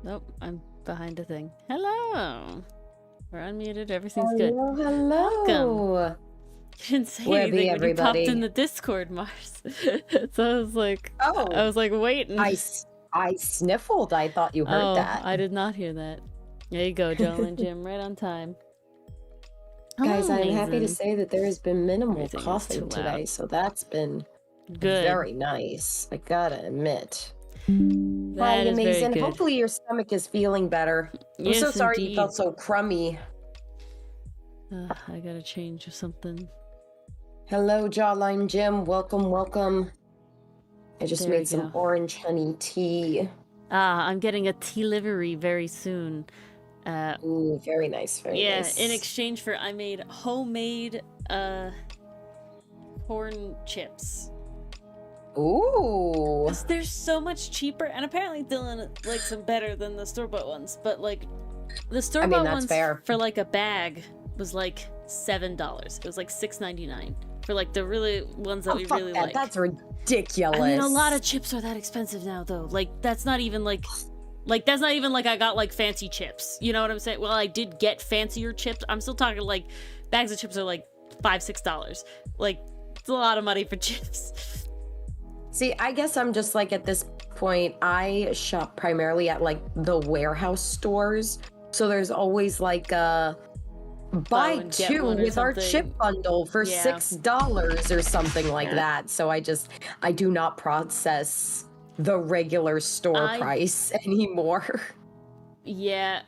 Nope, I'm behind a thing. Hello! We're unmuted, everything's good. Hello. Welcome. You didn't say Where anything be when you popped everybody? in the Discord, Mars. So I was like, Oh, I was like waiting. I sniffled. I thought you heard that. I did not hear that. There you go, Joel and Jim, right on time. Guys, I'm happy to Amazing. say that there has been minimal Everything is coughing too loud. today, so that's been Good. very nice. I gotta admit. That Hi, is amazing. very good. Hopefully your stomach is feeling better. I'm Yes, so sorry you indeed. felt so crummy. I gotta change something. Hello, Jawline Jim. Welcome, welcome. I just There we made some go. orange honey tea. I'm getting a tea livery very soon. Ooh, very nice, very nice. In exchange for I made homemade corn chips. Ooh. They're so much cheaper, and apparently Dylan likes them better than the store-bought ones, but like the store-bought that's ones fair. for like a bag was like $7. It was like $6.99 for like the really ones that we fuck really that. like. That's ridiculous. I mean, a lot of chips are that expensive now, though. Like that's not even like I got like fancy chips. You know what I'm saying? Well, I did get fancier chips. I'm still talking like bags of chips are like $5-6. Like it's a lot of money for chips. See, I guess I'm just like at this point, I shop primarily at like the warehouse stores. So there's always like a buy two with our chip bundle for $6 or something like that. So I do not process the regular store price anymore. Yeah,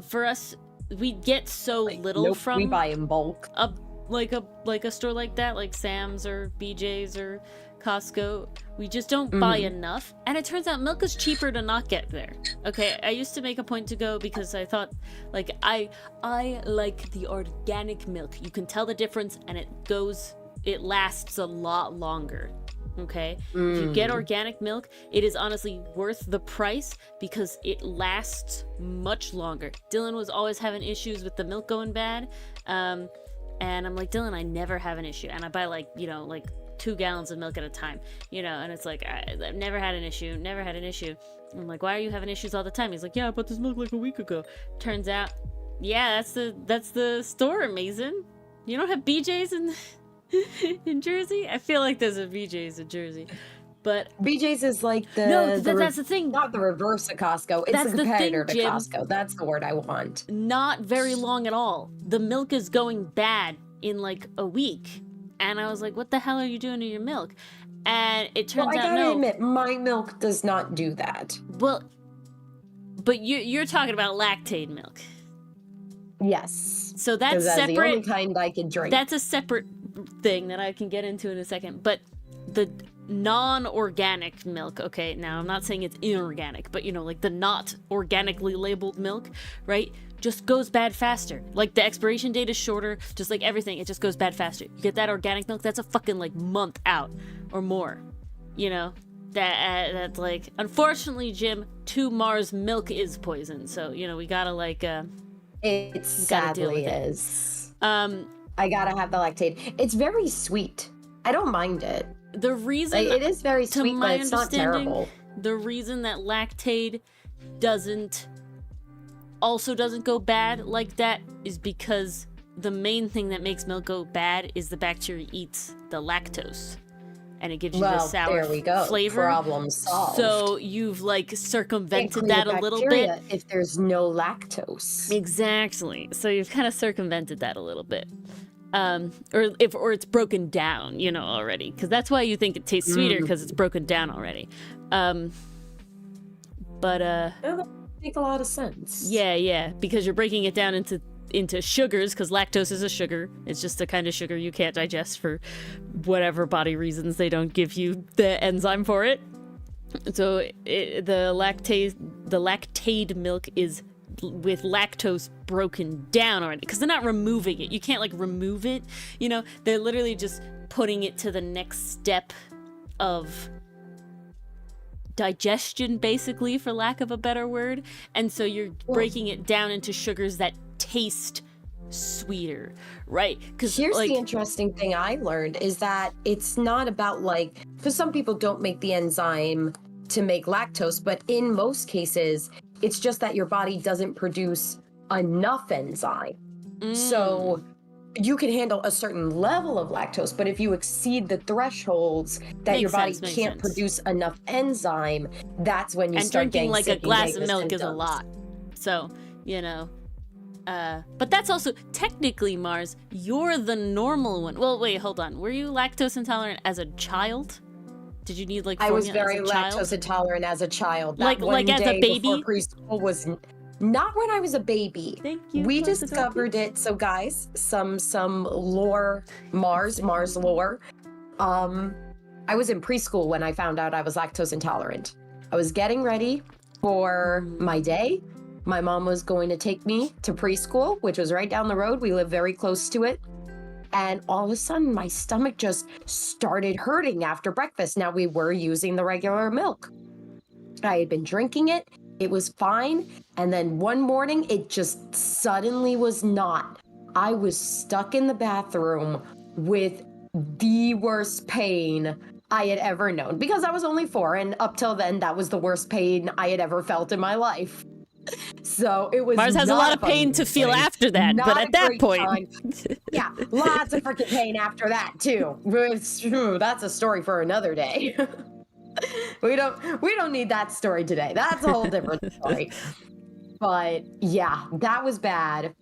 for us, we get so little from. We buy in bulk. Like a store like that, like Sam's or BJ's or Costco, we just don't buy enough, and it turns out milk is cheaper to not get there. Okay, I used to make a point to go because I thought, like, I like the organic milk. You can tell the difference, and it lasts a lot longer. Okay, if you get organic milk, it is honestly worth the price because it lasts much longer. Dylan was always having issues with the milk going bad, and I'm like, Dylan, I never have an issue, and I buy like 2 gallons of milk at a time, and it's like I've never had an issue. I'm like, why are you having issues all the time? He's like, yeah, I bought this milk like a week ago. Turns out, yeah, that's the store, Mason. You don't have BJ's in Jersey? I feel like there's a BJ's in Jersey, but BJ's is like that's the thing. Not the reverse of Costco. It's the competitor to Costco. That's the word I want. Not very long at all. The milk is going bad in like a week. And I was like, what the hell are you doing to your milk? And it turns out, I gotta admit, my milk does not do that. Well, but you're talking about lactate milk. Yes. So that's separate. That's the only kind I can drink. That's a separate thing that I can get into in a second. But the non-organic milk, okay, now I'm not saying it's inorganic, but like the not organically labeled milk, right? Just goes bad faster. Like the expiration date is shorter, just like everything, it just goes bad faster. You get that organic milk, that's a fucking like month out or more. That's like, unfortunately, Jim, 2 Mars milk is poison, so we gotta like it sadly is. I gotta have the lactate. It's very sweet. I don't mind it. The reason it is very sweet, but it's not terrible. The reason that lactate doesn't go bad like that is because the main thing that makes milk go bad is the bacteria eats the lactose, and it gives you the sour flavor. Problem solved. So you've like circumvented that a little bit. If there's no lactose. Exactly. So you've kind of circumvented that a little bit. Or it's broken down, already, because that's why you think it tastes sweeter, because it's broken down already. That makes a lot of sense. Yeah, because you're breaking it down into sugars, because lactose is a sugar. It's just a kind of sugar you can't digest for whatever body reasons. They don't give you the enzyme for it. So the lactate milk is with lactose broken down already, because they're not removing it. You can't like remove it, they're literally just putting it to the next step of digestion, basically, for lack of a better word. And so you're breaking it down into sugars that taste sweeter, right? Because here's the interesting thing I learned is that it's not about because some people don't make the enzyme to make lactose, but in most cases It's just that your body doesn't produce enough enzyme. So you can handle a certain level of lactose, but if you exceed the thresholds that your body can't produce enough enzyme, that's when you start getting sick. And drinking like a glass of milk is a lot. So, you know, but that's also technically, Mars, you're the normal one. Well, wait, hold on. Were you lactose intolerant as a child? Did you need like I was very as a child? lactose intolerant as a child. Like as a baby? Preschool was not when I was a baby. Thank you. We discovered it. So guys, some lore, Mars lore. I was in preschool when I found out I was lactose intolerant. I was getting ready for my day. My mom was going to take me to preschool, which was right down the road. We live very close to it. And all of a sudden, my stomach just started hurting after breakfast. Now, we were using the regular milk. I had been drinking it. It was fine. And then one morning, it just suddenly was not. I was stuck in the bathroom with the worst pain I had ever known. Because I was only 4, and up till then, that was the worst pain I had ever felt in my life. So it was. Mars has a lot of pain to feel after that, but at that point, yeah, lots of freaking pain after that too. It's true. That's a story for another day. we don't need that story today. That's a whole different story. But yeah, that was bad.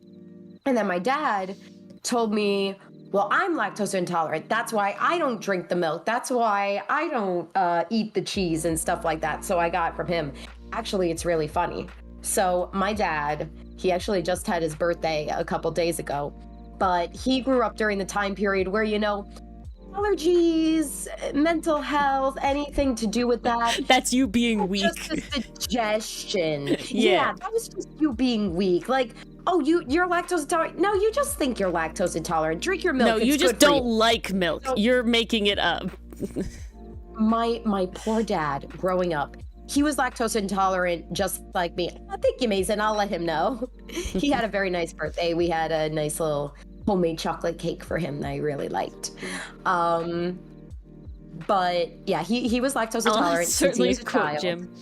And then my dad told me, well, I'm lactose intolerant. That's why I don't drink the milk. That's why I don't eat the cheese and stuff like that. So I got it from him. Actually, it's really funny. So my dad, he actually just had his birthday a couple days ago, but he grew up during the time period where, you know, allergies, mental health, anything to do with that. That's you being weak. Just a suggestion. Yeah, that was just you being weak. Like, oh, you're lactose intolerant. No, you just think you're lactose intolerant. Drink your milk. No, you just don't like milk. So, you're making it up. my poor dad growing up, he was lactose intolerant just like me. Oh, thank you, Mason. I'll let him know. He had a very nice birthday. We had a nice little homemade chocolate cake for him that I really liked. But yeah, he was lactose intolerant since he was a child. Jim.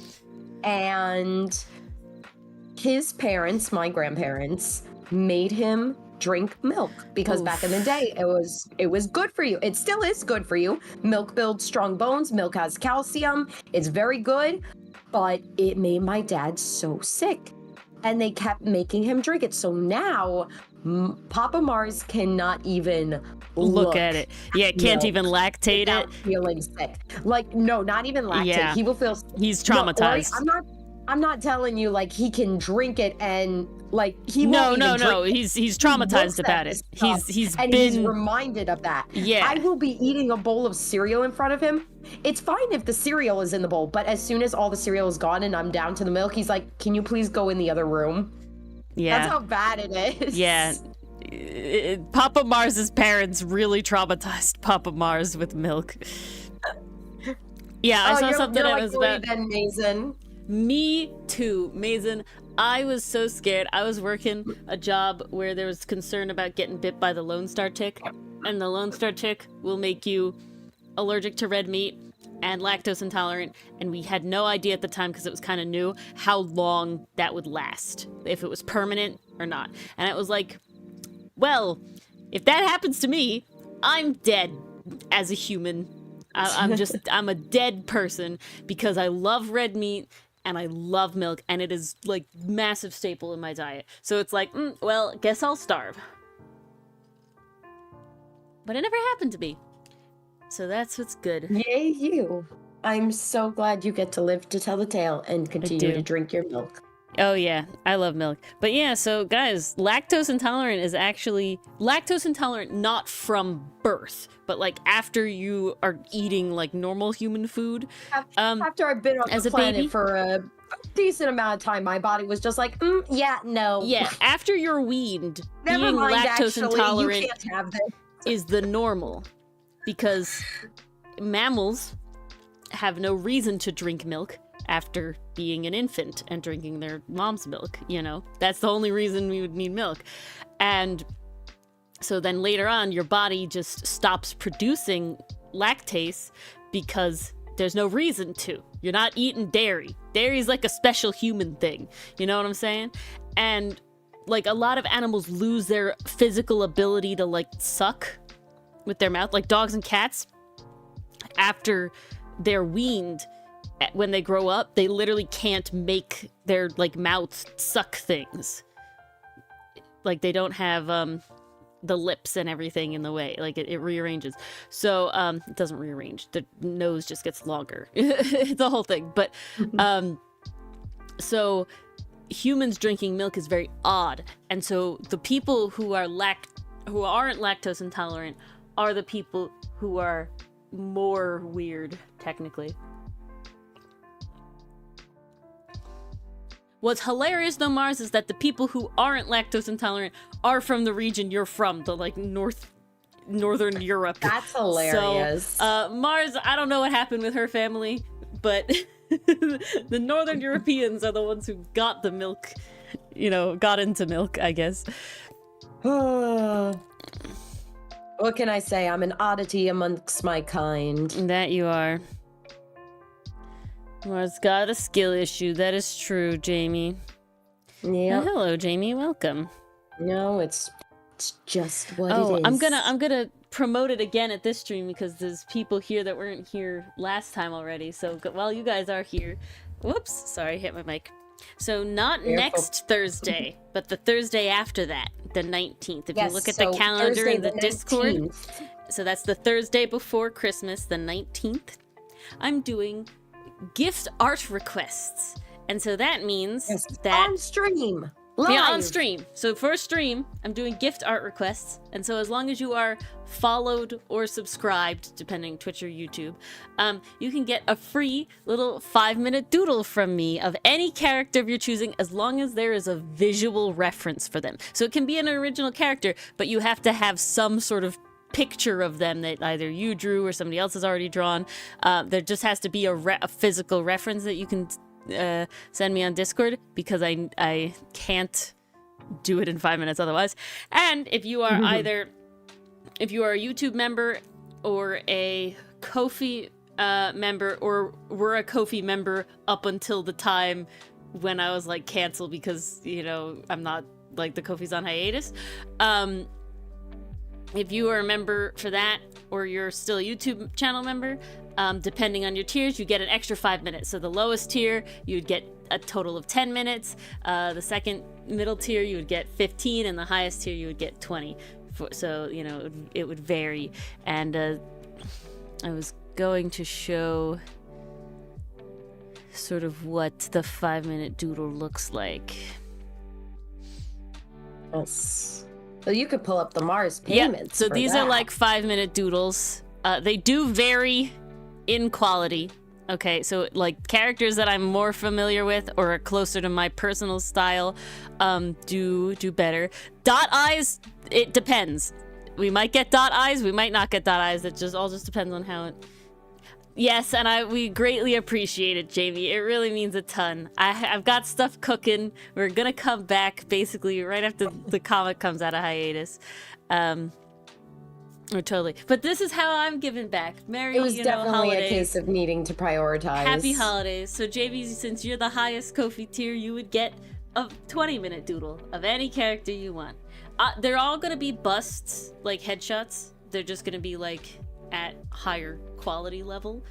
And his parents, my grandparents, made him drink milk because back in the day it was good for you. It still is good for you. Milk builds strong bones. Milk has calcium. It's very good, but it made my dad so sick, and they kept making him drink it. So now Papa Mars cannot even look at it. Yeah, can't even lactate it. Feeling sick. Like, no, not even lactate. Yeah. He will feel. He's traumatized. No, I'm not telling you like he can drink it and like he won't even drink it. He's traumatized about it. He's reminded of that. Yeah. I will be eating a bowl of cereal in front of him. It's fine if the cereal is in the bowl, but as soon as all the cereal is gone and I'm down to the milk, he's like, "Can you please go in the other room?" Yeah. That's how bad it is. Yeah. Papa Mars's parents really traumatized Papa Mars with milk. Yeah, I saw something that was about then, Mason. Me too, Mason. I was so scared. I was working a job where there was concern about getting bit by the Lone Star tick, and the Lone Star tick will make you allergic to red meat and lactose intolerant, and we had no idea at the time, because it was kind of new, how long that would last, if it was permanent or not. And it was like, well, if that happens to me, I'm dead as a human. I'm a dead person, because I love red meat and I love milk, and it is like massive staple in my diet. So it's like, well, guess I'll starve. But it never happened to me. So that's what's good. Yay, you. I'm so glad you get to live to tell the tale and continue to drink your milk. Oh yeah, I love milk. But yeah, so guys, lactose intolerant is actually lactose intolerant not from birth, but like after you are eating like normal human food. After I've been on the planet for a decent amount of time, my body was just like, yeah, no. Yeah, after you're weaned, being lactose intolerant you can't have this. Is the normal, because mammals have no reason to drink milk after being an infant and drinking their mom's milk, you know? That's the only reason we would need milk. And so then later on, your body just stops producing lactase because there's no reason to. You're not eating dairy. Dairy's like a special human thing. You know what I'm saying? And like a lot of animals lose their physical ability to like suck with their mouth, like dogs and cats. After they're weaned, when they grow up, they literally can't make their like mouths suck things. Like they don't have the lips and everything in the way. Like it rearranges. So it doesn't rearrange. The nose just gets longer. It's a whole thing. But so humans drinking milk is very odd. And so the people who aren't lactose intolerant are the people who are more weird, technically. What's hilarious though, Mars, is that the people who aren't lactose intolerant are from the region you're from, the like northern Europe. That's hilarious. So, Mars, I don't know what happened with her family, but the northern Europeans are the ones who got the milk, got into milk, I guess. What can I say? I'm an oddity amongst my kind. That you are. Mars got a skill issue. That is true, Jamie. Yeah. Hello, Jamie. Welcome. No, it's just what it is. I'm gonna promote it again at this stream because there's people here that weren't here last time already. So while you guys are here, whoops, sorry, hit my mic. So not next Thursday, but the Thursday after that, the 19th. If you look at the calendar Thursday, in the Discord, 19th. So that's the Thursday before Christmas, the 19th. I'm doing gift art requests, and so that means that on stream. Live. Yeah, on stream. So for a stream, I'm doing gift art requests, and so as long as you are followed or subscribed, depending Twitch or YouTube, you can get a free little 5-minute doodle from me of any character of your choosing, as long as there is a visual reference for them. So it can be an original character, but you have to have some sort of picture of them that either you drew or somebody else has already drawn. There just has to be a physical reference that you can send me on Discord, because I can't do it in 5 minutes otherwise. And if you are if you are a YouTube member or a Ko-fi member, or were a Ko-fi member up until the time when I was like canceled because I'm not, like, the Ko-fi's on hiatus, if you are a member for that, or you're still a YouTube channel member, depending on your tiers, you get an extra 5 minutes. So the lowest tier, you'd get a total of 10 minutes. The second middle tier, you would get 15, and the highest tier, you would get 20. So, it would vary. And I was going to show sort of what the 5-minute doodle looks like. Yes. So you could pull up the Mars payments. So these are like 5-minute doodles. They do vary in quality. Okay, so like characters that I'm more familiar with or are closer to my personal style do better. Dot eyes, it depends. We might get dot eyes, we might not get dot eyes. It just all depends on how it. Yes, and we greatly appreciate it, Jamie. It really means a ton. I've got stuff cooking. We're gonna come back basically right after the comic comes out of hiatus. Totally. But this is how I'm giving back. Merry, it was definitely holidays. A case of needing to prioritize. Happy holidays. So Jamie, since you're the highest Ko-fi tier, you would get a 20-minute doodle of any character you want. They're all gonna be busts, like headshots. They're just gonna be like at higher quality level,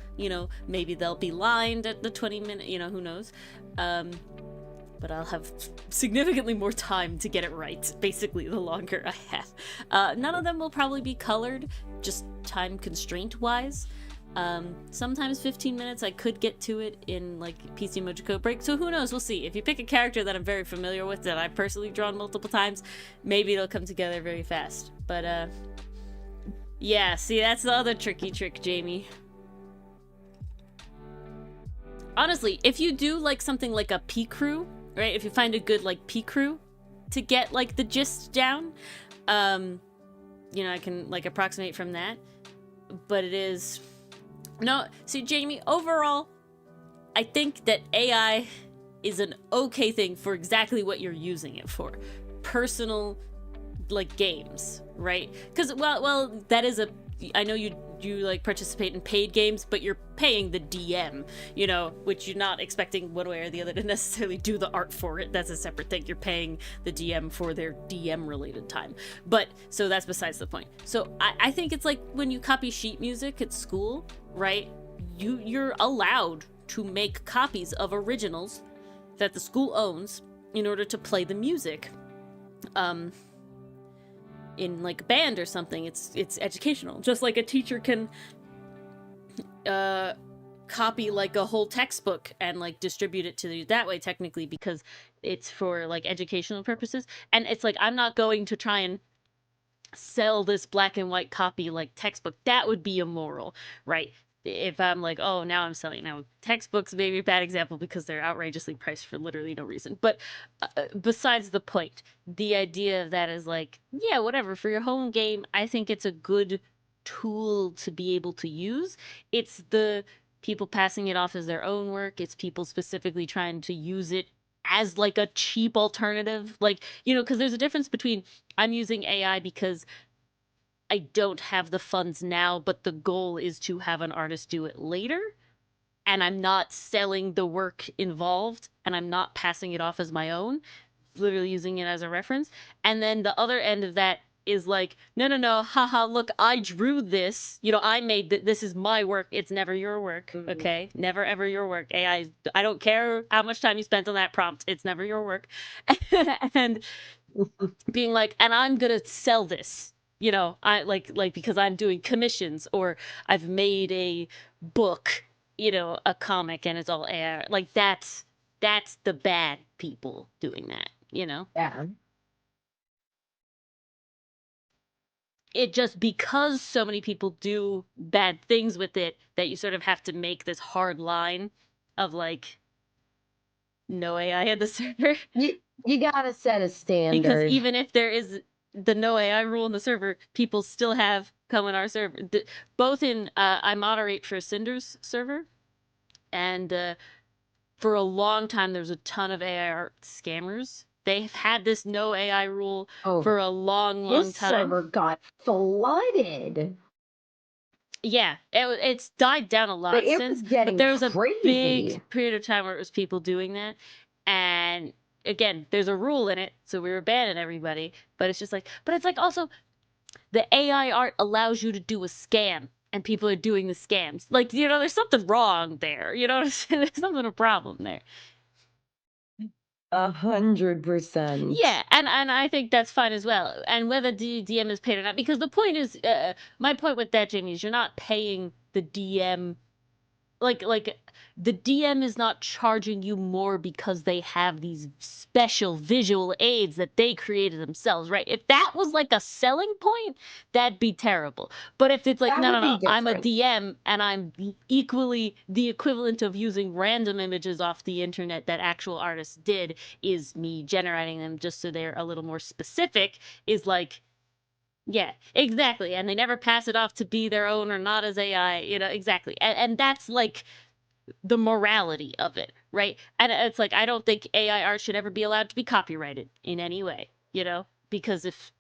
maybe they'll be lined at the 20-minute, who knows, but I'll have significantly more time to get it right, basically, the longer I have. None of them will probably be colored, just time constraint wise. Sometimes 15 minutes I could get to it in like PC Emoji Code Break, so who knows, we'll see. If you pick a character that I'm very familiar with, that I've personally drawn multiple times, maybe it'll come together very fast. But yeah, see, that's the other tricky trick, Jamie. Honestly, if you do like something like a P crew, right? If you find a good like P crew to get like the gist down, I can like approximate from that. But it is see, Jamie, overall, I think that AI is an okay thing for exactly what you're using it for. Personal like games, right? Because well that is a I know you like participate in paid games, but you're paying the DM, you know, which you're not expecting one way or the other to necessarily do the art for it. That's a separate thing. You're paying the DM for their DM related time. But so that's besides the point. So I think it's like when you copy sheet music at school, right? You're allowed to make copies of originals that the school owns in order to play the music. In like a band or something. It's educational. Just like a teacher can copy like a whole textbook and like distribute it to you that way, technically, because it's for like educational purposes. And it's like, I'm not going to try and sell this black and white copy like textbook. That would be immoral, right? If I'm like, oh, now I'm selling. Now textbooks may be a bad example because they're outrageously priced for literally no reason. But besides the point, the idea of that is like, yeah, whatever. For your home game, I think it's a good tool to be able to use. It's the people passing it off as their own work. It's people specifically trying to use it as like a cheap alternative. Like, you know, because there's a difference between I'm using AI because I don't have the funds now, but the goal is to have an artist do it later. And I'm not selling the work involved and I'm not passing it off as my own, literally using it as a reference. And then the other end of that is like, no, haha, look, I drew this. You know, I made this is my work. It's never your work. Okay. Never, ever your work. AI, I don't care how much time you spent on that prompt. It's never your work. And being like, and I'm going to sell this. You know, I like because I'm doing commissions or I've made a book, you know, a comic and it's all AI. Like that's the bad people doing that, you know? Yeah. It just because so many people do bad things with it that you sort of have to make this hard line of like no AI at the server. You gotta set a standard. Because even if there is the no AI rule in the server, people still have come in our server. Both in, I moderate for Cinder's server, and for a long time there's a ton of AI art scammers. They've had this no AI rule for a long time. His server got flooded. Yeah, it's died down a lot But it since. was getting But there was a crazy. big period of time where it was people doing that, and again, there's a rule in it, so we were banning everybody. But it's just like, but it's like also the AI art allows you to do a scam, and people are doing the scams. Like, you know, there's something wrong there. You know what I'm saying? There's something a problem there. 100%. Yeah, and I think that's fine as well. And whether the DM is paid or not, because the point is, my point with that, Jamie, is you're not paying the DM. Like the DM is not charging you more because they have these special visual aids that they created themselves, right? If that was like a selling point, that'd be terrible. But if it's like, no, I'm a DM and I'm equally the equivalent of using random images off the internet that actual artists did is me generating them just so they're a little more specific, is like, yeah, exactly. And they never pass it off to be their own or not as AI, you know, exactly. And that's like the morality of it, right? And it's like, I don't think AI art should ever be allowed to be copyrighted in any way, you know? Because if,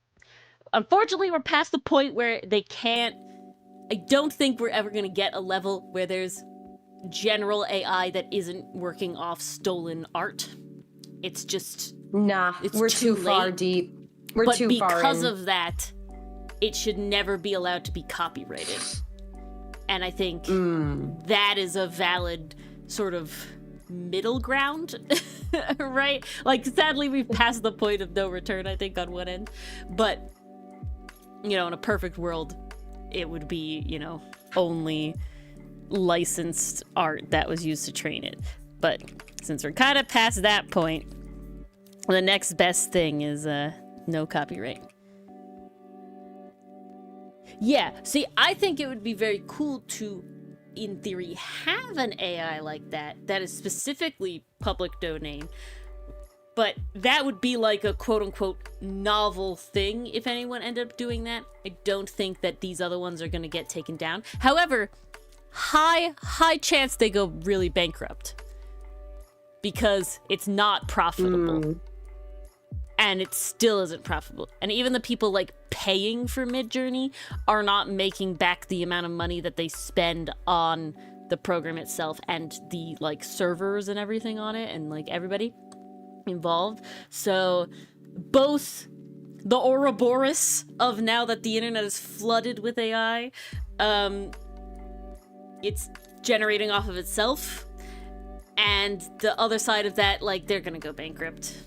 unfortunately, we're past the point where they can't, I don't think we're ever going to get a level where there's general AI that isn't working off stolen art. It's just, nah, we're too far deep. We're too far in. But because of that, it should never be allowed to be copyrighted. And I think that is a valid sort of middle ground, right? Like, sadly, we've passed the point of no return, I think, on one end. But, you know, in a perfect world, it would be, you know, only licensed art that was used to train it. But since we're kind of past that point, the next best thing is no copyright. Yeah, see, I think it would be very cool to, in theory, have an AI like that is specifically public domain, but that would be like a quote-unquote novel thing if anyone ended up doing that. I don't think that these other ones are going to get taken down. However, high chance they go really bankrupt because it's not profitable. and it still isn't profitable. And even the people like paying for Midjourney are not making back the amount of money that they spend on the program itself and the like servers and everything on it and like everybody involved. So both the Ouroboros of now that the internet is flooded with AI, it's generating off of itself, and the other side of that, like, they're gonna go bankrupt.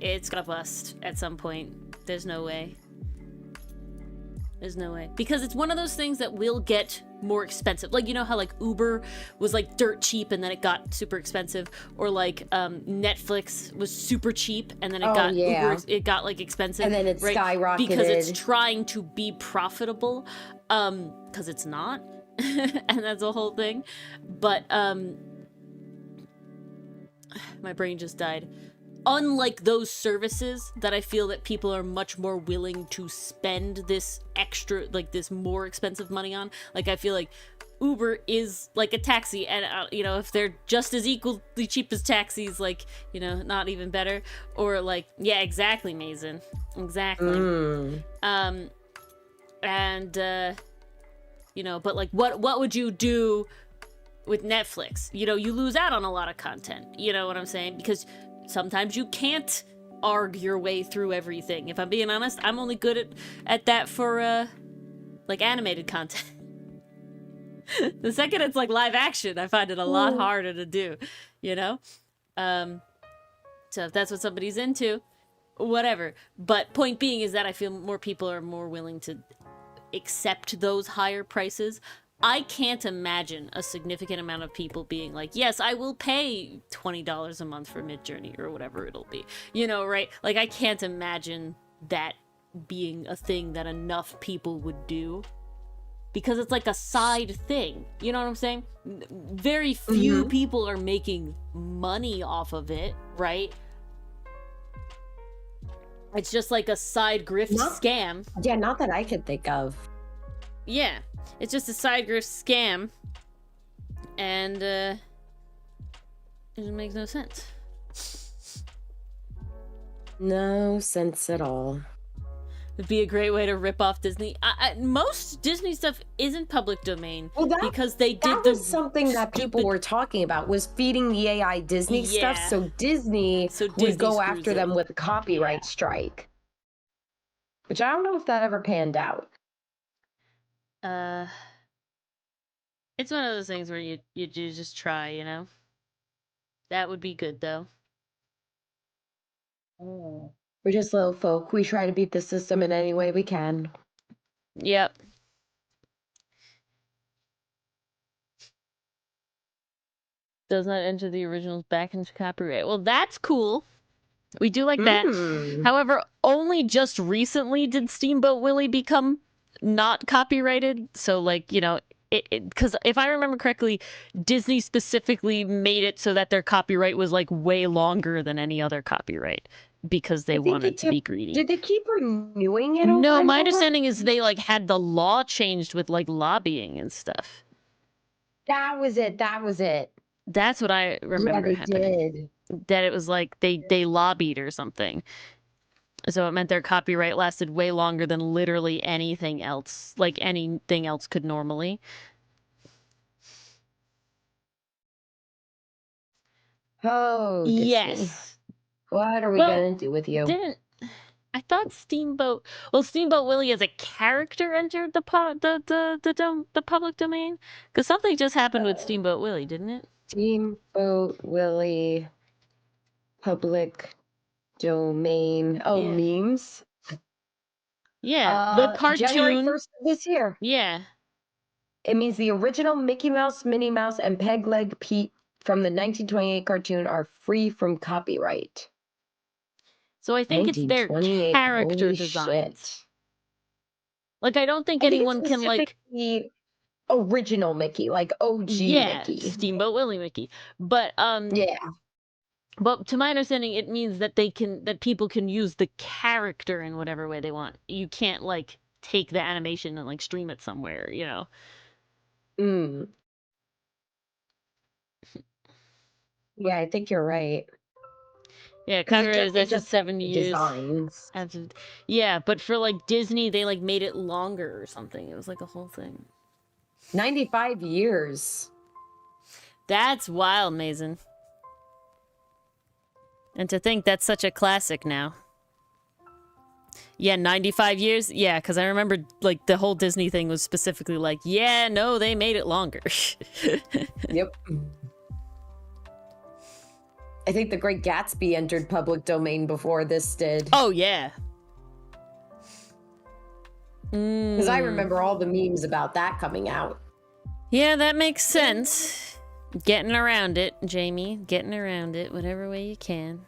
It's gonna bust at some point. There's no way. There's no way. Because it's one of those things that will get more expensive. Like, you know how, like, Uber was, like, dirt cheap and then it got super expensive? Or, like, Netflix was super cheap and then it got, like, expensive. And then it skyrocketed. Because it's trying to be profitable. Because it's not. And that's the whole thing. But, my brain just died. Unlike those services that I feel that people are much more willing to spend this extra, like this more expensive money on. Like, I feel like Uber is like a taxi, and you know, if they're just as equally cheap as taxis, like, you know, not even better. Or like, yeah, exactly, Mason, exactly. You know, but like, what would you do with Netflix? You know, you lose out on a lot of content. You know what I'm saying? Because sometimes you can't arg your way through everything. If I'm being honest, I'm only good at that for like animated content. The second it's like live action, I find it a lot harder to do, you know? So if that's what somebody's into, whatever. But point being is that I feel more people are more willing to accept those higher prices. I can't imagine a significant amount of people being like, yes, I will pay $20 a month for Midjourney or whatever it'll be. You know, right? Like, I can't imagine that being a thing that enough people would do. Because it's like a side thing. You know what I'm saying? Very few people are making money off of it, right? It's just like a side grift scam. Yeah, not that I could think of. Yeah. It's just a side grift scam, and it makes no sense. No sense at all. It'd be a great way to rip off Disney. Most Disney stuff isn't public domain, because they did that was something that people were talking about, was feeding the AI Disney stuff, so Disney would go after them with a copyright strike. Which I don't know if that ever panned out. It's one of those things where you just try, you know? That would be good, though. We're just little folk. We try to beat the system in any way we can. Yep. Does not enter the originals back into copyright. Well, that's cool. We do like that. However, only just recently did Steamboat Willie become not copyrighted. So, like, you know, because if I remember correctly, Disney specifically made it so that their copyright was like way longer than any other copyright because they wanted to be greedy. Did they keep renewing it? No, my understanding is they like had the law changed with like lobbying and stuff. That was it. That's what I remember happening. That it was like they lobbied or something. So it meant their copyright lasted way longer than literally anything else, like anything else could normally. Oh, Disney. Yes. What are we gonna do with you? I thought Steamboat Willie as a character entered the public domain? Because something just happened with Steamboat Willie, didn't it? Steamboat Willie, public domain. Oh, yeah. Memes. Yeah, the cartoon. January 1st of this year. Yeah. It means the original Mickey Mouse, Minnie Mouse, and Peg Leg Pete from the 1928 cartoon are free from copyright. So I think it's their character designs. Like, I don't think anyone can, like... the original Mickey, like OG Mickey. Steamboat Willie Mickey. But, yeah. But to my understanding, it means that people can use the character in whatever way they want. You can't, like, take the animation and, like, stream it somewhere, you know? Yeah, I think you're right. Yeah, 'Cause it copyright is just just 7 years. designs. Yeah, but for like Disney, they like made it longer or something. It was like a whole thing. 95 years. That's wild, Mason. And to think that's such a classic now. Yeah, 95 years? Yeah, because I remember, like, the whole Disney thing was specifically like, yeah, no, they made it longer. Yep. I think The Great Gatsby entered public domain before this did. Oh, yeah. Because I remember all the memes about that coming out. Yeah, that makes sense. Getting around it, Jamie. Getting around it, whatever way you can.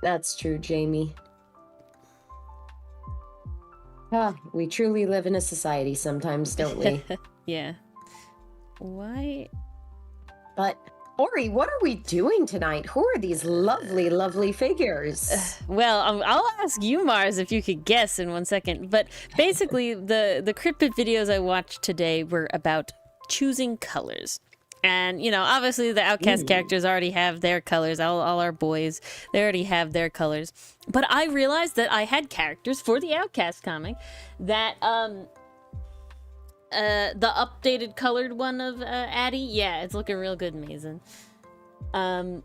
That's true, Jamie. We truly live in a society sometimes, don't we? Yeah. Why? But, Ori, what are we doing tonight? Who are these lovely, lovely figures? Well, I'll ask you, Mars, if you could guess in 1 second. But basically, the CritBit videos I watched today were about choosing colors. And, you know, obviously the Outcast characters already have their colors. All our boys, they already have their colors. But I realized that I had characters for the Outcast comic that, the updated colored one of Addie, yeah, it's looking real good, Mason. And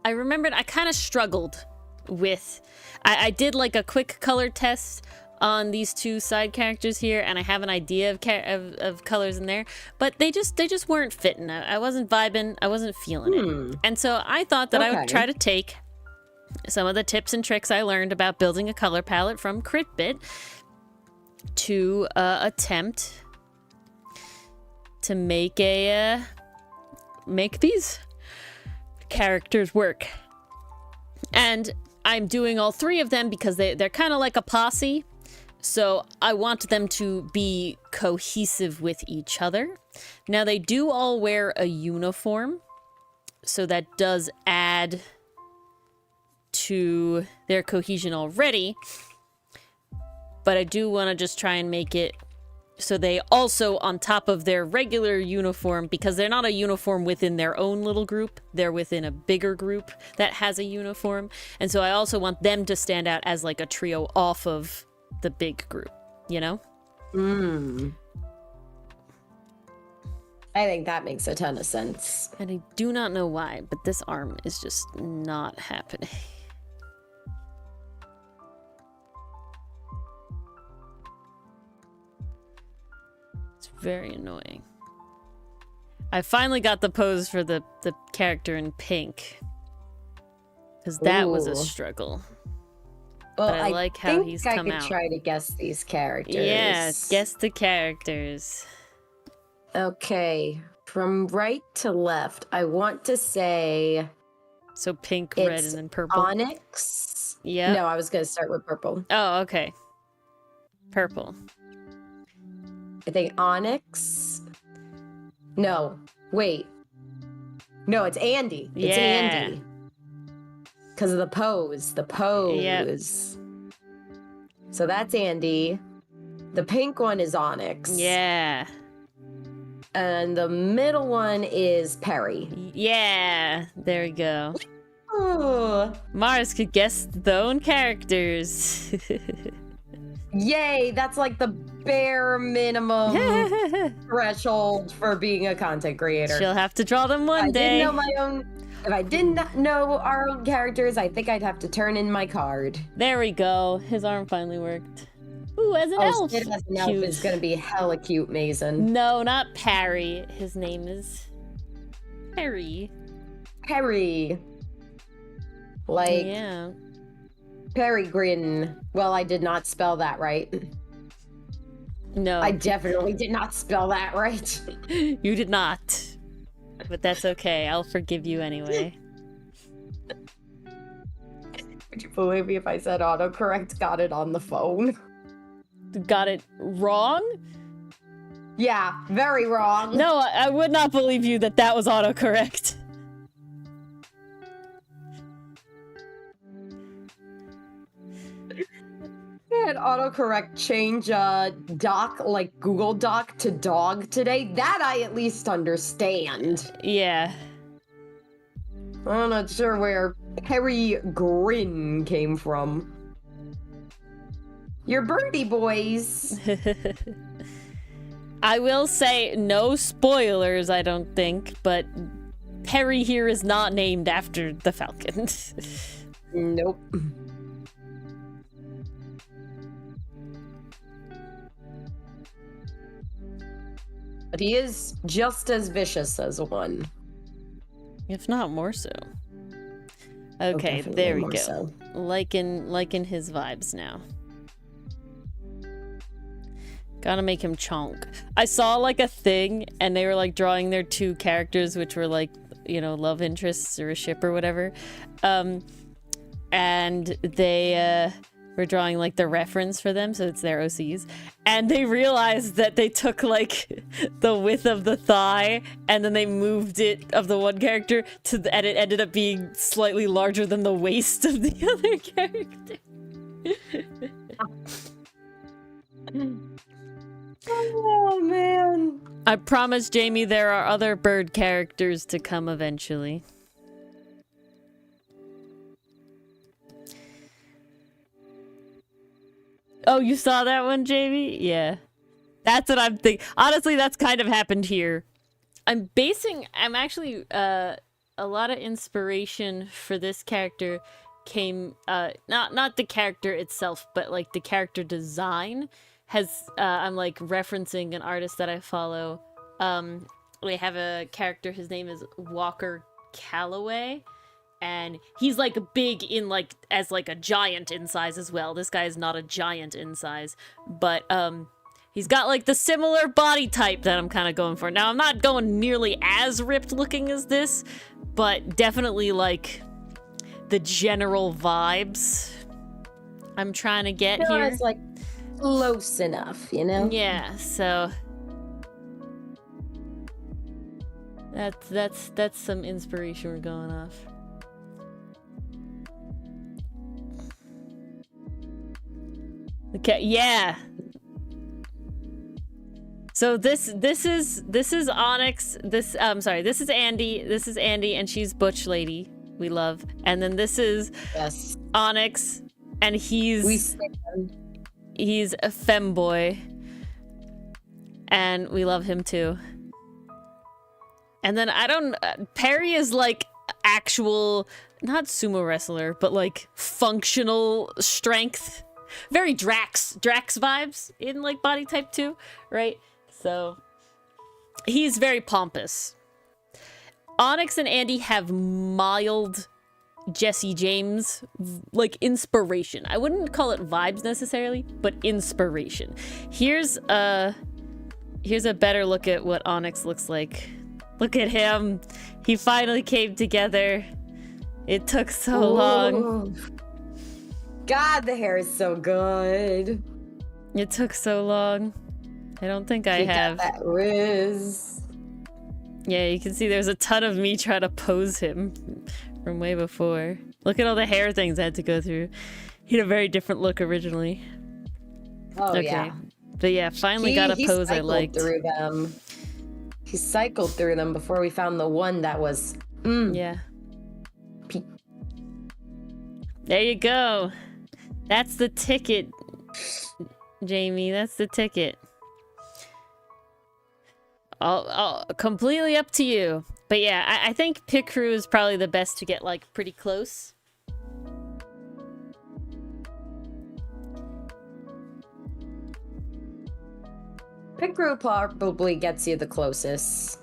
I remembered I kind of struggled with... I did like a quick color test on these two side characters here, and I have an idea of colors in there, but they just weren't fitting. I wasn't vibing, I wasn't feeling it. And so I thought that I would try to take some of the tips and tricks I learned about building a color palette from CritBit to attempt to make these characters work. And I'm doing all three of them because they're kind of like a posse. So I want them to be cohesive with each other. Now they do all wear a uniform, so that does add to their cohesion already. But I do want to just try and make it so they also, on top of their regular uniform, because they're not a uniform within their own little group, they're within a bigger group that has a uniform. And so I also want them to stand out as like a trio off of the big group, you know? I think that makes a ton of sense. And I do not know why, but this arm is just not happening. It's very annoying. I finally got the pose for the character in pink. Because that was a struggle. Well, but I like how he's come out. I could try to guess these characters. Yeah, guess the characters. Okay, from right to left, I want to say... So pink, red, and then purple? Onyx? Yeah. No, I was going to start with purple. Oh, okay. Purple. I think Onyx. No, wait. No, it's Andy. It's Andy. Because of the pose. The pose. Yep. So that's Andy. The pink one is Onyx. Yeah. And the middle one is Perry. Yeah. There we go. Ooh. Mars could guess their own characters. Yay, that's like the bare minimum threshold for being a content creator. She'll have to draw them one day. If I didn't know our own characters, I think I'd have to turn in my card. There we go. His arm finally worked. Ooh, as an elf. Sid as an elf is gonna be hella cute, Mason. No, not Parry. His name is Perry. Perry. Like, yeah. Peregrine. Well, I did not spell that right. No. I definitely did not spell that right. You did not. But that's okay. I'll forgive you anyway. Would you believe me if I said autocorrect got it on the phone? Got it wrong? Yeah, very wrong. No, I would not believe you that was autocorrect. had autocorrect change doc, like Google Doc, to dog today. That I at least understand. Yeah. I'm not sure where Perry Grin came from. Your birdie boys. I will say no spoilers, I don't think, but Perry here is not named after the Falcon. Nope. But he is just as vicious as one. If not more so. Okay, there we go. So. Liking his vibes now. Gotta make him chonk. I saw like a thing and they were like drawing their two characters, which were like, you know, love interests or a ship or whatever. And they were drawing like the reference for them, so it's their OCs. And they realized that they took like the width of the thigh and then they moved it of the one character to the, and it ended up being slightly larger than the waist of the other character. Oh man. I promise, Jamie, there are other bird characters to come eventually. Oh, you saw that one, Jamie? Yeah. That's what I'm thinking. Honestly, that's kind of happened here. I'm actually, a lot of inspiration for this character came, not the character itself, but like the character design has, I'm like referencing an artist that I follow. They have a character, his name is Walker Calloway. And he's like big in like as like a giant in size as well. This guy is not a giant in size, but he's got like the similar body type that I'm kind of going for. Now I'm not going nearly as ripped looking as this, but definitely like the general vibes I'm trying to get here. It's like close enough, you know? Yeah, so that's some inspiration we're going off. Okay, yeah. So this is Onyx. This is Andy. This is Andy, and she's Butch Lady. We love. And then this is Onyx, and he's a femboy, and we love him too. And then Perry is like actual, not sumo wrestler, but like functional strength. Very Drax vibes in like body type too, right? So he's very pompous. Onyx and Andy have mild Jesse James like inspiration. I wouldn't call it vibes necessarily, but inspiration. Here's a better look at what Onyx looks like. Look at him. He finally came together. It took so long. God, the hair is so good. It took so long. I don't think I have. Got that riz. Yeah, you can see there's a ton of me trying to pose him from way before. Look at all the hair things I had to go through. He had a very different look originally. Oh, okay. Yeah. But yeah, finally got a pose I liked. Through them. He cycled through them before we found the one that was... Yeah. There you go. That's the ticket, Jamie. That's the ticket. I'll completely up to you. But yeah, I think Pit Crew is probably the best to get like pretty close. Pit Crew probably gets you the closest.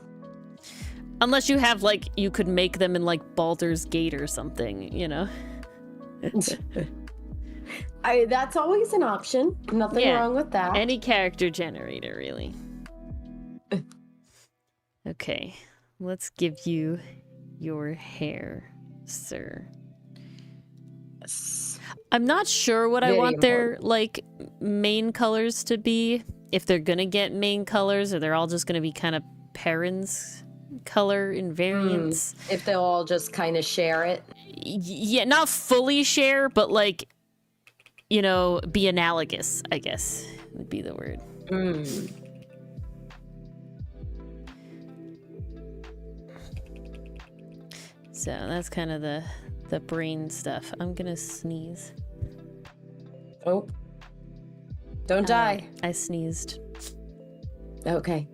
Unless you have like, you could make them in like Baldur's Gate or something, you know? That's always an option. Nothing wrong with that. Any character generator, really. Okay, let's give you your hair, sir. Yes. I'm not sure what I want their like main colors to be. If they're gonna get main colors, or they're all just gonna be kind of Perrin's color invariants. If they'll all just kind of share it. Yeah, not fully share, but like, you know, be analogous, I guess would be the word. So that's kind of the brain stuff. I'm gonna sneeze. Oh. Don't die. I sneezed. Okay.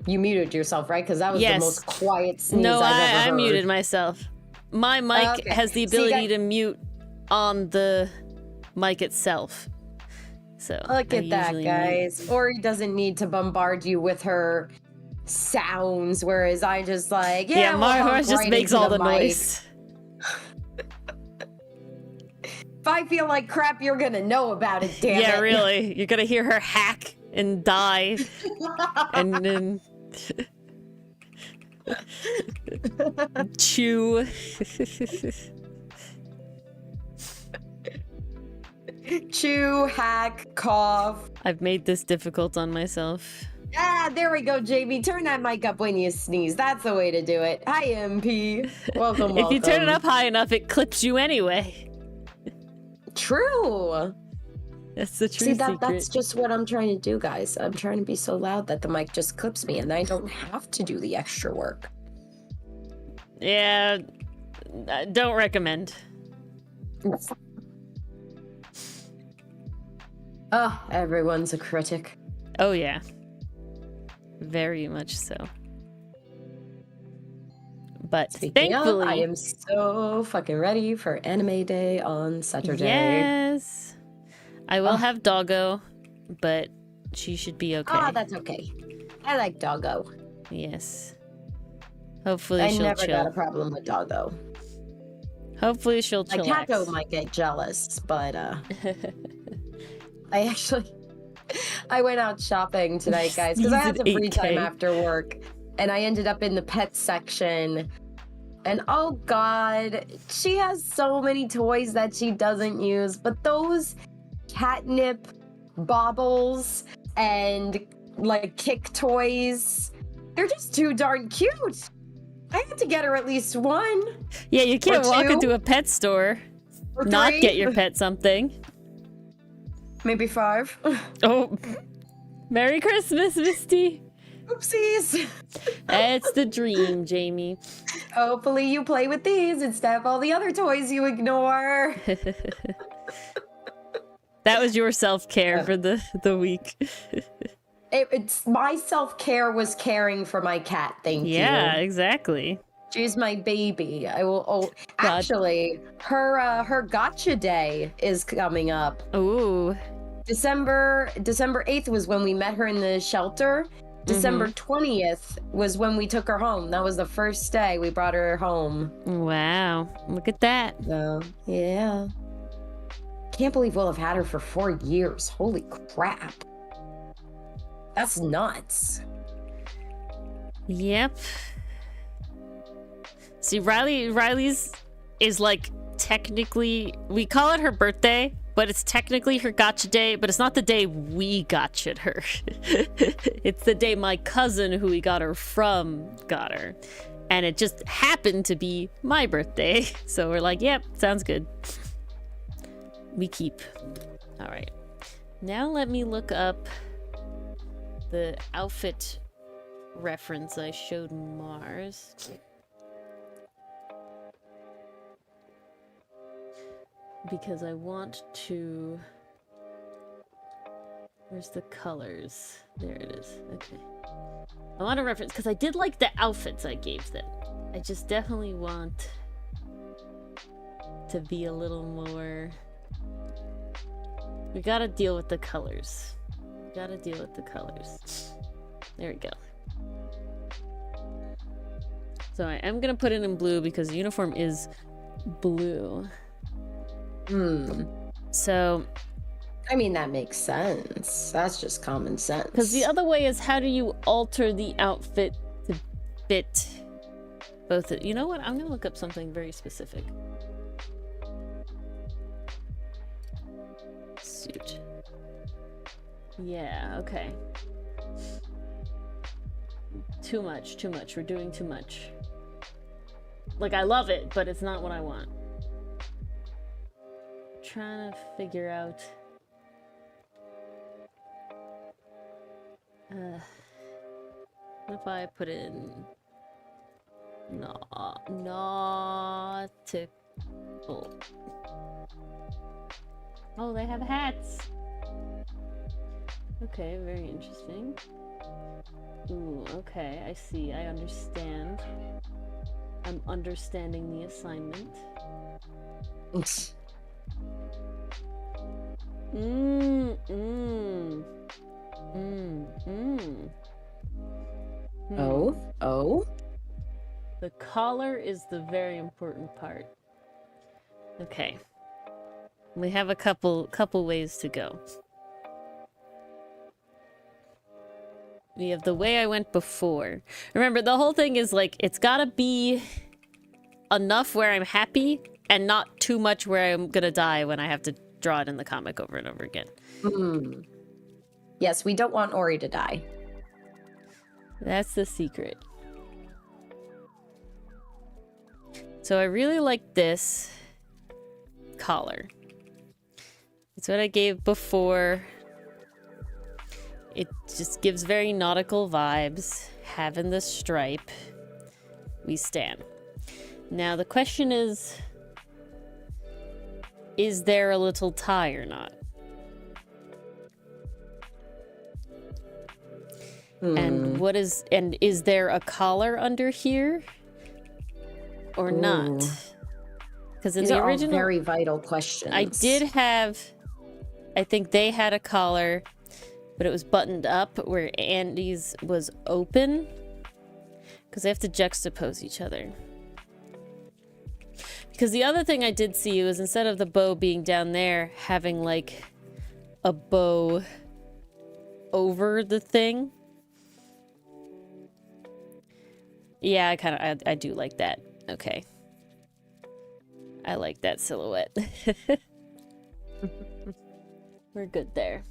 You muted yourself, right? Because that was the most quiet sneeze No, I've ever heard. I muted myself. My mic has the ability to mute on the mic itself. So look at that, guys. Ori doesn't need to bombard you with her sounds, whereas I just like, yeah, Markus just makes all the noise. If I feel like crap, you're gonna know about it, damn it. Yeah, really. You're gonna hear her hack and die. And then chew. Chew, hack, cough. I've made this difficult on myself. Ah, there we go, Jamie. Turn that mic up when you sneeze. That's the way to do it. Hi, MP. Welcome. If you turn it up high enough, it clips you anyway. True. That's the true secret. See, that's just what I'm trying to do, guys. I'm trying to be so loud that the mic just clips me and I don't have to do the extra work. Yeah, don't recommend. Oh, everyone's a critic. Oh, yeah. Very much so. But thankfully, I am so fucking ready for anime day on Saturday. Yes. I will have Doggo, but she should be okay. Oh, that's okay. I like Doggo. Yes. Hopefully she'll chill. I never got a problem with Doggo. Hopefully she'll chill. Like, Kako might get jealous, but I went out shopping tonight, guys, because I had some free time after work, and I ended up in the pet section, and oh god, she has so many toys that she doesn't use, but those catnip baubles and like kick toys, they're just too darn cute. I had to get her at least one. Yeah, you can't walk into a pet store, not get your pet something. Maybe 5. Oh, Merry Christmas, Misty. Oopsies. It's the dream, Jamie. Hopefully you play with these instead of all the other toys you ignore. That was your self-care for the week. It's my self-care was caring for my cat. Thank you. Yeah, exactly. She's my baby. I will. Oh, actually, her gotcha day is coming up. Ooh. December 8th was when we met her in the shelter. December 20th was when we took her home. That was the first day we brought her home. Wow. Look at that. So, yeah. Can't believe we'll have had her for 4 years. Holy crap. That's nuts. Yep. See, Riley's is like technically, we call it her birthday, but it's technically her gotcha day, but it's not the day we gotcha'd her. It's the day my cousin, who we got her from, got her. And it just happened to be my birthday. So we're like, yep, sounds good. We keep. All right. Now let me look up the outfit reference I showed Mars. Because I want to... Where's the colors? There it is. Okay. I want to reference, because I did like the outfits I gave them. I just definitely want to be a little more... We gotta deal with the colors. Gotta deal with the colors. There we go. So I am gonna put it in blue because the uniform is blue. So, I mean, that makes sense. That's just common sense. Because the other way is, how do you alter the outfit to fit both? You know what? I'm gonna look up something very specific. Suit. Yeah, okay. Too much. We're doing too much. Like, I love it, but it's not what I want. trying to figure out. What if I put in nautical? Oh, they have hats. Okay, very interesting. Ooh, okay, I see. I understand. I'm understanding the assignment. Oh. The collar is the very important part. Okay. We have a couple ways to go. We have the way I went before. Remember, the whole thing is like, it's gotta be enough where I'm happy and not too much where I'm gonna die when I have to draw it in the comic over and over again. Yes, we don't want Ori to die. That's the secret. So I really like this collar. It's what I gave before. It just gives very nautical vibes. Having the stripe. We stand. Now the question is there a little tie or not? And is there a collar under here or not? Because in the original, all very vital questions. I think they had a collar, but it was buttoned up where Andy's was open. Because they have to juxtapose each other. Because the other thing I did see was instead of the bow being down there, having like a bow over the thing. Yeah, I do like that. Okay. I like that silhouette. We're good there.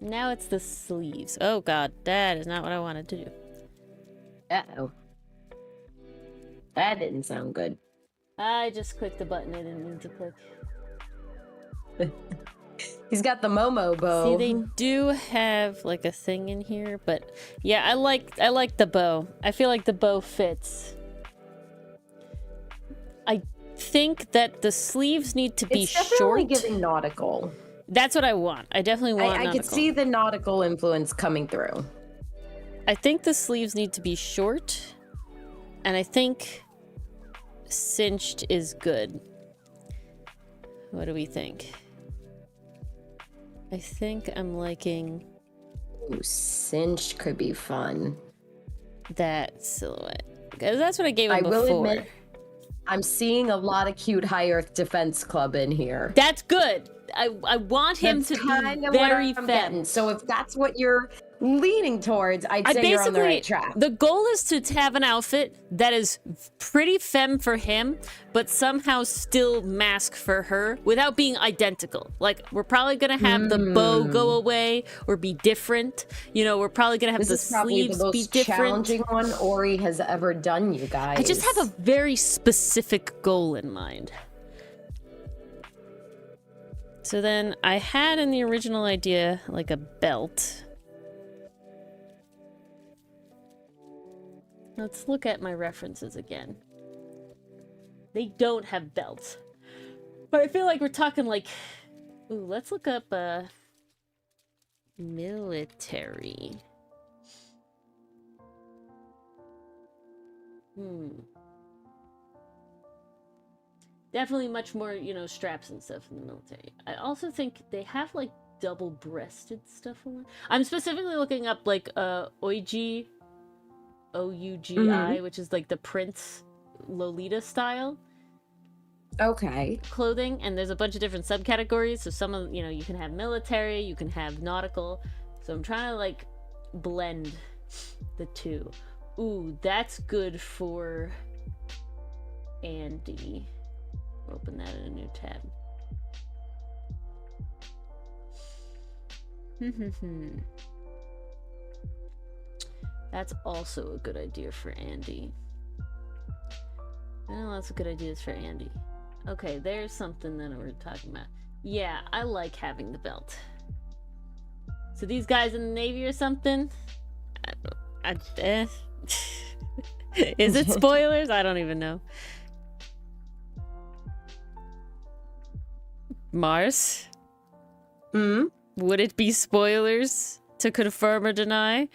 Now it's the sleeves. Oh god, that is not what I wanted to do. Uh-oh. That didn't sound good. I just clicked the button I didn't need to click. He's got the Momo bow. See, they do have like a thing in here, but yeah, I like the bow. I feel like the bow fits. I think that the sleeves need to be short. It's definitely giving nautical. That's what I want. I definitely want nautical. I could see the nautical influence coming through. I think the sleeves need to be short, and I think cinched is good. What do we think? I think I'm liking... Ooh, cinched could be fun. That silhouette. Because that's what I gave him before. I will admit, I'm seeing a lot of cute High Earth Defense Club in here. That's good. I want him to be very femme. So if that's what you're leaning towards, I'd say you're on the right track. The goal is to have an outfit that is pretty femme for him, but somehow still mask for her without being identical. Like, we're probably going to have the bow go away or be different. You know, we're probably going to have the sleeves be different. This is probably the most challenging one Ori has ever done, you guys. I just have a very specific goal in mind. So then I had in the original idea like a belt. Let's look at my references again. They don't have belts. But I feel like we're talking like... Ooh, let's look up military. Definitely much more, you know, straps and stuff in the military. I also think they have, like, double-breasted stuff on. I'm specifically looking up, like, Ougi, O-U-G-I, which is, like, the Prince Lolita style. Okay. Clothing, and there's a bunch of different subcategories. So some of, you know, you can have military, you can have nautical. So I'm trying to, like, blend the two. Ooh, that's good for Andy. Open that in a new tab. That's also a good idea for Andy. I know lots of good ideas for Andy. Okay, there's something that we're talking about. Yeah, I like having the belt. So these guys in the Navy or something? Is it spoilers? I don't even know. Mars? Would it be spoilers to confirm or deny?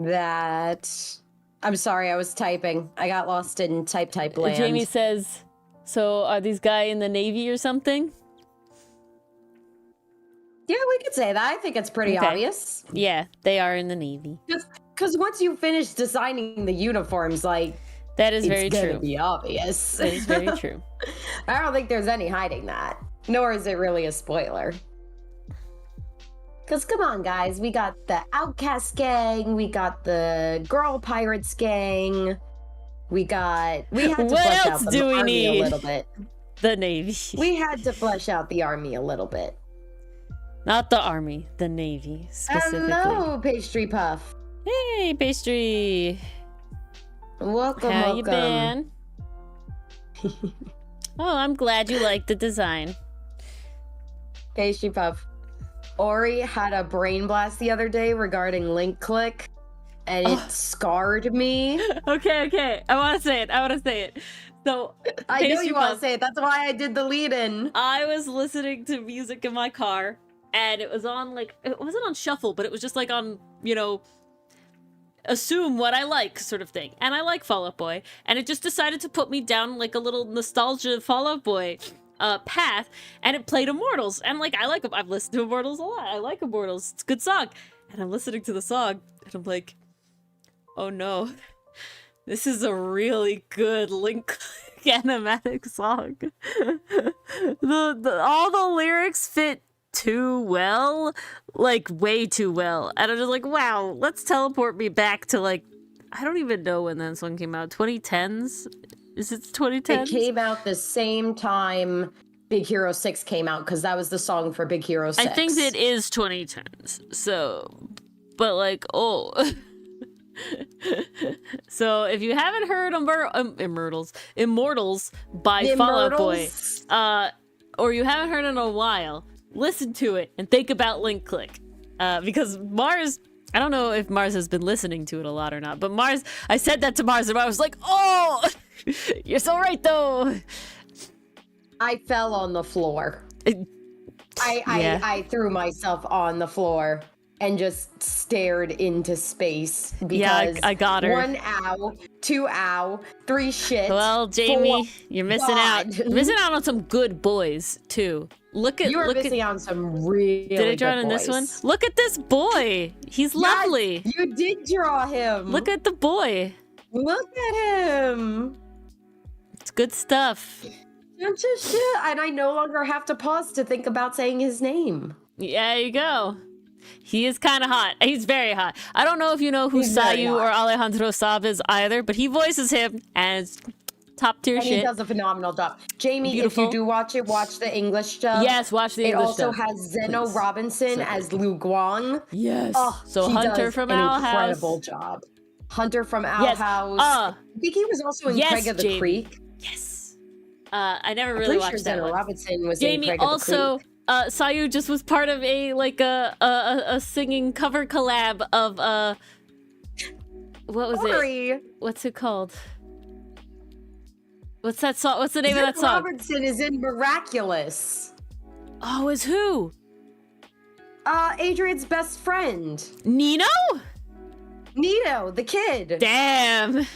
I'm sorry, I was typing. I got lost in type land. Jamie says, so are these guys in the Navy or something? Yeah, we could say that. I think it's pretty obvious. Yeah, they are in the Navy. Because once you finish designing the uniforms, like... That is very true. It's gonna be obvious. That is very true. I don't think there's any hiding that. Nor is it really a spoiler. Because come on, guys. We got the Outcast gang. We got the Girl Pirates gang. We had to flesh out the army a little bit. The Navy. We had to flesh out the army a little bit. Not the army, the Navy specifically. Hello, Pastry Puff. Hey, Pastry. Welcome, How you been? Oh, I'm glad you liked the design. Pastry Puff. Ori had a brain blast the other day regarding link click, and it scarred me. Okay. I want to say it. So I know you want to say it. That's why I did the lead-in. I was listening to music in my car, and it was on, like, it wasn't on shuffle, but it was just like on, assume what I like sort of thing. And I like Fall Out Boy, and it just decided to put me down like a little nostalgia Fall Out Boy path, and it played Immortals. And like, I like them. I've listened to Immortals a lot. I like Immortals. It's a good song. And I'm listening to the song, and I'm like, oh no, this is a really good Link animatic song. All the lyrics fit too well, like way too well, and I'm just like, wow, let's teleport me back to, like, I don't even know when that song came out. 2010s? Is it 2010s? It came out the same time Big Hero 6 came out, because that was the song for Big Hero 6. I think it is 2010s, so, but like, oh. So if you haven't heard Immortals by Fall Out Boy, or you haven't heard it in a while, listen to it and think about Link Click, because Mars, I don't know if Mars has been listening to it a lot or not, but Mars, I said that to Mars and Mars was like, oh, you're so right though. I fell on the floor. I threw myself on the floor and just stared into space, because I got her. 1 ow, 2 ow, 3 shit. Well, Jamie, 4 you're missing out. You're missing out on some good boys too. You're missing out on some really Did I draw good in boys. this one? Look at this boy. He's lovely. You did draw him. Look at the boy. Look at him. It's good stuff. And I no longer have to pause to think about saying his name. Yeah, there you go. He is kind of hot. He's very hot. I don't know if you know who Sayu or Alejandro Saab is either, but he voices him, and it's top tier shit. He does a phenomenal job. Jamie, Beautiful. If you do watch it, watch the English dub. Yes, watch the English dub. It also has Zeno Please. Robinson as Lu Guang. Yes. Oh, so he Hunter does from an Owl incredible House. job. Hunter from Owl House. I think he was also in Craig of the Jamie. Creek. Yes. I never I'm really pretty watched sure that Zeno one. Robinson was Jamie in Craig also, of the Creek. Sayu just was part of a singing cover collab of what was it? What's it called? What's that song? What's the name of that song? Robinson is in Miraculous. Oh, is who? Adrian's best friend. Nino, the kid. Damn.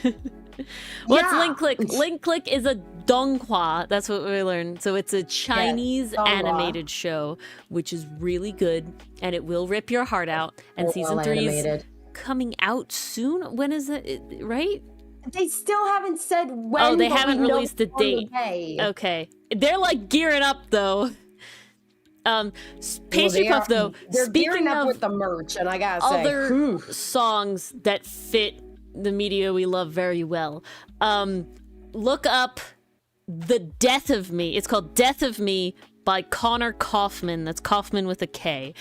What's Yeah. Link Click? Link Click is a donghua. That's what we learned. So it's a Chinese animated show, which is really good, and it will rip your heart out. And season 3 is coming out soon. When is it? Right? They still haven't said when. Oh, they but haven't we know released the on the date. way. Okay. They're like gearing up though. Pastry Puff though. They're Speaking gearing up of with the merch, and I gotta say, other songs that fit the media we love very well. Look up The Death of Me. It's called Death of Me by Connor Kaufman. That's Kaufman with a K.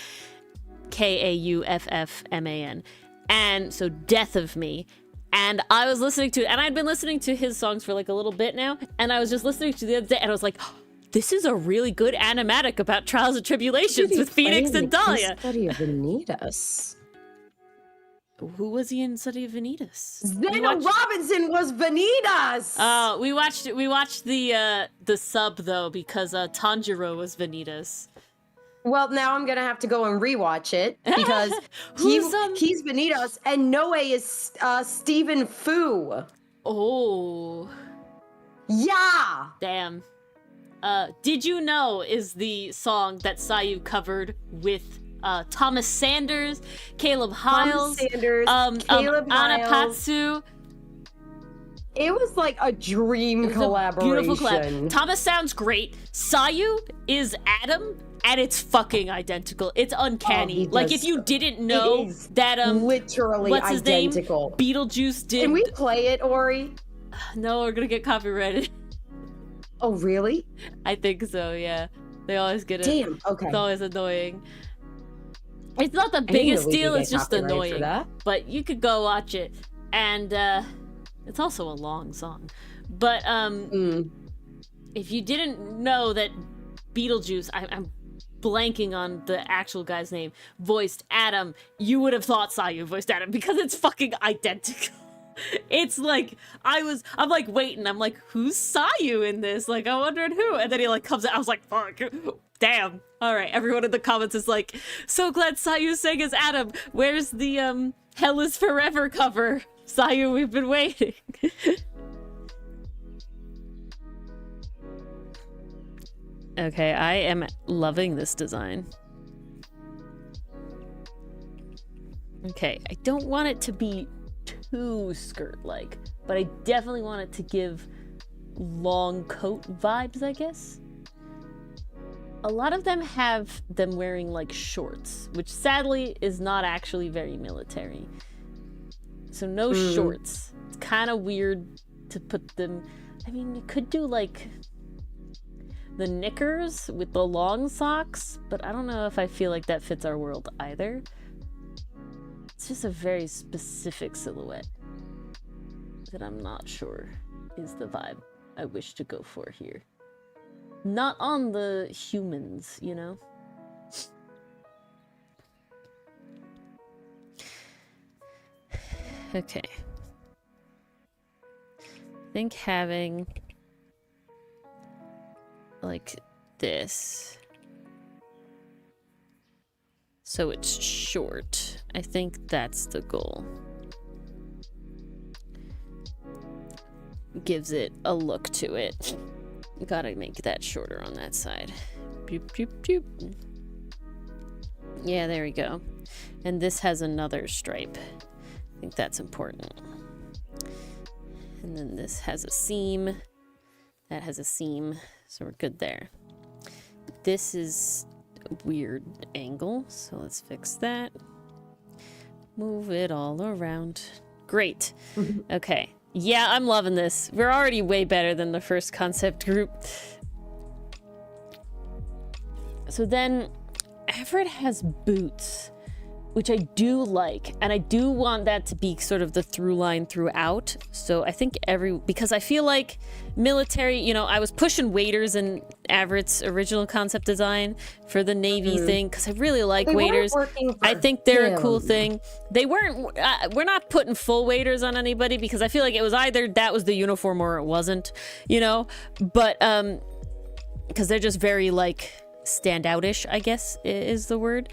Kauffman. And so Death of Me. And I was listening to, and I'd been listening to his songs for like a little bit now, and I was just listening to the other day, and I was like, this is a really good animatic about trials and tribulations with Phoenix and Dahlia. Study of Vanitas. Who was he in Study of Vanitas? Zena Robinson was Vanitas. Oh, we watched the sub though because Tanjiro was Vanitas. Well, now I'm gonna have to go and rewatch it because he's Vanitas and Noe is Stephen Fu. Oh. Yeah. Damn. Did You Know is the song that Sayu covered with Thomas Sanders, Caleb Hiles, Caleb Hiles. Anapatsu. It was like a dream collaboration. Beautiful collab. Thomas sounds great. Sayu is Adam, and it's fucking identical. It's uncanny. Like if you didn't know that literally what's his identical. Name? Beetlejuice did. Can we play it, Ori? No, we're gonna get copyrighted. Oh, really? I think so, yeah. They always get it. Damn, okay. It's always annoying. It's not the biggest deal, it's just annoying. But you could go watch it. And it's also a long song. But if you didn't know that Beetlejuice, I'm blanking on the actual guy's name, voiced Adam, you would have thought Sayu voiced Adam because it's fucking identical. It's like I'm like waiting. I'm like, who's Sayu in this? Like, I wondered who. And then he like comes out. I was like, fuck, damn. All right, everyone in the comments is like, so glad Sayu sang as Adam. Where's the Hell is Forever cover? Sayu, we've been waiting. Okay, I am loving this design. Okay, I don't want it to be too skirt-like, but I definitely want it to give long coat vibes, I guess. A lot of them have them wearing like shorts, which sadly is not actually very military. So no shorts. It's kind of weird to put them. I mean, you could do like the knickers with the long socks, but I don't know if I feel like that fits our world either. It's just a very specific silhouette that I'm not sure is the vibe I wish to go for here. Not on the humans, you know? Okay. I think having like this so it's short. I think that's the goal. Gives it a look to it. Gotta make that shorter on that side. Boop, boop, boop. Yeah, there we go. And this has another stripe. I think that's important. And then this has a seam. That has a seam. So we're good there. This is a weird angle. So let's fix that. Move it all around. Great. Okay. Yeah, I'm loving this. We're already way better than the first concept group. So then, Everett has boots, which I do like, and I do want that to be sort of the through line throughout. So I think because I feel like military, you know, I was pushing waders in Everett's original concept design for the Navy thing, because I really like waders. I think they're a cool thing. They weren't, we're not putting full waders on anybody, because I feel like it was either that was the uniform or it wasn't, you know, but, because they're just very, like, standout-ish, I guess is the word.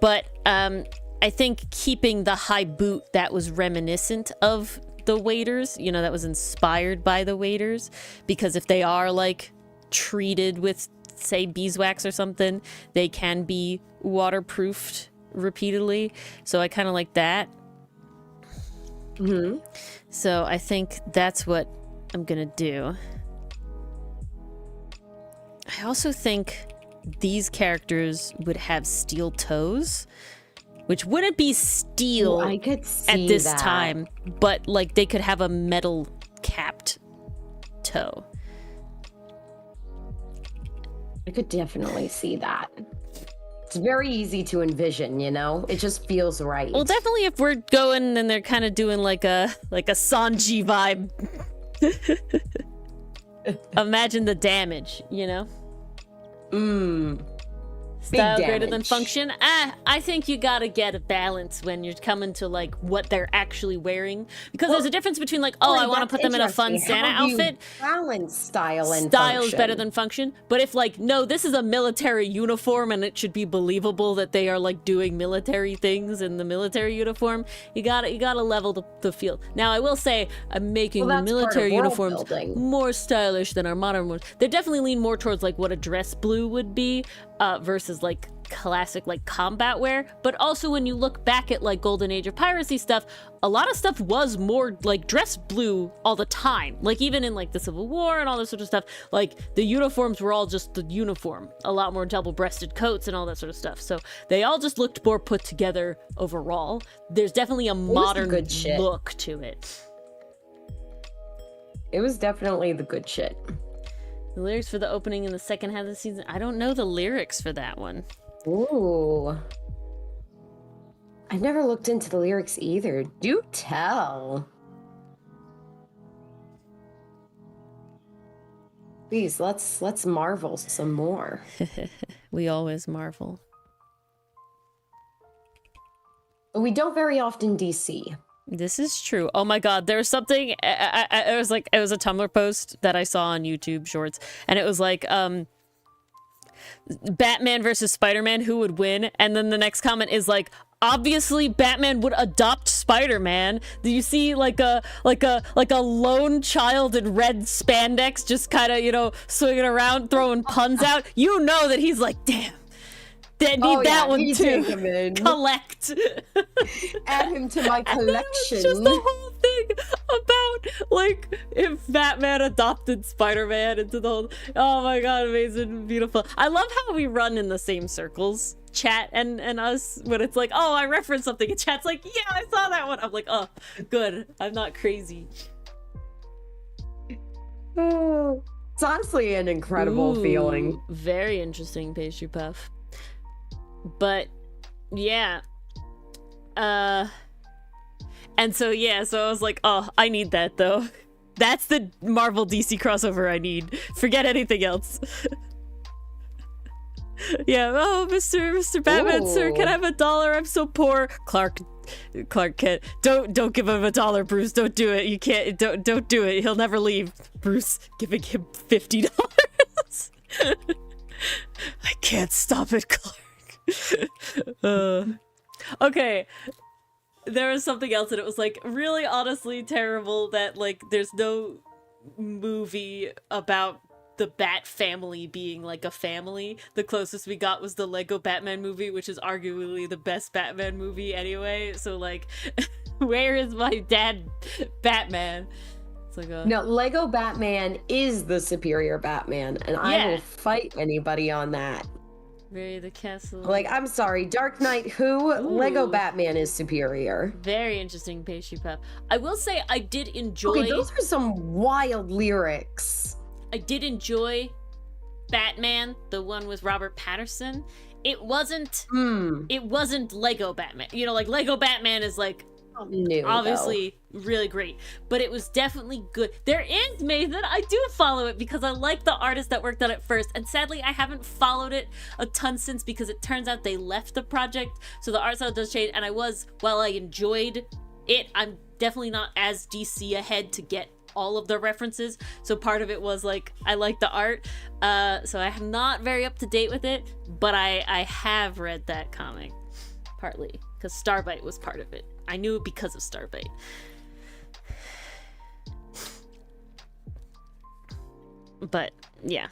But I think keeping the high boot that was reminiscent of the waders, you know, that was inspired by the waders, because if they are like treated with, say, beeswax or something, they can be waterproofed repeatedly. So I kind of like that. So I think that's what I'm gonna do. I also think these characters would have steel toes, which wouldn't be steel I could see at this that. time, but like they could have a metal capped toe. I could definitely see that. It's very easy to envision, you know? It just feels right. Well, definitely if we're going and they're kind of doing like a Sanji vibe. Imagine the damage, you know? Style Big greater than damage. function. I think you gotta get a balance when you're coming to like what they're actually wearing, because there's a difference between like, oh, I want to put them in a fun Santa outfit. Balance style and Style is function. better than function. But if like, no, this is a military uniform and it should be believable that they are like doing military things in the military uniform, you gotta level the field. Now I will say I'm making the military uniforms more stylish than our modern ones. They definitely lean more towards like what a dress blue would be, versus like classic like combat wear. But also when you look back at like Golden Age of Piracy stuff, a lot of stuff was more like dress blue all the time. Like even in like the Civil War and all this sort of stuff, like the uniforms were all just the uniform. A lot more double-breasted coats and all that sort of stuff. So they all just looked more put together overall. There's definitely a modern look to it. It was definitely the good shit. The lyrics for the opening in the second half of the season, I don't know the lyrics for that one. Ooh. I've never looked into the lyrics either. Do tell. Please, let's marvel some more. We always marvel. We don't very often DC. This is true. Oh my god, there's something, it was like, it was a Tumblr post that I saw on YouTube Shorts, and it was like, Batman versus Spider-Man, who would win? And then the next comment is like, obviously Batman would adopt Spider-Man. Do you see like a lone child in red spandex just kind of, you know, swinging around, throwing puns out? You know that he's like, damn. They need that one too. Collect. Add him to my collection. It's just the whole thing about like if Batman adopted Spider-Man into the whole. Oh my god, amazing, beautiful. I love how we run in the same circles, chat and us, when it's like, oh, I referenced something, and chat's like, yeah, I saw that one. I'm like, oh, good. I'm not crazy. It's honestly an incredible feeling. Very interesting, pastry puff. But yeah, and so yeah, so I was like, oh, I need that though. That's the Marvel DC crossover I need. Forget anything else. Yeah. Oh, Mr. Batman, sir, can I have $1? I'm so poor. Clark Kent, don't give him $1, Bruce. Don't do it. You can't. Don't do it. He'll never leave. Bruce giving him $50. I can't stop it, Clark. Okay, there was something else and it was like really honestly terrible that like there's no movie about the Bat family being like a family. The closest we got was the Lego Batman movie, which is arguably the best Batman movie anyway, so like where is my dad Batman? It's like no, Lego Batman is the superior Batman, and I will fight anybody on that. Very the castle. Like, I'm sorry, Dark Knight who? Ooh. Lego Batman is superior. Very interesting, pastry puff. I will say I did enjoy... Okay, those are some wild lyrics. I did enjoy Batman, the one with Robert Pattinson. It wasn't Lego Batman. You know, like Lego Batman is like obviously really great, but it was definitely good. There is Mason, I do follow it because I like the artist that worked on it first, and sadly I haven't followed it a ton since because it turns out they left the project, so the art style does change. And while I enjoyed it, I'm definitely not as DC ahead to get all of the references, so part of it was like I like the art, so I am not very up to date with it, but I have read that comic partly because Starbite was part of it. I knew it because of Starbite. But yeah.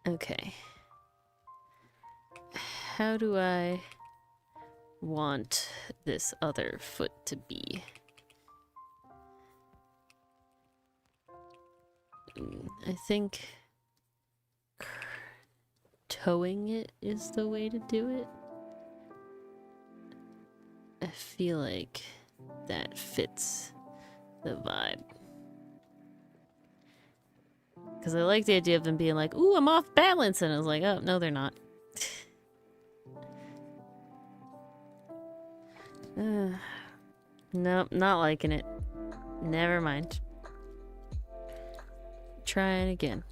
Okay. How do I want this other foot to be? I think towing it is the way to do it. I feel like that fits the vibe. Because I like the idea of them being like, ooh, I'm off balance. And I was like, oh, no, they're not. Nope, not liking it. Never mind. Trying again.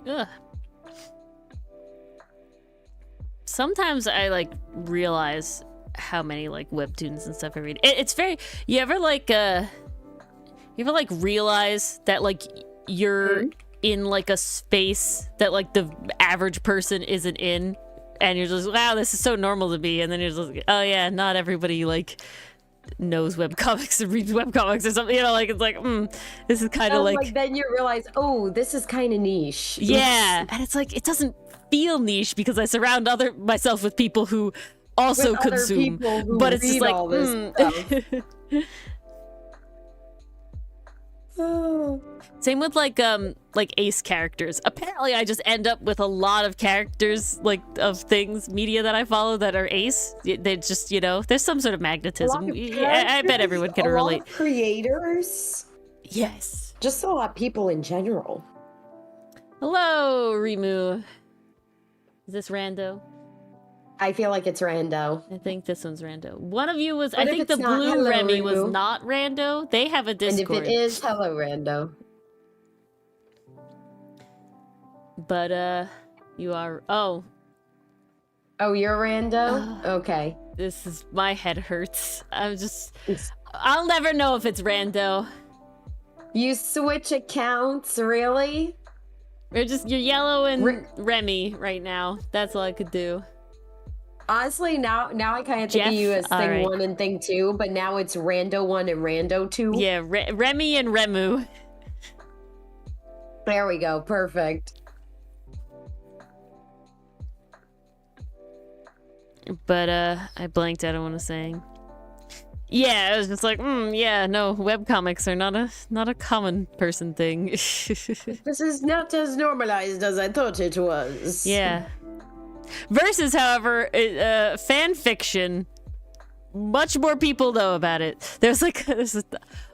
Ugh. Sometimes I like realize how many like webtoons and stuff I read. It's very. You ever realize that like you're in like a space that like the average person isn't in, and you're just, wow, this is so normal to me, and then you're just like, oh yeah, not everybody like knows webcomics and reads webcomics or something, you know, like it's like, this is kind of like then you realize, oh, this is kind of niche. Yeah, and it's like, it doesn't feel niche because I surround myself with people who also with consume, but it's just like, all this stuff. Same with like Ace characters. Apparently I just end up with a lot of characters like of things, media that I follow that are Ace. They just, you know, there's some sort of magnetism. I bet everyone can relate. A lot of creators. Yes. Just a lot of people in general. Hello, Rimu. Is this rando? I feel like it's rando. I think this one's rando. One of you was, But I think the not, blue hello, Remy Rimu. was not rando. They have a Discord. And if it is, hello, rando. But, you are, oh. Oh, you're rando? Okay. This is, my head hurts. I'll never know if it's rando. You switch accounts, really? You're yellow and Remy right now. That's all I could do. Honestly, now I kind of think of you as thing 1 and thing 2, but now it's rando 1 and rando 2. Yeah, Remy and Remu. There we go. Perfect. But I blanked out on what I was saying. Yeah, I was just like, yeah, no, webcomics are not a common person thing. This is not as normalized as I thought it was. Yeah. Versus, however, fan fiction, much more people know about it. There's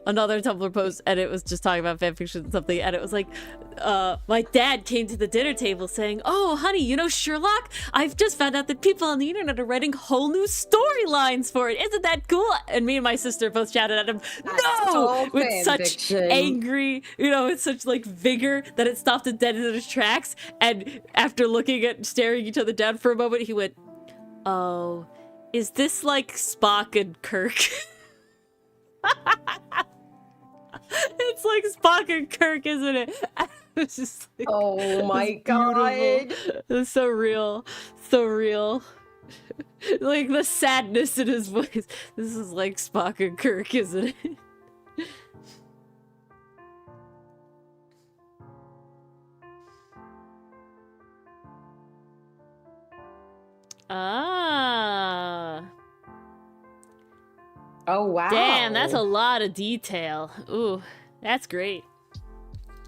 another Tumblr post, and it was just talking about fan fiction and something, and it was like, my dad came to the dinner table saying, oh, honey, you know Sherlock? I've just found out that people on the internet are writing whole new storylines for it. Isn't that cool? And me and my sister both shouted at him, no! With such angry, you know, with such like vigor that it stopped him dead in his tracks. And after staring each other down for a moment, he went, oh, is this like Spock and Kirk? It's like Spock and Kirk, isn't it? It's just like, oh my god. It's so real. So real. Like the sadness in his voice. This is like Spock and Kirk, isn't it? Ah. Oh, wow. Damn, that's a lot of detail. Ooh, that's great.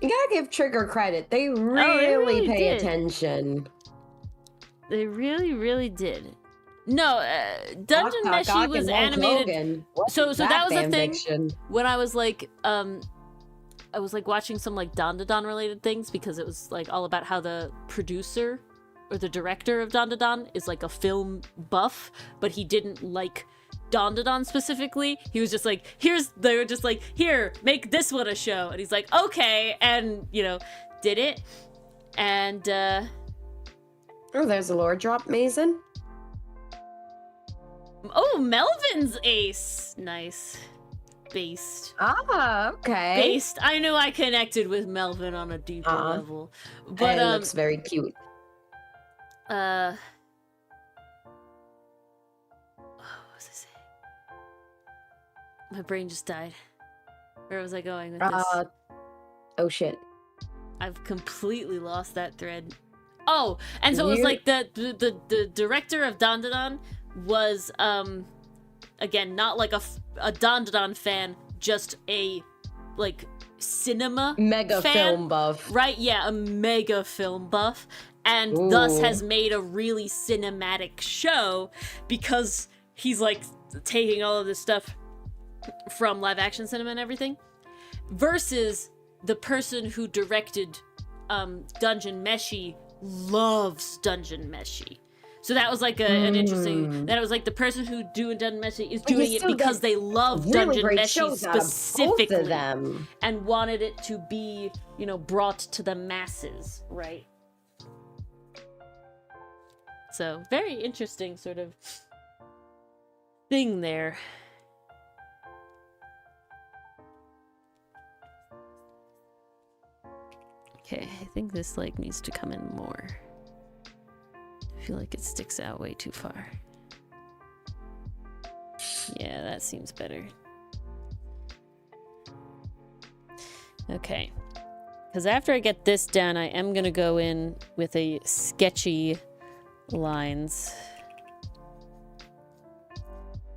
You gotta give Trigger credit. They really pay attention. They really, really did. No, Dungeon Meshi was animated. So that was a thing when I was like, watching some like Dandadan related things because it was like all about how the producer or the director of Dandadan is like a film buff, but he didn't like Dandadan specifically. He was just like, they were just like, here, make this one a show. And he's like, okay, and, you know, did it. And, oh, there's a lore drop, Mason. Oh, Melvin's ace. Nice. Based. Ah, okay. Based. I knew I connected with Melvin on a deeper level. But, it looks very cute. What was I saying? My brain just died. Where was I going with this? Oh shit. I've completely lost that thread. Oh, and so it was like the director of Dandadan was again not like a Dandadan fan, just a like cinema mega fan, film buff. Right? Yeah, a mega film buff. And thus has made a really cinematic show because he's like taking all of this stuff from live action cinema and everything, versus the person who directed Dungeon Meshi loves Dungeon Meshi. So that was like an interesting. That it was like the person who doing Dungeon Meshi is doing it because they love really Dungeon Meshi specifically, of them. and wanted it to be, you know, brought to the masses, right? So very interesting sort of thing there. Okay, I think this like needs to come in more. I feel like it sticks out way too far. Yeah, that seems better. Okay. Because after I get this down, I am going to go in with a sketchy lines.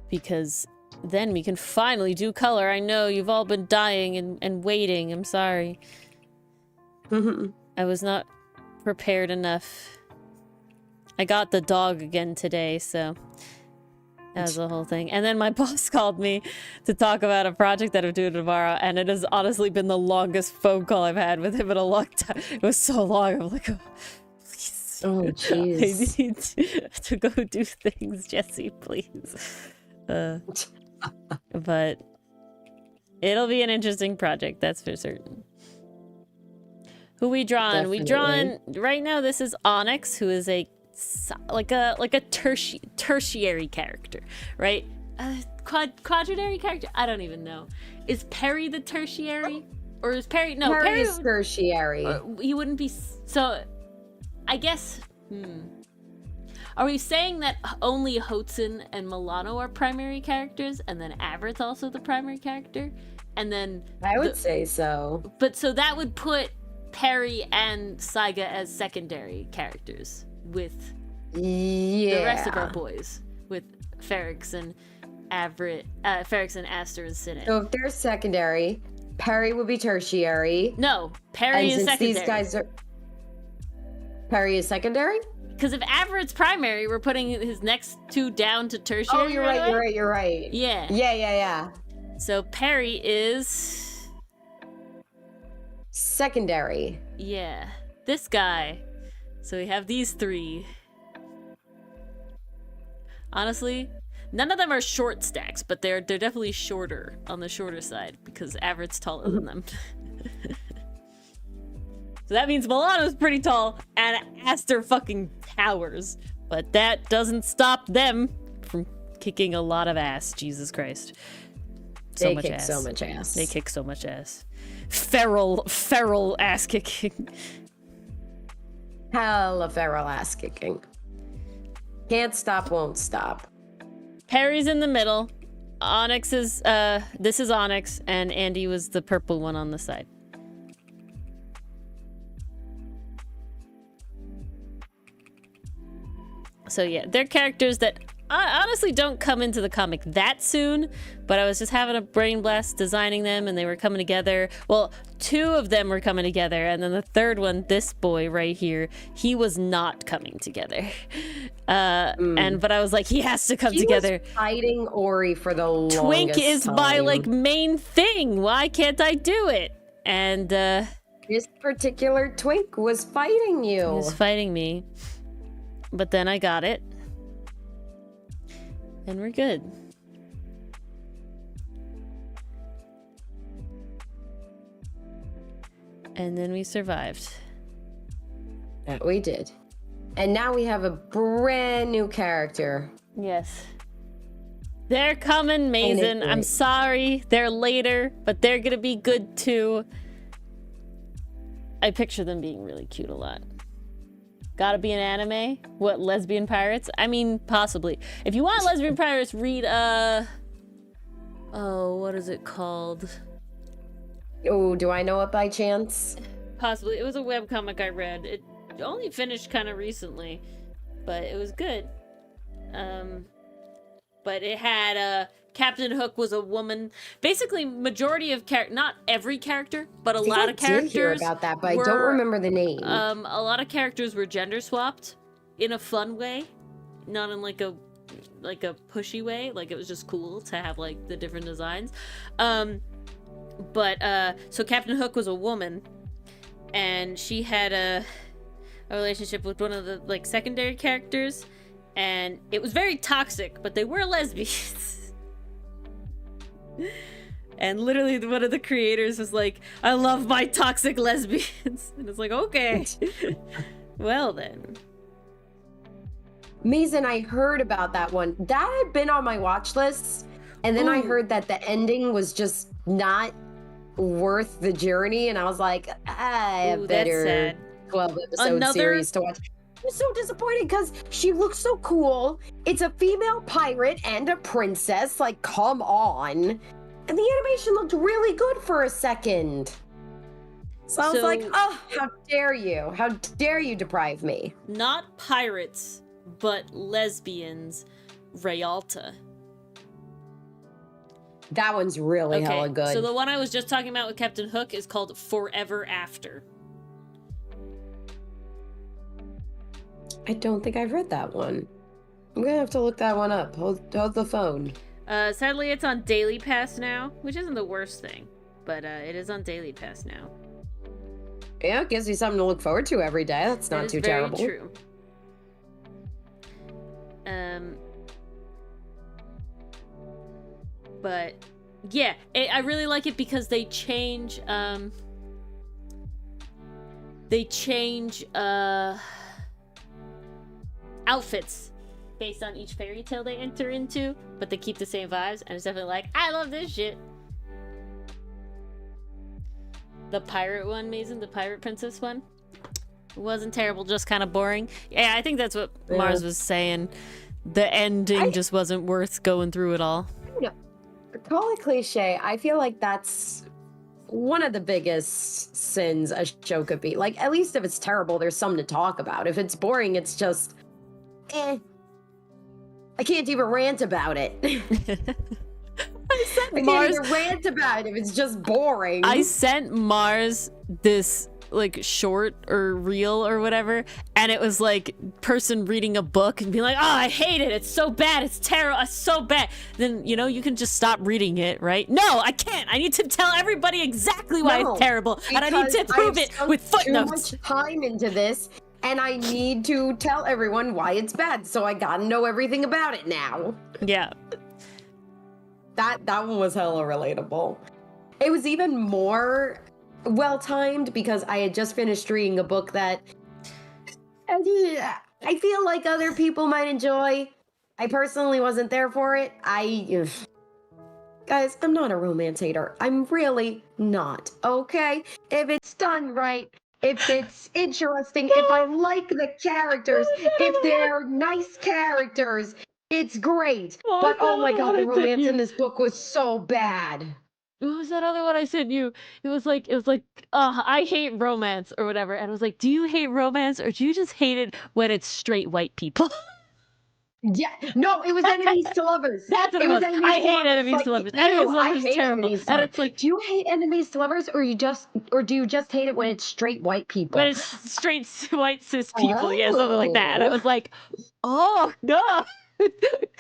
Because then we can finally do color. I know you've all been dying and waiting. I'm sorry. I was not prepared enough. I got the dog again today, so that was the whole thing. And then my boss called me to talk about a project that I'm doing tomorrow, and it has honestly been the longest phone call I've had with him in a long time. It was so long. I'm like, oh, please. Oh, jeez. I need to go do things, Jesse, please. But it'll be an interesting project, that's for certain. Who we drawing? Definitely. We drawing right now. This is Onyx, who is a tertiary character, right? Quaternary character. I don't even know. Is Perry the tertiary, or is Perry? No, Perry is tertiary. He wouldn't be. So, I guess. Are we saying that only Hotsun and Milano are primary characters, and then Avrit's also the primary character, and then I would say so. But so that would put Perry and Saiga as secondary characters with the rest of our boys, with Ferrix and Avrit, Ferrix and Aster and Sinet. So if they're secondary, Perry would be tertiary. No, Perry is secondary. These guys are... Perry is secondary? Because if Avrit's primary, we're putting his next two down to tertiary. Oh, you're right. Yeah. Yeah. So Perry is... secondary. Yeah. This guy. So we have these three. Honestly, none of them are short stacks, but they're definitely shorter, on the shorter side, because Avrit's taller than them. So that means Milano's pretty tall, and Aster fucking towers. But that doesn't stop them from kicking a lot of ass, Jesus Christ. They kick so much ass. They kick so much ass. Feral ass kicking. Hella feral ass kicking. Can't stop, won't stop. Perry's in the middle. Onyx is, this is Onyx, and Andy was the purple one on the side. So yeah, they're characters that honestly don't come into the comic that soon, but I was just having a brain blast designing them, and they were coming together. Well, two of them were coming together, and then the third one, this boy right here, he was not coming together. But I was like, he has to come together. Was fighting Ori for the longest Twink is time. my like main thing. Why can't I do it? And this particular Twink was fighting you. He was fighting me. But then I got it. And we're good. And then we survived. That we did. And now we have a brand new character. Yes. They're coming, Mason. I'm sorry. They're later, but they're gonna be good too. I picture them being really cute a lot. Gotta be an anime? What, lesbian pirates? I mean, possibly. If you want lesbian pirates, read, oh, what is it called? Oh, do I know it by chance? Possibly. It was a webcomic I read. It only finished kind of recently, but it was good. But it had, Captain Hook was a woman. Basically, majority of not every character, but a lot of characters. I did hear about that, but I don't remember the name. A lot of characters were gender swapped in a fun way, not in like a pushy way. Like it was just cool to have like the different designs. So Captain Hook was a woman, and she had a relationship with one of the like secondary characters. and it was very toxic, but they were lesbians. And literally one of the creators was like, I love my toxic lesbians. And it's like, okay. Well then. Mason, I heard about that one. That had been on my watch list, and then I heard that the ending was just not worth the journey, and I was like, I have better 12-episode series to watch. I was so disappointed because she looks so cool. It's a female pirate and a princess. Like, come on. And the animation looked really good for a second. So I was like, oh, how dare you? How dare you deprive me? Not pirates, but lesbians, Rayalta. That one's really hella good. So the one I was just talking about with Captain Hook is called Forever After. I don't think I've read that one. I'm gonna have to look that one up. Hold the phone. Sadly, it's on Daily Pass now, which isn't the worst thing, but it is on Daily Pass now. Yeah, it gives you something to look forward to every day. That's not too terrible. Very true. But yeah, I really like it because they change outfits based on each fairy tale they enter into, but they keep the same vibes, and it's definitely like, I love this shit. The pirate one, Mason, the pirate princess one, wasn't terrible, just kind of boring. Yeah, I think that's what Mars was saying. The ending just wasn't worth going through it all. Call it cliche. I feel like that's one of the biggest sins a show could be. Like, at least if it's terrible, there's something to talk about. If it's boring, it's just, I can't even rant about it. I can't even rant about it if it's just boring. I sent Mars this like short or reel or whatever, and it was like person reading a book and being like, oh, I hate it, it's so bad, it's terrible, it's so bad. Then, you know, you can just stop reading it, right? No, I can't. I need to tell everybody exactly why it's terrible, and I need to prove it with footnotes. Too much time into this, and I need to tell everyone why it's bad, so I gotta know everything about it now. Yeah. That one was hella relatable. It was even more well-timed because I had just finished reading a book that I feel like other people might enjoy. I personally wasn't there for it. Guys, I'm not a romance hater. I'm really not, okay? If it's done right, if it's interesting, if I like the characters, if they're nice characters, it's great. But oh my god, the romance in this book was so bad. What was that other one I sent you? It was like, I hate romance or whatever. And I was like, do you hate romance or do you just hate it when it's straight white people? Yeah, no, it was enemies to lovers. That's what it was. I hate enemies to lovers. Enemies to lovers is terrible. And it's like, do you hate enemies to lovers, or do you just hate it when it's straight white people? When it's straight white cis people, yeah, something like that. And I was like, oh no.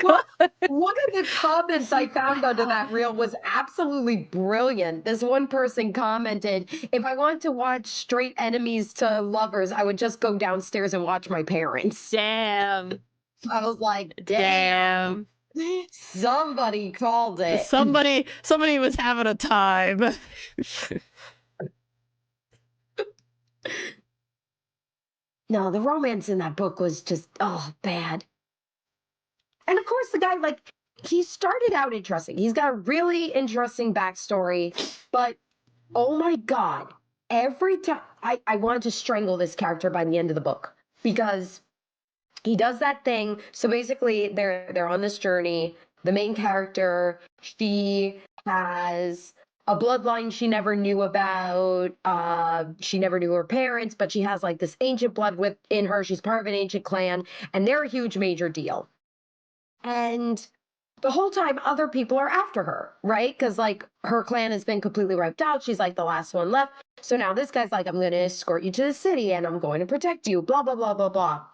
One of the comments I found under that reel was absolutely brilliant. This one person commented, if I want to watch straight enemies to lovers, I would just go downstairs and watch my parents. Damn. I was like, damn. Somebody called it. Somebody was having a time. No, the romance in that book was just, bad. And of course, the guy, like, he started out interesting. He's got a really interesting backstory, but oh my god, every time I wanted to strangle this character by the end of the book because he does that thing. So basically, they're on this journey. The main character, she has a bloodline she never knew about. She never knew her parents, but she has like this ancient blood within her. She's part of an ancient clan, and they're a huge major deal. And the whole time, other people are after her, right? Because, like, her clan has been completely wiped out. She's, like, the last one left. So now this guy's like, I'm going to escort you to the city, and I'm going to protect you, blah, blah, blah, blah, blah.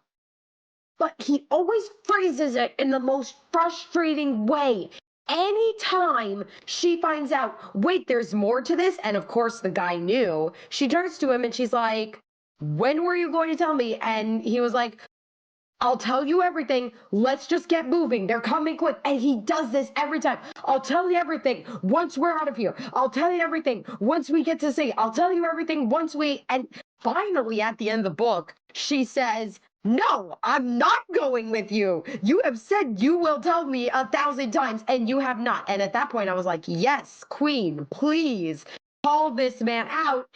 But he always phrases it in the most frustrating way. Anytime she finds out, wait, there's more to this, and of course the guy knew, she turns to him and she's like, when were you going to tell me? And he was like, I'll tell you everything. Let's just get moving. They're coming quick. And he does this every time. I'll tell you everything once we're out of here. I'll tell you everything once we get to sea. I'll tell you everything once we... And finally, at the end of the book, she says, no, I'm not going with you. You have said you will tell me 1,000 times, and you have not. And at that point, I was like, yes, Queen, please call this man out.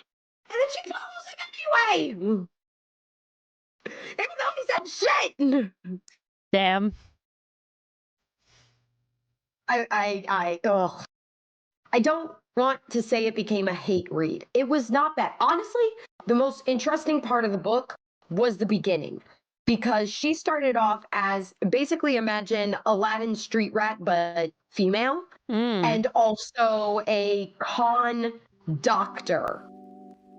And then she follows him anyway. Even though he said shit. Damn. I don't want to say it became a hate read. It was not that. Honestly, the most interesting part of the book was the beginning. Because she started off as, basically imagine Aladdin street rat, but female. And also a con doctor.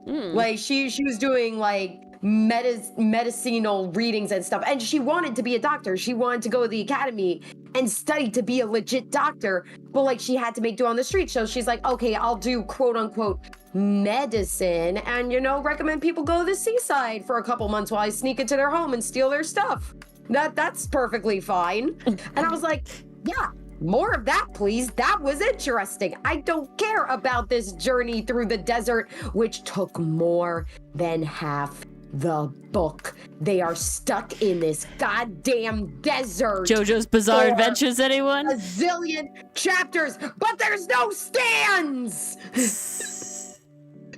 Like, she was doing, like, medicinal readings and stuff. And she wanted to be a doctor. She wanted to go to the academy and study to be a legit doctor. But, like, she had to make do on the street. So she's like, okay, I'll do quote-unquote medicine and, you know, recommend people go to the seaside for a couple months while I sneak into their home and steal their stuff. That's perfectly fine. And I was like, yeah, more of that, please. That was interesting. I don't care about this journey through the desert, which took more than half the book. They are stuck in this goddamn desert. JoJo's Bizarre Adventures, anyone? A zillion chapters, but there's no stands.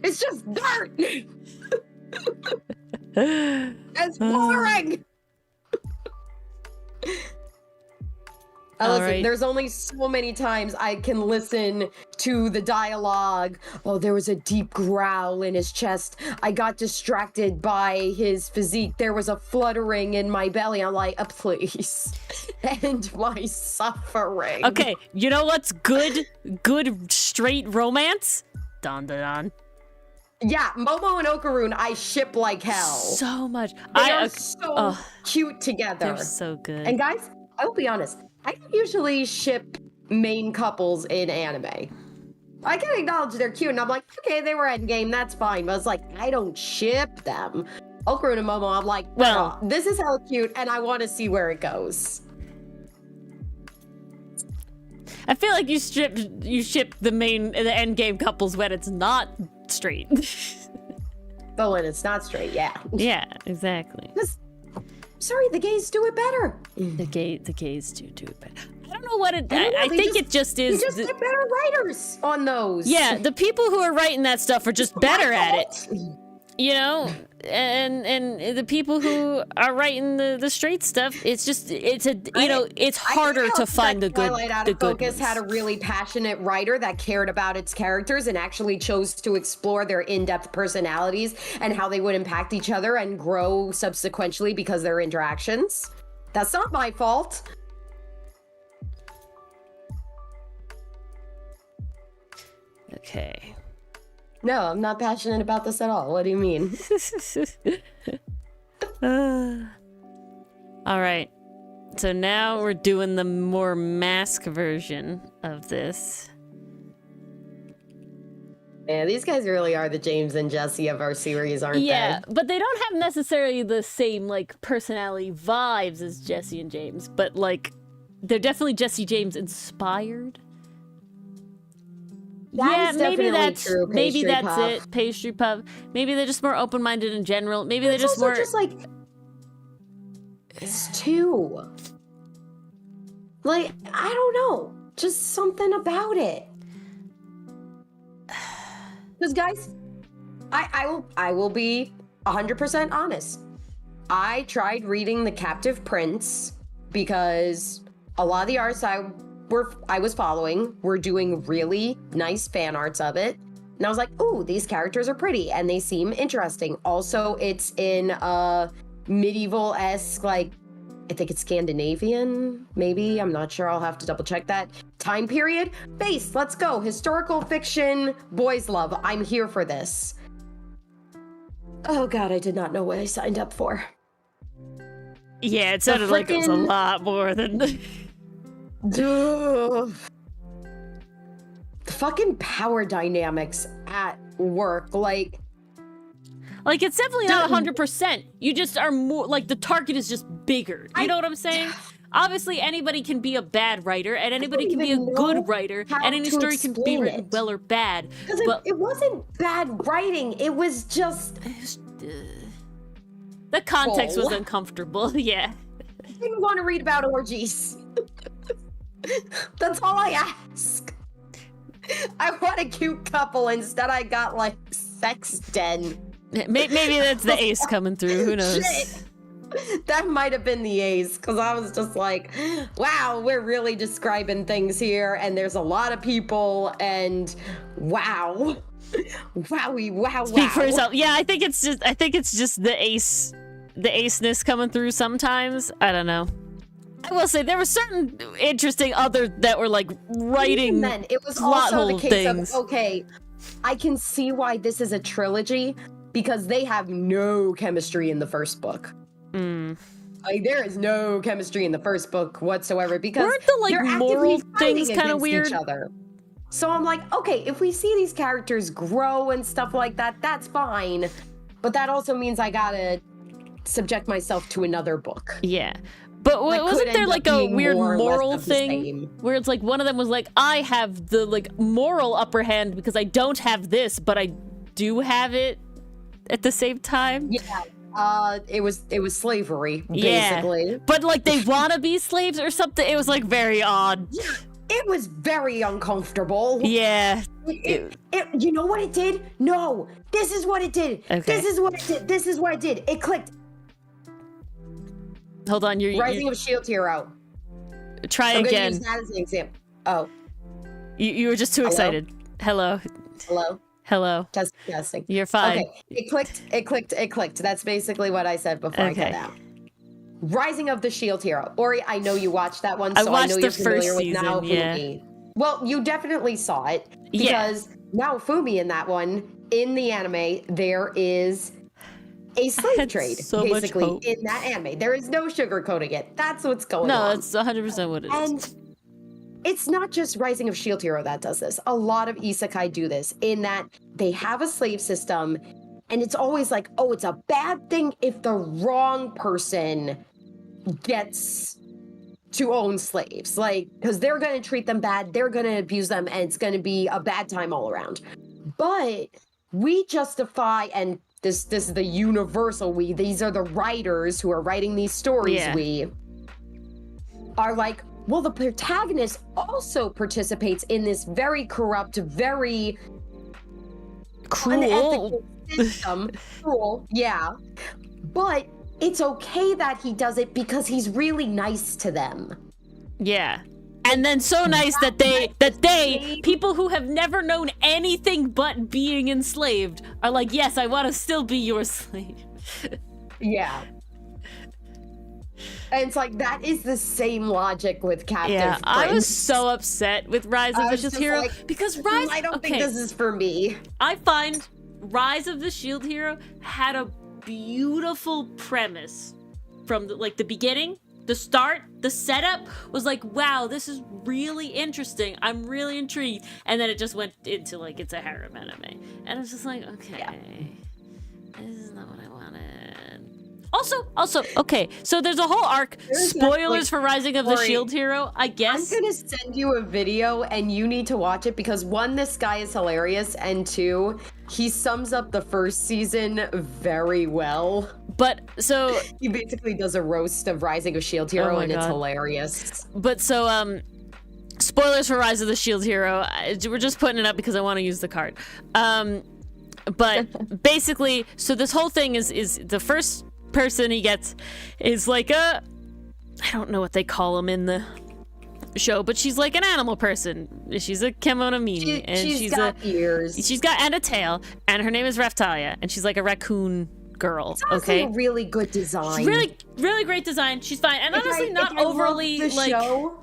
It's just dirt. It's boring. Listen, right. There's only so many times I can listen to the dialogue. Oh, there was a deep growl in his chest. I got distracted by his physique. There was a fluttering in my belly. I'm like, please, end my suffering. Okay, you know what's good straight romance? Dun dun dun. Yeah, Momo and Okaroon, I ship like hell. So much. They are so cute together. They're so good. And guys, I will be honest. I don't usually ship main couples in anime. I can acknowledge they're cute, and I'm like, okay, they were endgame, that's fine. But it's like, I don't ship them. Okaroon and Momo, I'm like, well, this is hella cute, and I want to see where it goes. I feel like you ship the endgame couples when it's not straight. But when it's not straight, yeah. Yeah, exactly. Sorry, the gays do it better. The gays do it better. I don't know what it. I think it just is. You just get better writers on those. Yeah, the people who are writing that stuff are just better at it. You know, and the people who are writing the straight stuff, it's harder to find the good. Twilight Out of Focus had a really passionate writer that cared about its characters and actually chose to explore their in-depth personalities and how they would impact each other and grow subsequently because of their interactions. That's not my fault. Okay. No, I'm not passionate about this at all. What do you mean? All right. So now we're doing the more mask version of this. Yeah, these guys really are the James and Jesse of our series, aren't they? Yeah, but they don't have necessarily the same, like, personality vibes as Jesse and James, but, like, they're definitely Jesse James inspired. That maybe that's true, maybe that's it. Pastry puff. Maybe they're just more open-minded in general. Maybe they're just more just like it's too. Like, I don't know, just something about it. Because guys, I will be 100% honest. I tried reading The Captive Prince because a lot of the artists I was following were doing really nice fan arts of it. And I was like, ooh, these characters are pretty and they seem interesting. Also, it's in a medieval-esque, like, I think it's Scandinavian, maybe. I'm not sure. I'll have to double check that. Time period. Base, let's go. Historical fiction, boys love. I'm here for this. Oh God, I did not know what I signed up for. Yeah, it sounded like it was a lot more than... The fucking power dynamics at work, like... Like, it's definitely not 100%. You just are more, like, the target is just bigger. You know what I'm saying? Obviously, anybody can be a bad writer, and anybody can be a good writer, and any story can be written well or bad. Because it wasn't bad writing, it was just... The context was uncomfortable, yeah. I didn't want to read about orgies. That's all I ask. I want a cute couple, instead I got, like, sex den. Maybe that's the ace coming through, who knows? Shit. That might have been the ace, because I was just like, wow, we're really describing things here, and there's a lot of people, and wow. Wow. Speak for yourself. Yeah, I think it's just the aceness coming through sometimes. I don't know. I will say there were certain interesting other that were like writing. Even then, it was also the case of, okay, I can see why this is a trilogy, because they have no chemistry in the first book. Like, there is no chemistry in the first book whatsoever, because weren't the like moral things kind of weird? Each other. So I'm like, okay, if we see these characters grow and stuff like that, that's fine. But that also means I gotta subject myself to another book. Yeah. But wasn't there like a weird moral thing where it's like one of them was like, I have the like moral upper hand because I don't have this, but I do have it at the same time? Yeah. It was slavery, basically. Yeah. But like they want to be slaves or something. It was like very odd. Yeah. It was very uncomfortable. Yeah. You know what it did? No. This is what it did. Okay. This is what it did. It clicked. Hold on. Rising of Shield Hero. Try again. I'm gonna use that as an example. Oh. You were just too excited. Hello. Testing. You're fine. Okay. It clicked. That's basically what I said before I got out. Rising of the Shield Hero. Ori, I know you watched that one, so I know you're familiar with Naofumi. Yeah. Well, you definitely saw it, because Naofumi in that one, in the anime, there is a slave trade, basically, in that anime. There is no sugarcoating it. That's what's going on. No, it's 100% what it is. And it's not just Rising of Shield Hero that does this. A lot of isekai do this, in that they have a slave system, and it's always like, oh, it's a bad thing if the wrong person gets to own slaves, like, because they're going to treat them bad, they're going to abuse them, and it's going to be a bad time all around. But we justify, and this is the universal we, these are the writers who are writing these stories, we are like, well, the protagonist also participates in this very corrupt, very cruel unethical system. Cruel, yeah. But it's okay that he does it because he's really nice to them. Yeah. And then so nice that they, people who have never known anything but being enslaved, are like, yes, I want to still be your slave. Yeah. And it's like, that is the same logic with Captive Prince. I was so upset with Rise of the Shield Hero, like, because Rise... I don't think this is for me. I find Rise of the Shield Hero had a beautiful premise from the beginning. The start, the setup was like, wow, this is really interesting. I'm really intrigued. And then it just went into like, it's a harem anime. And it's just like, okay, this is not what I wanted. Also, okay, so there's a whole arc. Spoilers for Rising of the Shield Hero, I guess. I'm gonna send you a video and you need to watch it, because one, this guy is hilarious, and two, he sums up the first season very well. But so he basically does a roast of Rising of Shield Hero, and it's hilarious. But so spoilers for Rise of the Shield Hero. We're just putting it up because I want to use the card. But basically, so this whole thing is the first person he gets is like I don't know what they call him in the show, but she's like an animal person. She's a kimono mini, and she's got ears. She's got and a tail, and her name is Reptalia, and she's like a raccoon girl. It's a really good design. She's really great design. She's fine, and honestly, not overly like. Show,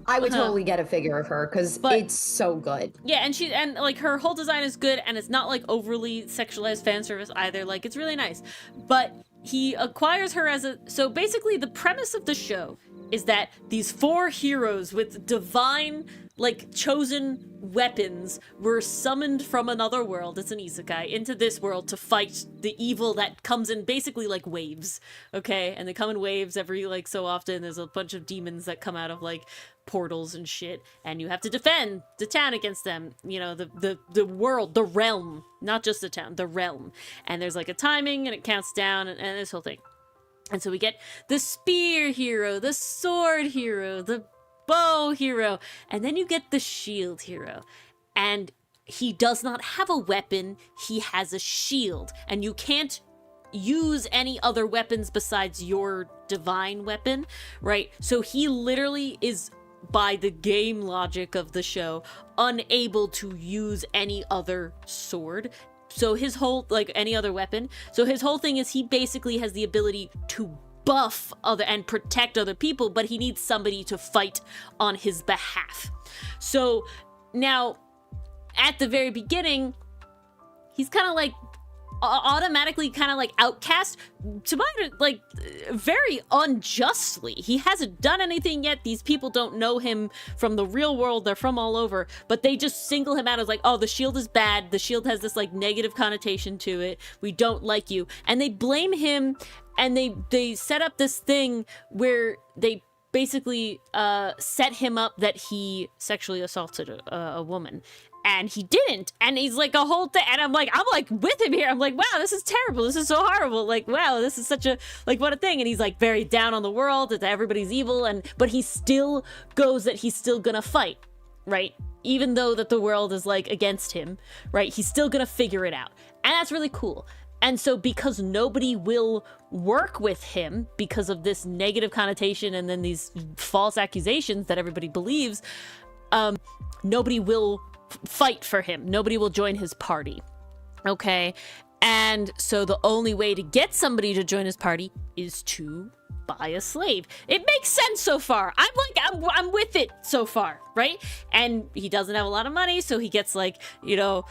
I would totally get a figure of her, because it's so good. Yeah, and like her whole design is good, and it's not like overly sexualized fan service either. Like, it's really nice. But he acquires her so basically the premise of the show is that these 4 heroes with divine, like, chosen weapons were summoned from another world, it's an isekai, into this world to fight the evil that comes in basically like waves, okay? And they come in waves every, like, so often. There's a bunch of demons that come out of, like, portals and shit, and you have to defend the town against them, you know, the world, the realm, not just the town, the realm. And there's, like, a timing, and it counts down, and this whole thing. And so we get the spear hero, the sword hero, the bow hero, and then you get the shield hero. And he does not have a weapon, he has a shield. And you can't use any other weapons besides your divine weapon, right? So he literally is, by the game logic of the show, unable to use any other sword. So his whole, like, any other weapon. So his whole thing is he basically has the ability to buff other and protect other people, but he needs somebody to fight on his behalf. So now, at the very beginning, he's kind of like automatically kind of like outcast, to my, like, very unjustly. He hasn't done anything yet. These people don't know him from the real world. They're from all over, but they just single him out as like, oh, the shield is bad. The shield has this, like, negative connotation to it. We don't like you. And they blame him, and they set up this thing where they basically set him up that he sexually assaulted a woman. And he didn't. And he's like a whole thing. And I'm like with him here. I'm like, wow, this is terrible. This is so horrible. Like, wow, this is such a, like, what a thing. And he's like very down on the world, that everybody's evil. But he still goes that he's still gonna fight, right? Even though that the world is, like, against him, right? He's still gonna figure it out. And that's really cool. And so because nobody will work with him because of this negative connotation and then these false accusations that everybody believes, nobody will fight for him. Nobody will join his party. Okay? And so the only way to get somebody to join his party is to buy a slave. It makes sense so far. I'm with it so far, right? And he doesn't have a lot of money, so he gets, like, you know,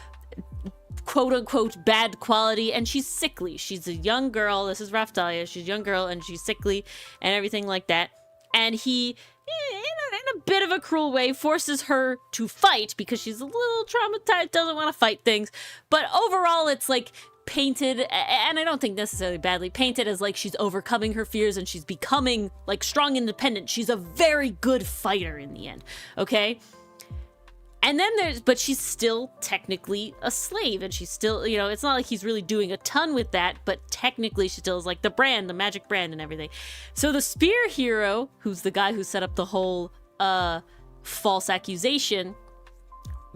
quote unquote bad quality, and she's sickly. She's a young girl. This is Raftalia. She's a young girl and she's sickly and everything like that. And he, in a bit of a cruel way, forces her to fight because she's a little traumatized, doesn't want to fight things. But overall, it's, like, painted, and I don't think necessarily badly painted, as, like, she's overcoming her fears and she's becoming, like, strong, independent. She's a very good fighter in the end, okay? And then but she's still technically a slave, and she's still, you know, it's not like he's really doing a ton with that, but technically she still is, like, the brand, the magic brand and everything. So the spear hero, who's the guy who set up the whole false accusation,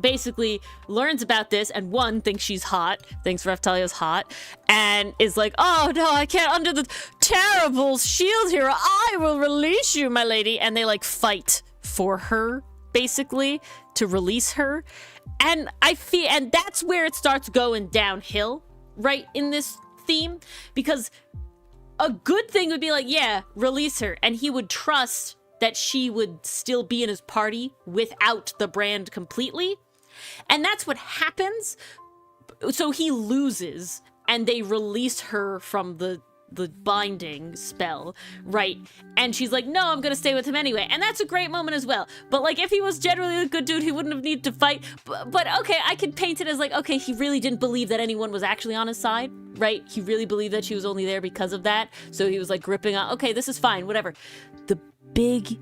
basically learns about this, and one, thinks she's hot, thinks Raftalia's hot, and is like, oh no, I can't, under the terrible shield hero, I will release you, my lady. And they, like, fight for her, basically, to release her. And and that's where it starts going downhill, right, in this theme, because a good thing would be like, yeah, release her, and he would trust that she would still be in his party without the brand completely. And that's what happens. So he loses, and they release her from the binding spell, right? And she's like, no, I'm gonna stay with him anyway. And that's a great moment as well. But, like, if he was generally a good dude, he wouldn't have needed to fight. But okay, I could paint it as, like, okay, he really didn't believe that anyone was actually on his side, right? He really believed that she was only there because of that. So he was, like, gripping on, okay, this is fine, whatever. The big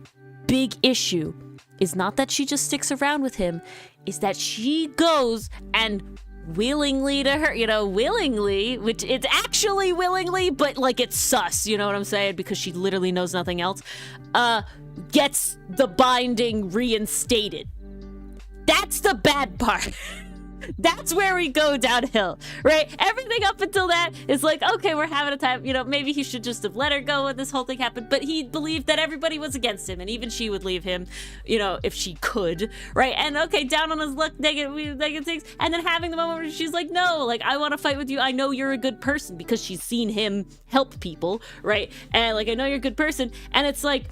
issue is not that she just sticks around with him, is that she goes and willingly to her, you know, willingly, which it's actually willingly, but, like, it's sus, you know what I'm saying, because she literally knows nothing else, gets the binding reinstated. That's the bad part. That's where we go downhill, right? Everything up until that is like, okay, we're having a time, you know, maybe he should just have let her go when this whole thing happened, but he believed that everybody was against him, and even she would leave him, you know, if she could, right? And okay, down on his luck, negative things, and then having the moment where she's like, no, like, I want to fight with you, I know you're a good person, because she's seen him help people, right? And, like, I know you're a good person, and it's like...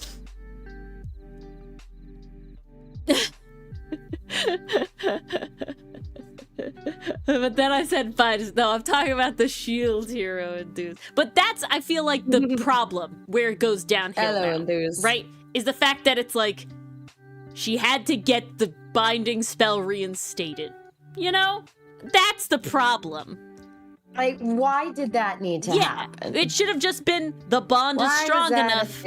But then I said, fine, no, I'm talking about the shield hero and dudes. But that's, I feel like, the problem where it goes downhill now, right? is the fact that it's like she had to get the binding spell reinstated. You know? That's the problem. Like, why did that need to happen? It should have just been the bond is strong enough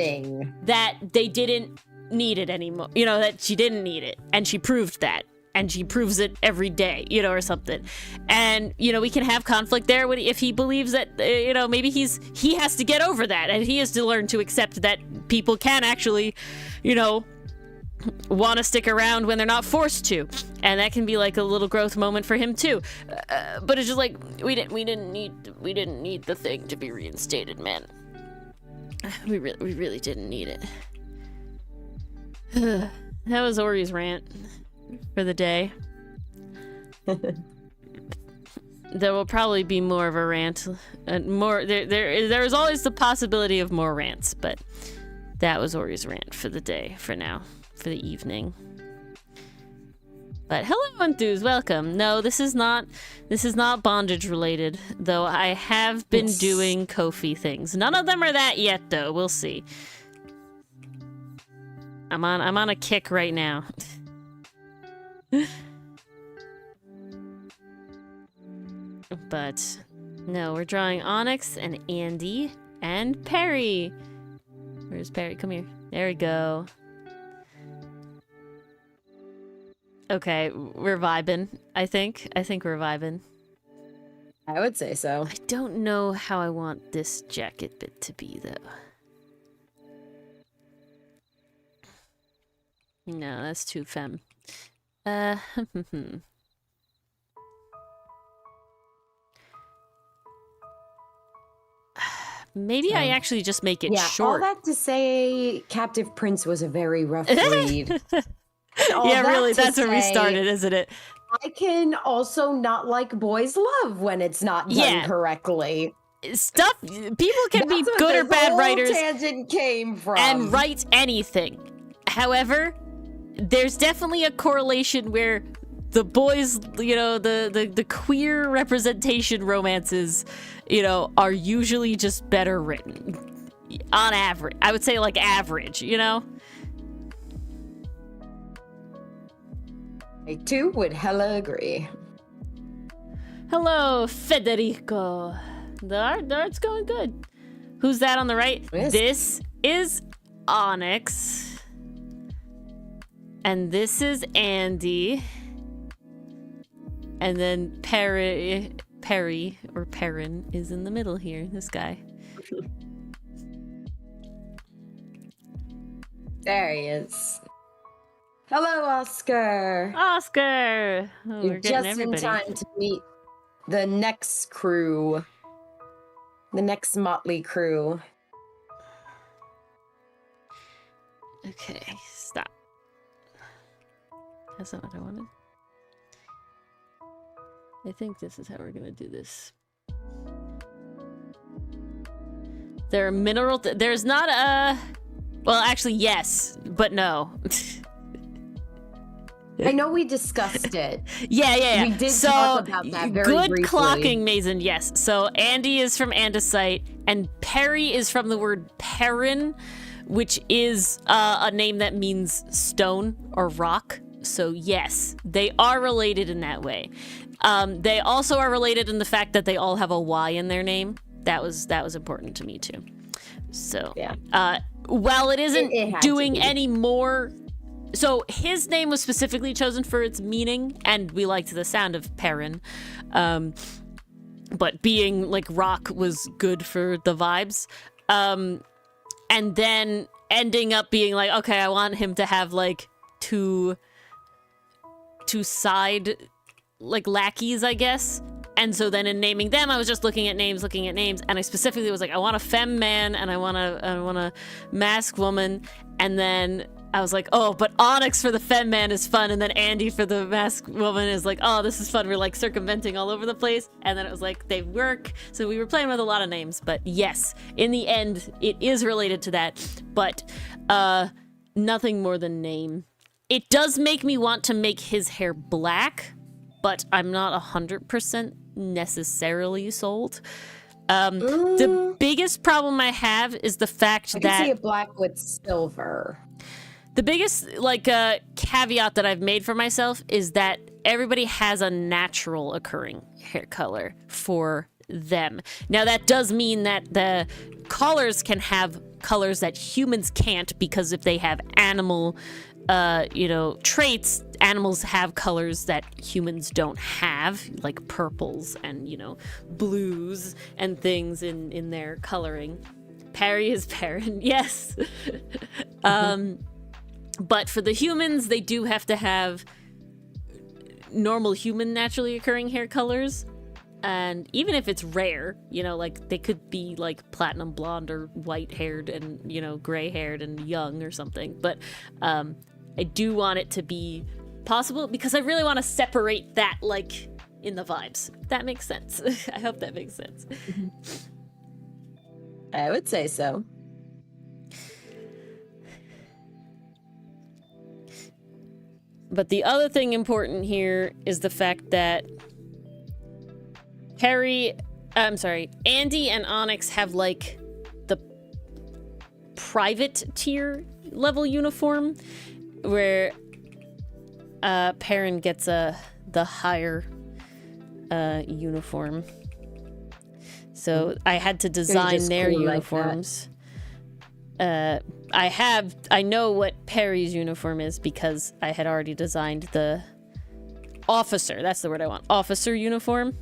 that they didn't need it anymore. You know, that she didn't need it. And she proved that. And she proves it every day, you know, or something. And, you know, we can have conflict there if he believes that, you know, maybe he has to get over that. And he has to learn to accept that people can actually, you know, want to stick around when they're not forced to. And that can be like a little growth moment for him too. But it's just like, we didn't need the thing to be reinstated, man. We really didn't need it. That was Ori's rant for the day. There will probably be more of a rant. There is always the possibility of more rants, but that was Ori's rant for the day, for now, for the evening. But hello, Enthuse, welcome. No, this is not bondage related, though I have been doing Ko-fi things. None of them are that yet, though. We'll see. I'm on a kick right now. But no, we're drawing Onyx and Andy and Perry. Where's Perry? Come here. There we go. Okay, we're vibing, I think. I think we're vibing. I would say so. I don't know how I want this jacket bit to be, though. No, that's too femme. Maybe I actually just make it short. All that to say, Captive Prince was a very rough read. Yeah, really, that's where we started, isn't it? I can also not like boys' love when it's not done correctly. Stuff, people can be good or bad writers. Tangent came from. And write anything. However, there's definitely a correlation where the boys, you know, the queer representation romances, you know, are usually just better written. On average. I would say like average, you know? I too would hella agree. Hello, Federico. The art's going good. Who's that on the right? Yes. This is Onyx. And this is Andy. And then Perry or Perrin is in the middle here, this guy. There he is. Hello, Oscar. Oscar! Oh, You're just in time to meet the next crew. The next motley crew. Okay, stop. That's not what I wanted. I think this is how we're gonna do this. There are mineral... There's not a... Well, actually, yes, but no. I know we discussed it. Yeah. We did talk about that very good briefly. Clocking, Mason, yes. So Andy is from andesite, and Perry is from the word Perrin, which is a name that means stone or rock. So yes, they are related in that way. They also are related in the fact that they all have a Y in their name. That was important to me too. So yeah. While it isn't doing any more... So his name was specifically chosen for its meaning, and we liked the sound of Perrin. But being like rock was good for the vibes. And then ending up being like, okay, I want him to have like two side like lackeys, I guess. And so then in naming them, I was just looking at names, and I specifically was like, I want a femme man, and I want a mask woman, and then I was like, oh, but Onyx for the femme man is fun, and then Andy for the mask woman is like, oh, this is fun. We're like circumventing all over the place, and then it was like they work. So we were playing with a lot of names, but yes, in the end, it is related to that, but nothing more than name. It does make me want to make his hair black, but I'm not 100% necessarily sold. The biggest problem I have is the fact that... I can see a black with silver. The biggest, like, caveat that I've made for myself is that everybody has a natural occurring hair color for them. Now, that does mean that the colors can have colors that humans can't, because if they have animal, traits, animals have colors that humans don't have, like purples and, blues and things in their coloring. Perry is Perrin, yes. But for the humans, they do have to have normal human naturally occurring hair colors. And even if it's rare, like they could be like platinum blonde or white haired and, gray haired and young or something. But I do want it to be possible because I really want to separate that, like, in the vibes. That makes sense. I hope that makes sense. I would say so. But the other thing important here is the fact that Andy and Onyx have, like, the private tier level uniform, where Perrin gets the higher uniform. So I had to design their uniforms. I know what Perry's uniform is because I had already designed the officer. That's the word I want. Officer uniform.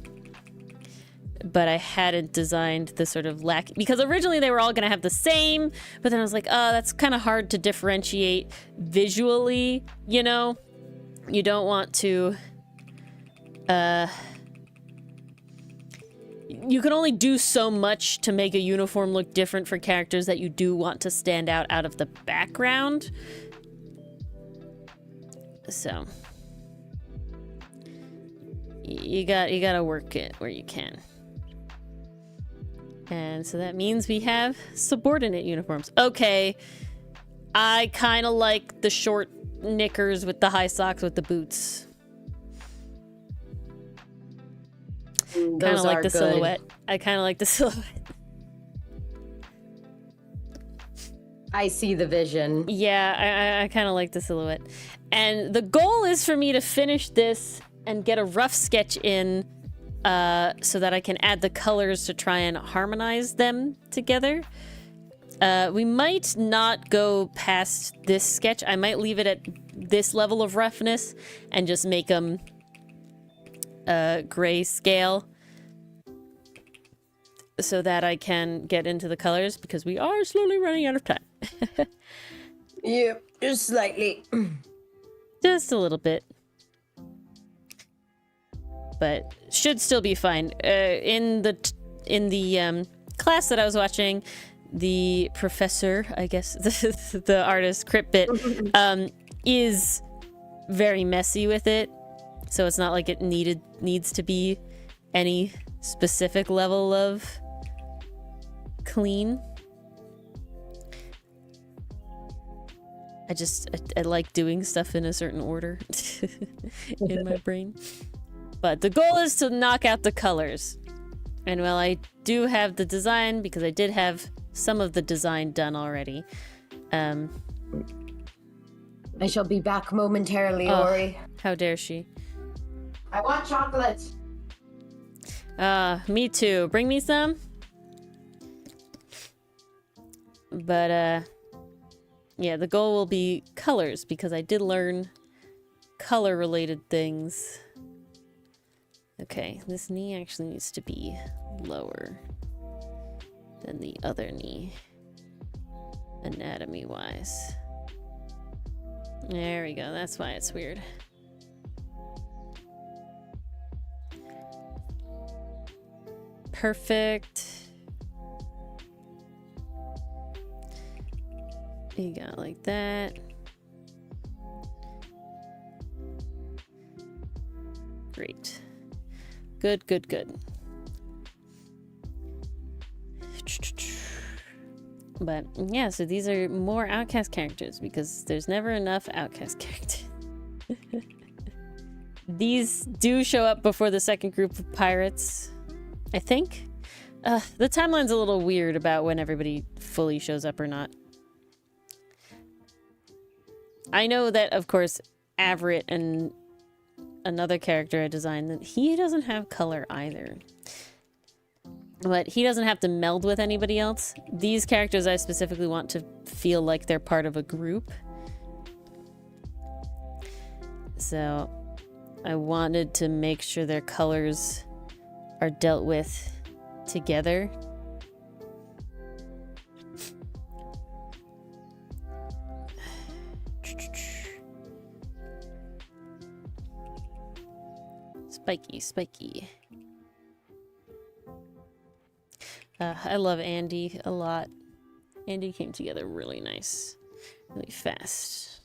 But I hadn't designed the sort of because originally they were all going to have the same, but then I was like, oh, that's kind of hard to differentiate visually, You don't want to, you can only do so much to make a uniform look different for characters that you do want to stand out of the background. So you gotta work it where you can. And so that means we have subordinate uniforms. Okay, I kind of like the short knickers with the high socks with the boots. Kind of like the silhouette. I kind of like the silhouette. I see the vision. Yeah, I kind of like the silhouette. And the goal is for me to finish this and get a rough sketch in so that I can add the colors to try and harmonize them together. We might not go past this sketch. I might leave it at this level of roughness and just make them grayscale so that I can get into the colors, because we are slowly running out of time. Yep, just slightly. Just a little bit. But should still be fine. In the class that I was watching, the professor, I guess, the artist, CritBit, is very messy with it. So it's not like it needs to be any specific level of clean. I like doing stuff in a certain order in my brain. But the goal is to knock out the colors. And while I do have the design, because I did have some of the design done already. I shall be back momentarily, Ori. How dare she? I want chocolate. Me too. Bring me some. But, yeah, the goal will be colors, because I did learn color-related things. Okay, this knee actually needs to be lower than the other knee, anatomy-wise. There we go, that's why it's weird. Perfect. You got it like that. Great. Good, good, good. But yeah, so these are more outcast characters, because there's never enough outcast characters. These do show up before the second group of pirates, I think. The timeline's a little weird about when everybody fully shows up or not. I know that, of course, Avrit and another character I designed, that he doesn't have color either. But he doesn't have to meld with anybody else. These characters I specifically want to feel like they're part of a group. So I wanted to make sure their colors are dealt with together. Spiky, spiky. I love Andy a lot. Andy came together really nice, really fast.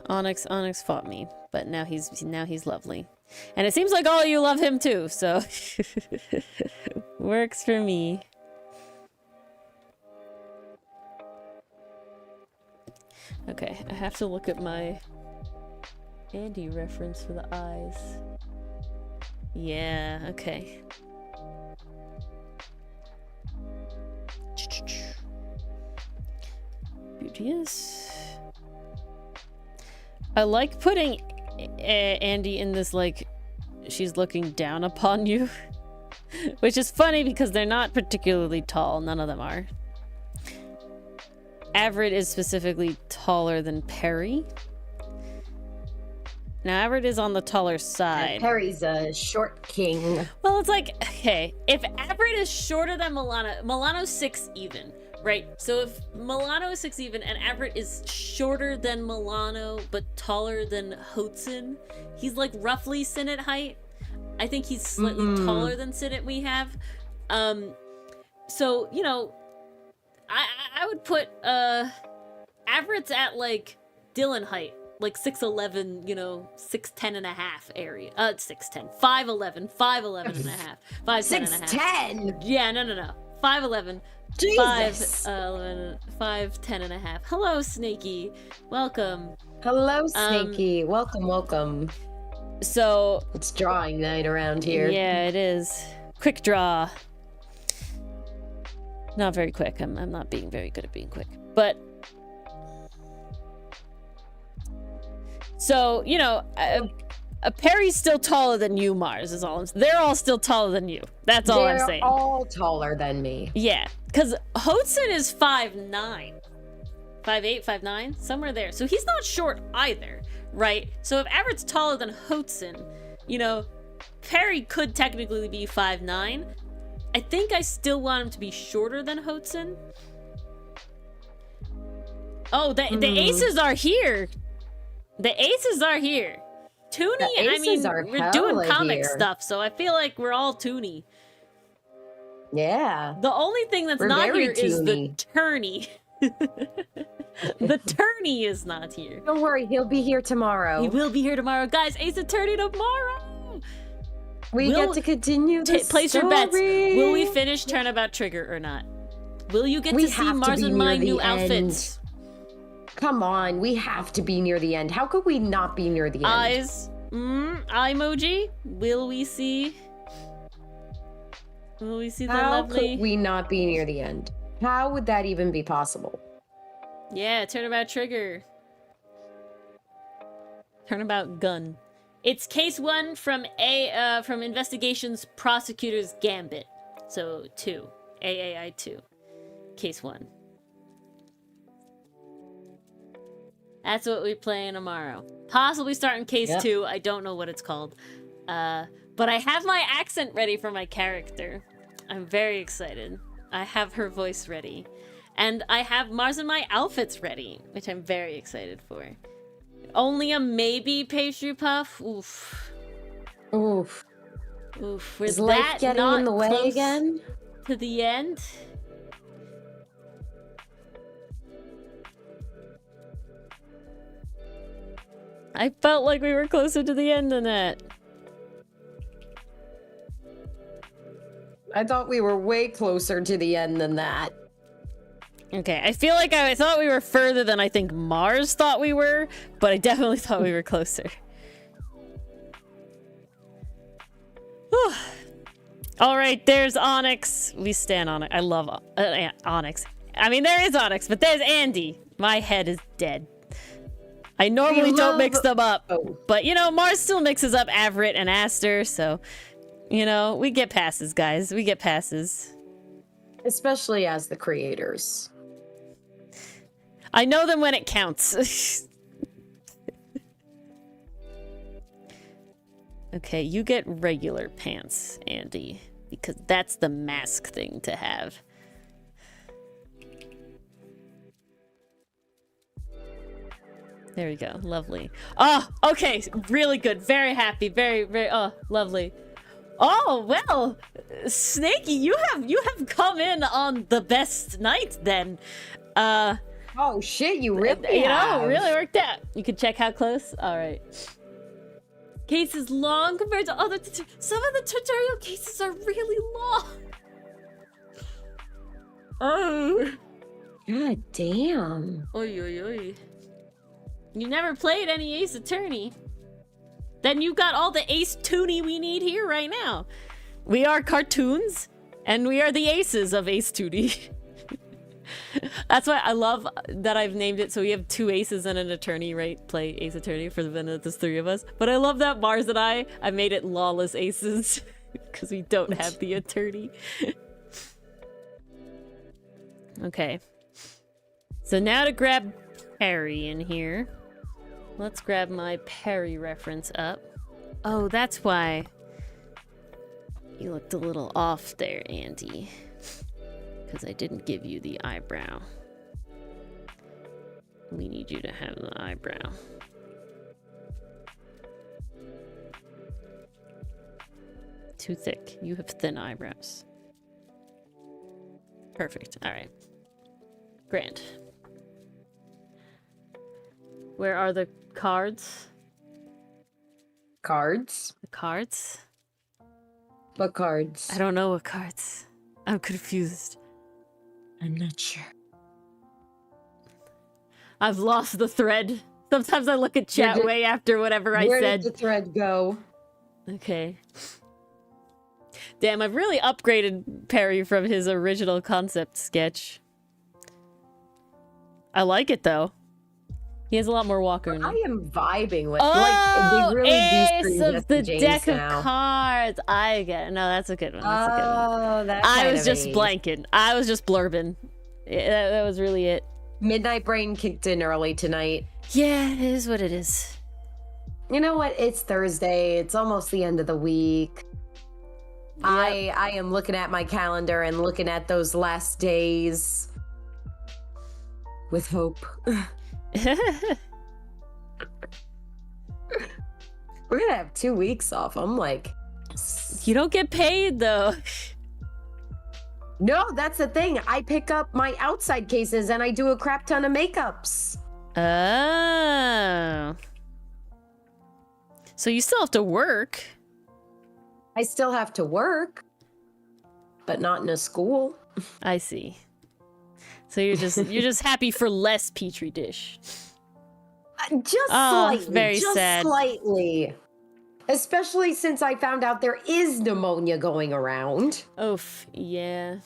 Onyx fought me, but now he's lovely. And it seems like all of you love him too, so works for me. Okay, I have to look at my Andy reference for the eyes. Yeah, okay. Beauteous. I like putting Andy in this, like, she's looking down upon you. Which is funny because they're not particularly tall. None of them are. Avrit is specifically taller than Perry. Now, Avrit is on the taller side. And Perry's a short king. Well, it's like, okay, if Avrit is shorter than Milano's 6 even, right? So if Milano is 6 even and Avrit is shorter than Milano but taller than Hotsun, he's like roughly Sinnet height. I think he's slightly taller than Sinnet we have. So, you know, I would put Avrit's at like Dylan height. Like 6'11", you know, 6'10" and a half area. 6'10", 5'11", 5'11" and a half, 5'10" and a half. 6'10". Yeah, no. 5'11", Jesus. 5'10" and a half. Hello, Snakey. Welcome. Hello, Snakey. Welcome. So it's drawing night around here. Yeah, it is. Quick draw. Not very quick. I'm not being very good at being quick, but. So, you know, Perry's still taller than you, Mars, is all I'm saying. They're all still taller than you. That's all I'm saying. They're all taller than me. Yeah, because Hotsun is 5'9". 5'8", 5'9", somewhere there. So he's not short either, right? So if Avrit's taller than Hotsun, you know, Perry could technically be 5'9". I think I still want him to be shorter than Hotsun. Oh, the aces are here. The aces are here. Toony, I mean, we're doing comic stuff, so I feel like we're all toony. Yeah. The only thing that's not here is the tourney. The tourney is not here. Don't worry, he'll be here tomorrow. He will be here tomorrow. Guys, Ace Attorney tomorrow! We get to continue the place your bets. Will we finish Turnabout Trigger or not? Will you get to see Mars and my new outfits? Come on, we have to be near the end. How could we not be near the end? Eyes. Eye emoji. Will we see? Will we see the lovely? How could we not be near the end? How would that even be possible? Yeah, Turnabout Trigger. Turnabout Gun. It's case 1 from Investigations Prosecutor's Gambit. So 2. AAI 2. Case 1. That's what we're playing tomorrow. Possibly starting case 2. I don't know what it's called. But I have my accent ready for my character. I'm very excited. I have her voice ready. And I have Mars and my outfits ready, which I'm very excited for. Only a maybe pastry puff? Oof. Oof. Oof. Is life getting in the way again? To the end? I felt like we were closer to the end than that. I thought we were way closer to the end than that. Okay, I feel like I thought we were further than I think Mars thought we were, but I definitely thought we were closer. All right, there's Onyx. We stand on it. I love Onyx. I mean, there is Onyx, but there's Andy. My head is dead. I normally don't mix them up, but you know, Mars still mixes up Avrit and Aster, so you know, we get passes, guys. We get passes. Especially as the creators. I know them when it counts. Okay, you get regular pants, Andy, because that's the mask thing to have. There we go. Lovely. Oh, okay. Really good. Very happy. Very, very, oh, lovely. Oh, well, Snakey, you have come in on the best night then. Oh shit, you really You know, really worked out. You can check how close. All right. Case is long compared to other some of the tutorial cases are really long. Oh. God damn. Oy, oy, oy. You never played any Ace Attorney. Then you got all the Ace Toony we need here right now. We are cartoons, and we are the aces of Ace Toony. That's why I love that I've named it so we have 2 aces and an attorney, right? Play Ace Attorney for the benefit of there's 3 of us. But I love that Mars and I made it lawless aces because we don't have the attorney. Okay. So now to grab Perry in here. Let's grab my Perry reference up. Oh, that's why you looked a little off there, Andy. Because I didn't give you the eyebrow. We need you to have the eyebrow. Too thick. You have thin eyebrows. Perfect. All right. Grand. Where are the cards? Cards? The cards? What cards? I don't know what cards. I'm confused. I'm not sure. I've lost the thread. Sometimes I look at chat way after whatever I said. Where did the thread go? Okay. Damn, I've really upgraded Perry from his original concept sketch. I like it though. He has a lot more walker in him. I am vibing with like they really Ace do of the deck now. of cards. I get it. No, that's a good one. That's a good one. That I was just blanking. I was just blurbing. That was really it. Midnight brain kicked in early tonight. Yeah, it is what it is. You know what? It's Thursday. It's almost the end of the week. Yep. I am looking at my calendar and looking at those last days with hope. We're gonna have 2 weeks off. I'm like, you don't get paid though. No, that's the thing. I pick up my outside cases and I do a crap ton of makeups. Oh. So you still have to work. I still have to work, but not in a school. I see. So you're just happy for less petri dish. Just slightly. Very just sad. Slightly. Especially since I found out there is pneumonia going around. Oof, yeah.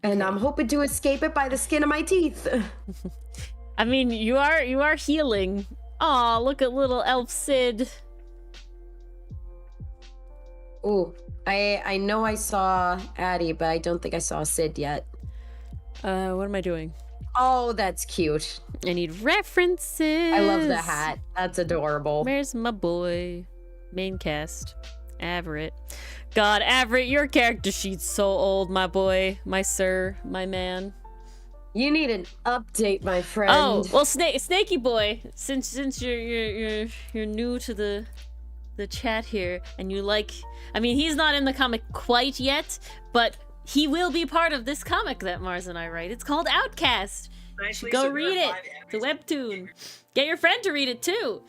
And I'm hoping to escape it by the skin of my teeth. I mean, you are healing. Aw, look at little elf Sid. Ooh, I know I saw Addie, but I don't think I saw Sid yet. What am I doing? Oh, that's cute. I need references. I love the hat. That's adorable. Where's my boy? Main cast. Avrit. God, Avrit, your character sheet's so old, my boy. My sir. My man. You need an update, my friend. Oh, well, Snaky boy, since you're new to the chat here, and you like, I mean, he's not in the comic quite yet, but he will be part of this comic that Mars and I write. It's called Outcast. Go read it. It's a webtoon. Get your friend to read it too.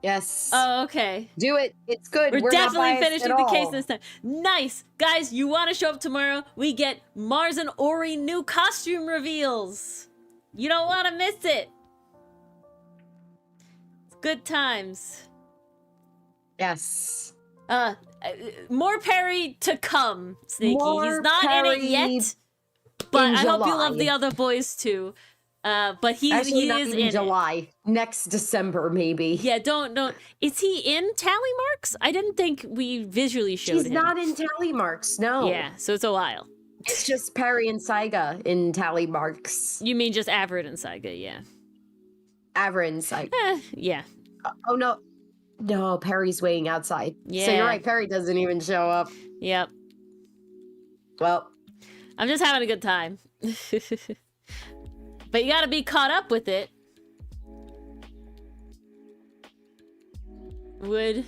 Yes. Oh, okay. Do it. It's good. We're definitely not finishing the case this time. Nice. Guys, you want to show up tomorrow? We get Mars and Ori new costume reveals. You don't want to miss it. It's good times. Yes. More Perry to come, Snaky. More He's not in it yet, but I hope you love the other boys too. But he is in July. Next December, maybe. Yeah, don't. Is he in Tally Marks? I didn't think we visually showed him. He's not in Tally Marks, no. Yeah, so it's a while. It's just Perry and Saiga in Tally Marks. You mean just Averett and Saiga, yeah. Averett and Saiga. Yeah. Oh, no. No, Perry's waiting outside. Yeah. So you're right, Perry doesn't even show up. Yep. Well. I'm just having a good time. But you gotta be caught up with it. Would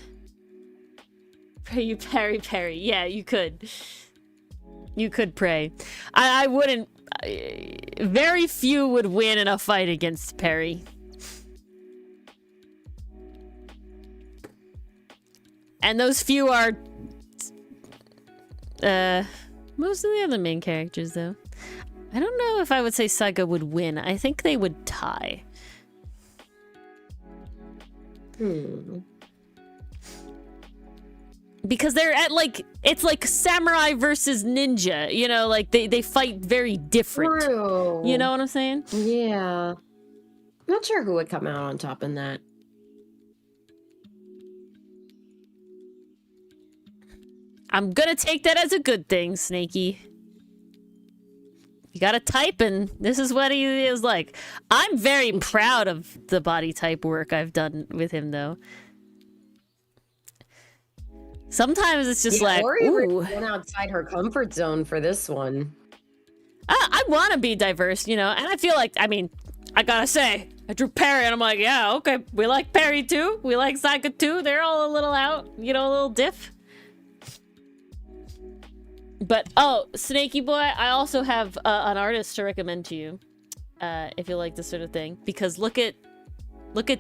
you Perry? Yeah, you could. You could pray. I wouldn't. Very few would win in a fight against Perry. And those few are most of the other main characters, though. I don't know if I would say Saiga would win. I think they would tie. Because they're at, like, it's like samurai versus ninja, you know, like they fight very different. True. You know what I'm saying? Yeah. I'm not sure who would come out on top in that. I'm gonna take that as a good thing, Snaky. You gotta type, and this is what he is like. I'm very proud of the body type work I've done with him, though. Sometimes it's just like, ooh. Went outside her comfort zone for this one. I want to be diverse, you know, and I feel like, I mean, I gotta say, I drew Perry, and I'm like, yeah, okay, we like Perry too, we like Saiga too, they're all a little out, you know, a little diff. But, oh, Snaky Boy, I also have an artist to recommend to you, if you like this sort of thing, because look at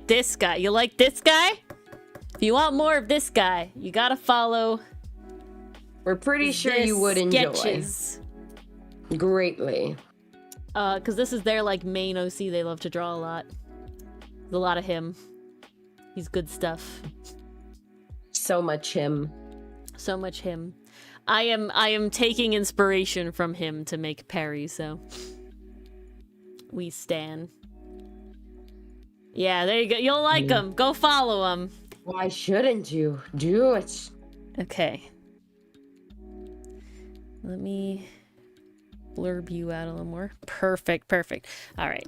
this guy. You like this guy? If you want more of this guy, you gotta follow. We're pretty sure you would enjoy. Sketches. Greatly. Because this is their, like, main OC. They love to draw a lot. There's a lot of him. He's good stuff. So much him. So much him. I am taking inspiration from him to make Perry, so we stan. Yeah, there you go. You'll like him. Go follow him. Why shouldn't you? Do it. Okay. Let me blurb you out a little more. Perfect, perfect. All right.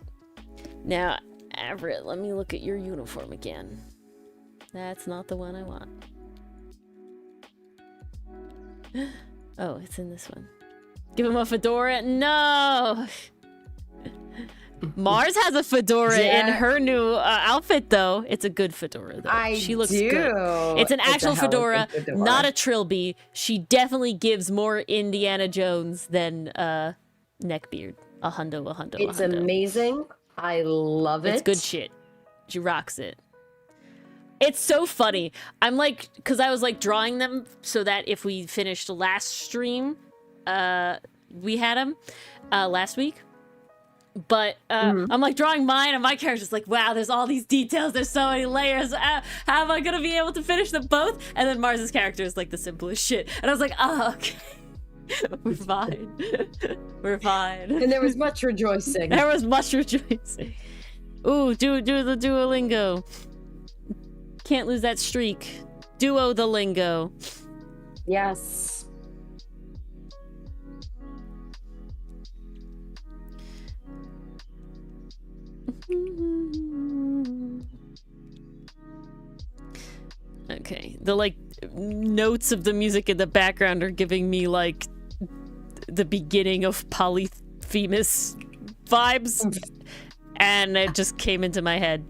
Now, Averett, let me look at your uniform again. That's not the one I want. Oh, it's in this one. Give him a fedora. No! Mars has a fedora in her new outfit, though. It's a good fedora, though. She looks good. It's an actual fedora, not a trilby. She definitely gives more Indiana Jones than neckbeard. A hundo. It's amazing. I love it. It's good shit. She rocks it. It's so funny. I'm like, because I was like drawing them so that if we finished the last stream, we had them last week. But I'm like drawing mine, and my character's like, wow, there's all these details, there's so many layers. How am I gonna be able to finish them both? And then Mars's character is like the simplest shit. And I was like, oh, okay. We're fine. We're fine. And there was much rejoicing. There was much rejoicing. Ooh, do the Duolingo. Can't lose that streak. Duo the lingo. Yes. Okay, the like notes of the music in the background are giving me like the beginning of Polyphemus vibes, and it just came into my head.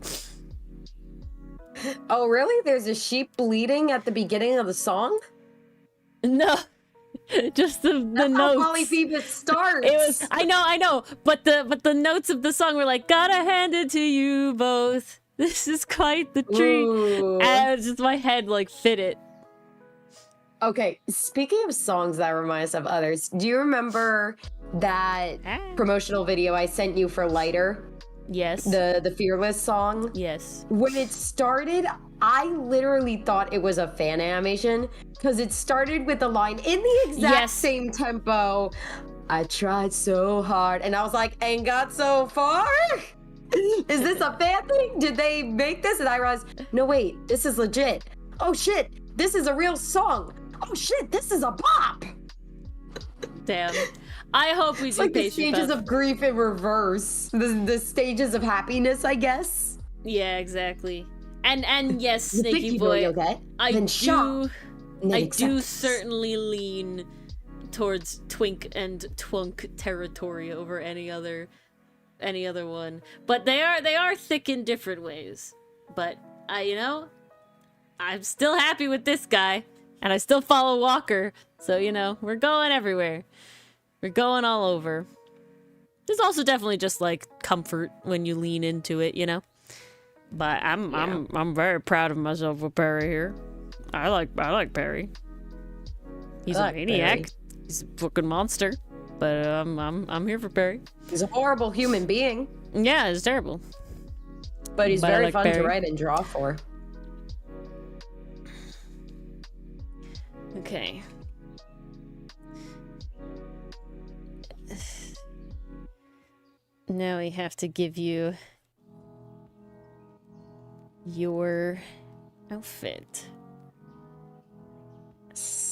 Oh, really? There's a sheep bleeding at the beginning of the song? No. Just the notes. How Polyphemus starts. It was I know, but the notes of the song were like, gotta hand it to you both. This is quite the treat. Ooh. And just my head like fit it. Okay, speaking of songs that remind us of others, do you remember that promotional video I sent you for Lighter? Yes. The Fearless song? Yes. When it started, I literally thought it was a fan animation because it started with the line in the exact same tempo. I tried so hard, and I was like, ain't got so far? Is this a fan thing? Did they make this? And I realized, no, wait, this is legit. Oh shit, this is a real song. Oh shit, this is a bop. Damn. I hope we do like the Patient stages Buff. of grief in reverse. The stages of happiness, I guess. Yeah, exactly. And yes, Snaky Boy, I do certainly lean towards Twink and Twunk territory over any other one. But they are thick in different ways. But I'm still happy with this guy, and I still follow Walker. So we're going everywhere. We're going all over. There's also definitely just like comfort when you lean into it, But I'm very proud of myself with Perry here. I like Perry. He's a maniac. Perry. He's a fucking monster. But I'm here for Perry. He's a horrible human being. Yeah, he's terrible. But he's very fun to write and draw for. Okay. Now we have to give you your outfit.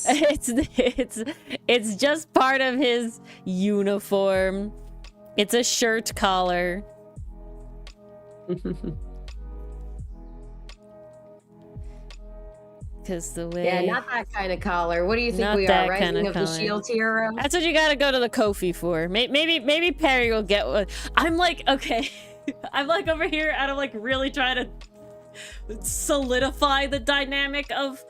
It's just part of his uniform. It's a shirt collar. Because the way... Yeah, not that kind of collar. What do you think we are? Rising of the Shield hero? That's what you gotta go to the Kofi for. Maybe Perry will get one. I'm like, okay. I'm like over here and I'm like really trying to solidify the dynamic of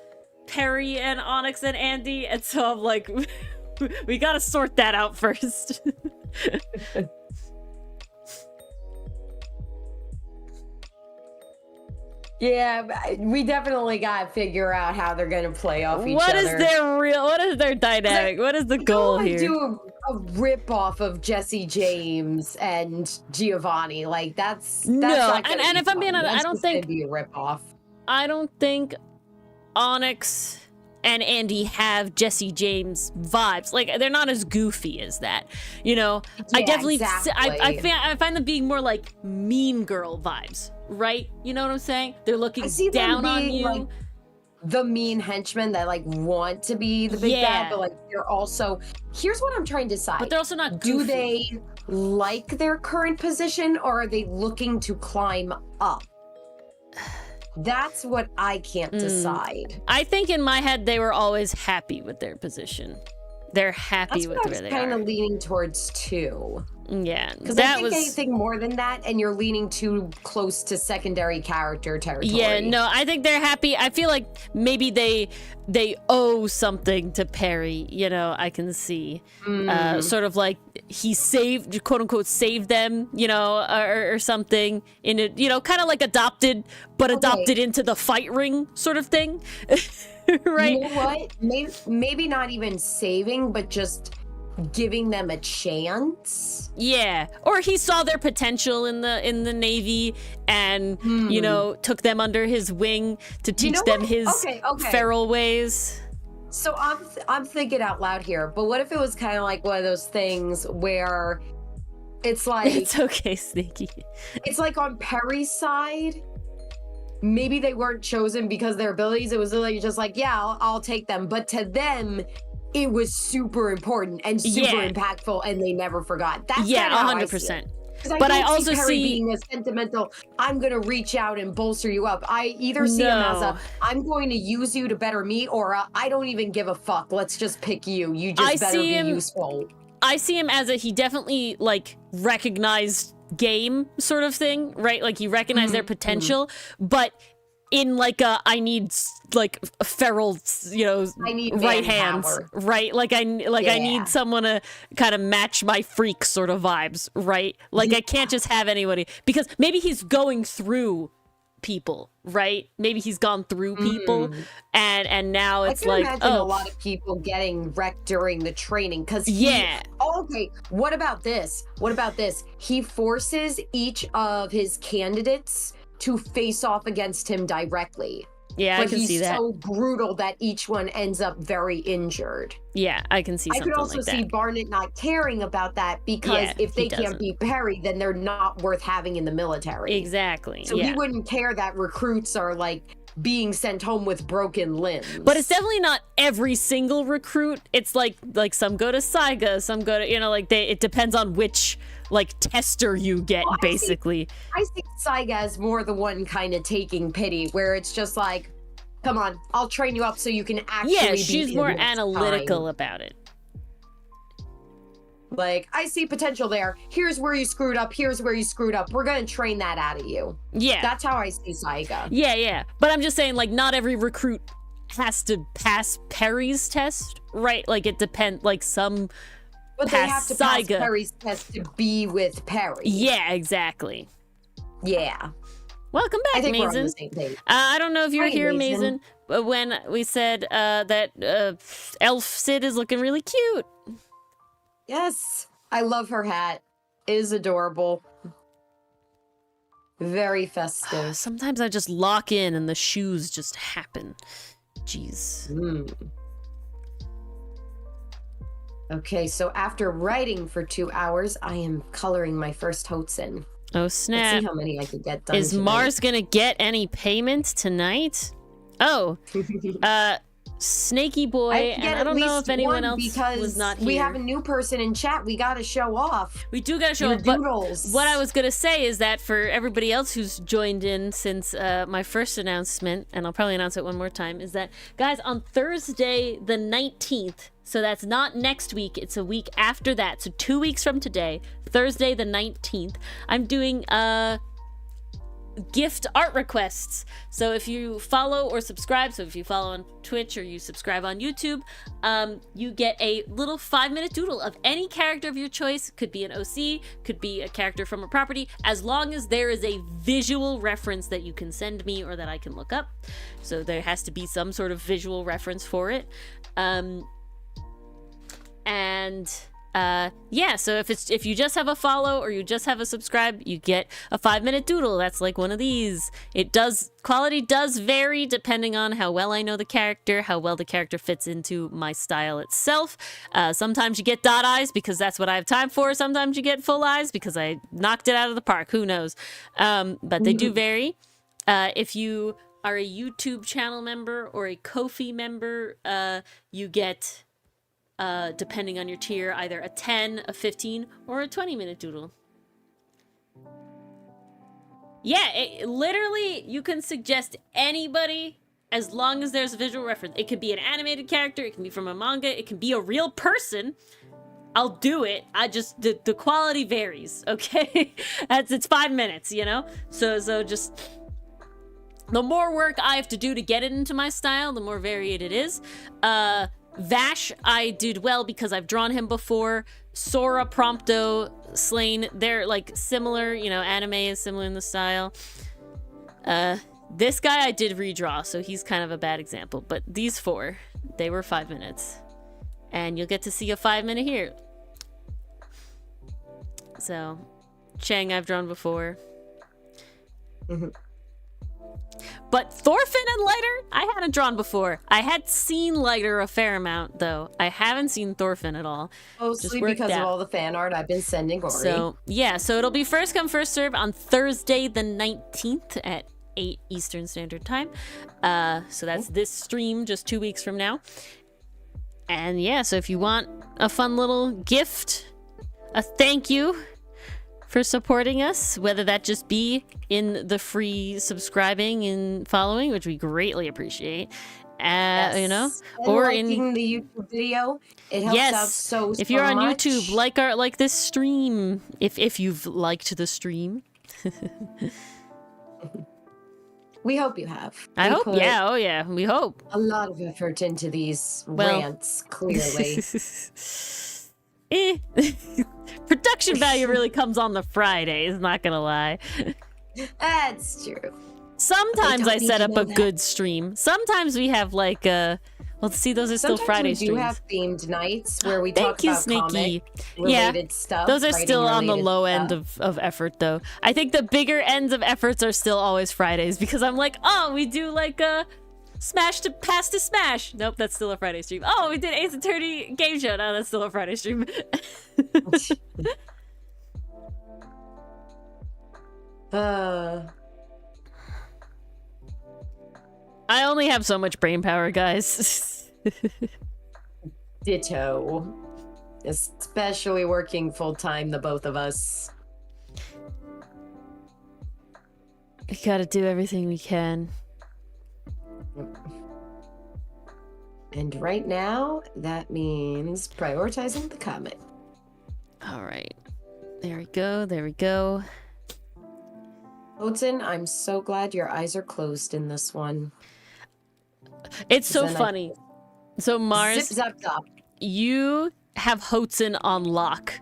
Perry and Onyx and Andy. And so I'm like, we gotta sort that out first. Yeah, we definitely got to figure out how they're going to play off each other. What is their dynamic? What is the goal here? Do a rip-off of Jesse James and Giovanni. Like, that's no, and if I'm being honest, I don't think... be a rip-off. I don't think Onyx and Andy have Jesse James vibes. Like, they're not as goofy as that. Yeah, I definitely... Exactly. I find them being more like Mean Girl vibes. Right? You know what I'm saying? They're looking down on you. Like, the mean henchmen that like want to be the big bad, but like they're also... Here's what I'm trying to decide. But they're also not goofy. Do they like their current position or are they looking to climb up? That's what I can't decide. I think in my head they were always happy with their position. They're happy with where they are. That's kind of leaning towards too. Yeah, because I think anything more than that, and you're leaning too close to secondary character territory. Yeah, no, I think they're happy. I feel like maybe they owe something to Perry. I can see, sort of like he saved, quote unquote, saved them, or something in it, kind of like adopted, but adopted into the fight ring, sort of thing. Right? You know what? Maybe not even saving, but just giving them a chance. Yeah, or he saw their potential in the Navy and took them under his wing to teach them his feral ways. So I'm thinking out loud here, but what if it was kind of like one of those things where it's like... It's okay, Sneaky. It's like on Perry's side, maybe they weren't chosen because of their abilities. It was literally just like, yeah, I'll take them. But to them, it was super important and super impactful, and they never forgot. That's 100%. But I also see being a sentimental, I'm going to reach out and bolster you up. I either see him as a, I'm going to use you to better me, or I don't even give a fuck. Let's just pick you. You just better be useful. I see him as he definitely like recognized game sort of thing, right? Like he recognized their potential, but in like I need like a feral, right hands, right? Like I need someone to kind of match my freak sort of vibes, right? Like I can't just have anybody, because maybe he's going through people, right? Maybe he's gone through people, and now it's like, a lot of people getting wrecked during the training, because what about this? He forces each of his candidates to face off against him directly. Yeah, but I can see that. He's so brutal that each one ends up very injured. Yeah, I can see something like that. I could also see Barnett not caring about that because if they can't beat Perry, then they're not worth having in the military. Exactly. So he wouldn't care that recruits are like being sent home with broken limbs. But it's definitely not every single recruit. It's like some go to Saiga, some go to, like it depends on which like tester you get, basically. I see Saiga as more the one kind of taking pity, where it's just like, come on, I'll train you up so you can actually Yeah, she's more analytical about it. Like, I see potential there. Here's where you screwed up. Here's where you screwed up. We're going to train that out of you. Yeah. That's how I see Saiga. Yeah. But I'm just saying, like, not every recruit has to pass Perry's test, right? Like, it depends, like, some But they have to pass Perry's test to be with Perry. Yeah, exactly. Yeah. Welcome back, I think Mason. we're on the same page. I don't know if you're here, Mason. Mason, when we said that Elf Sid is looking really cute. Yes. I love her hat. It is adorable. Very festive. Sometimes I just lock in and the shoes just happen. Jeez. Okay, so after writing for 2 hours, I am coloring my first Hotsen. Oh, snap. Let's see how many I can get done Is tonight. Mars gonna get any payment tonight? Oh, Snaky Boy, and I don't know if anyone else was not here. We have a new person in chat. We gotta show off. We do gotta show off, but what I was gonna say is that for everybody else who's joined in since my first announcement, and I'll probably announce it one more time, is that, guys, on Thursday the 19th, so that's not next week, it's a week after that, so 2 weeks from today, Thursday the 19th, I'm doing gift art requests. So if you follow or subscribe, so if you follow on Twitch or you subscribe on YouTube, you get a little 5-minute doodle of any character of your choice. Could be an OC, could be a character from a property, as long as there is a visual reference that you can send me or that I can look up. So there has to be some sort of visual reference for it. Yeah, so if you just have a follow or you just have a subscribe, you get a 5-minute doodle. That's like one of these. Quality does vary depending on how well I know the character, how well the character fits into my style itself. Sometimes you get dot eyes because that's what I have time for. Sometimes you get full eyes because I knocked it out of the park. Who knows? But they do vary. If you are a YouTube channel member or a Ko-fi member, you get, depending on your tier, either a 10, a 15, or a 20-minute doodle. Yeah, literally, you can suggest anybody as long as there's a visual reference. It could be an animated character, it can be from a manga, it can be a real person. I'll do it. The quality varies, okay? It's 5 minutes, you know? So just... the more work I have to do to get it into my style, the more varied it is. Vash, I did well because I've drawn him before. Sora, Prompto, Slain, they're like similar, anime is similar in the style. This guy I did redraw, so he's kind of a bad example. But these 4, they were 5 minutes. And you'll get to see a 5-minute here. So, Chang I've drawn before. But Thorfinn and Lighter, I hadn't drawn before. I had seen Lighter a fair amount, though. I haven't seen Thorfinn at all. Mostly because of all the fan art I've been sending Ori. So, yeah, so it'll be first come, first serve on Thursday the 19th at 8 Eastern Standard Time. So that's this stream just 2 weeks from now. And yeah, so if you want a fun little gift, a thank you for supporting us, whether that just be in the free subscribing and following, which we greatly appreciate, and or liking in the YouTube video. It helps out so if you're on much. YouTube, like this stream, if you've liked the stream. We hope you have. I hope, yeah, we hope. A lot of effort into these rants, clearly. Production value really comes on the Fridays, not gonna lie. That's true. Sometimes I set up a good stream. Sometimes we have like Well, see, those are still Sometimes Friday we do streams. have themed nights where we Thank talk you, about Sneaky. comic-related stuff. Those are still on the low end stuff. of effort, though. I think the bigger ends of efforts are still always Fridays, because I'm like, oh, we do like a Smash to Pass to Smash. Nope, that's still a Friday stream. Oh, we did Ace Attorney Game Show. No, that's still a Friday stream. I only have so much brain power, guys. Ditto. Especially working full-time, the both of us. We gotta do everything we can. And right now, that means prioritizing the comic. All right. There we go. There we go. Odin, I'm so glad your eyes are closed in this one. It's so funny. So Mars, Zip, zap, zap. You have Hotsun on lock.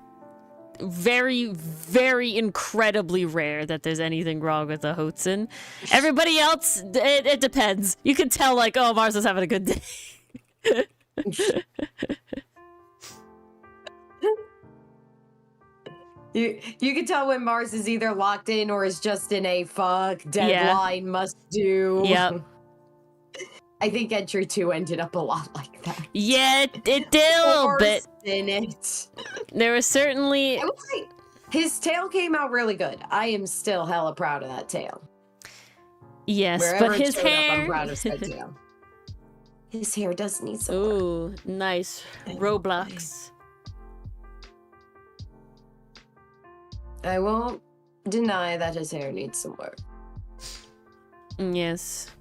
Very, very incredibly rare that there's anything wrong with a Hotsun. Everybody else, it depends. You can tell, like, oh, Mars is having a good day. You can tell when Mars is either locked in or is just in a fuck deadline must do. Yep. I think entry 2 ended up a lot like that. Yeah, it did a little bit. In it. There was certainly... I would say his tail came out really good. I am still hella proud of that tail. Yes, Wherever but his it showed hair... up, I'm proud of that tail. His hair does need some work. Ooh, nice. Roblox. I won't deny that his hair needs some work. Yes.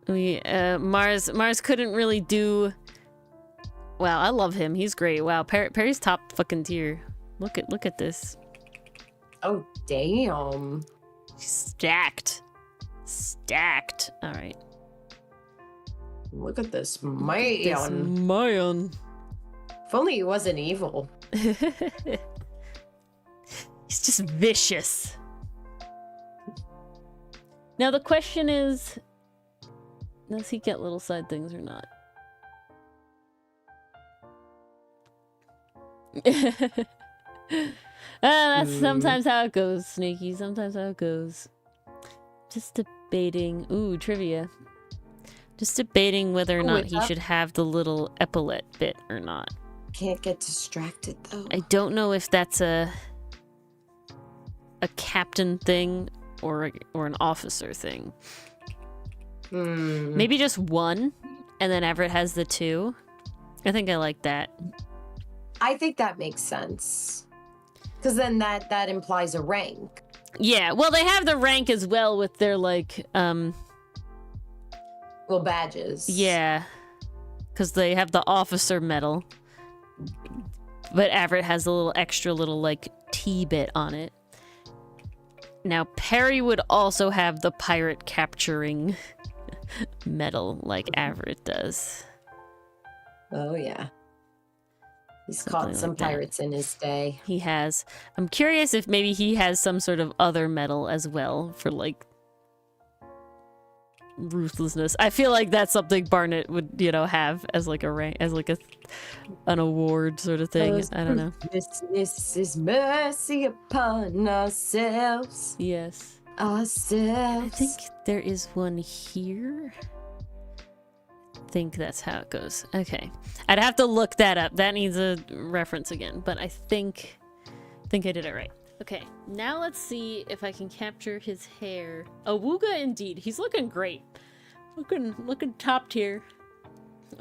Mars couldn't really do... Wow, I love him. He's great. Wow, Perry's top fucking tier. Look at this. Oh, damn. Stacked. All right. Look at this man. Man. If only he wasn't evil. He's just vicious. Now the question is, does he get little side things or not? That's sometimes how it goes, Sneaky. Sometimes how it goes. Just debating. Ooh, trivia. Just debating whether or not he should have the little epaulette bit or not. Can't get distracted though. I don't know if that's a captain thing or an officer thing. Maybe just one, and then Everett has the two. I think I like that. I think that makes sense. Because then that implies a rank. Yeah, well, they have the rank as well with their, like, little badges. Yeah. Because they have the officer medal. But Everett has a little extra little, like, T-bit on it. Now, Perry would also have the pirate capturing medal like Everett does. Oh, yeah. He's caught some pirates in his day. He has. I'm curious if maybe he has some sort of other medal as well for, like, ruthlessness. I feel like that's something Barnett would, you know, have as like a rank, as like an award sort of thing. I don't know. This is mercy upon ourselves. Yes. Ourselves. I think there is one here. I think that's how it goes. Okay. I'd have to look that up. That needs a reference again, but I think I did it right. Okay, now let's see if I can capture his hair. Awooga indeed. He's looking great. Looking top tier.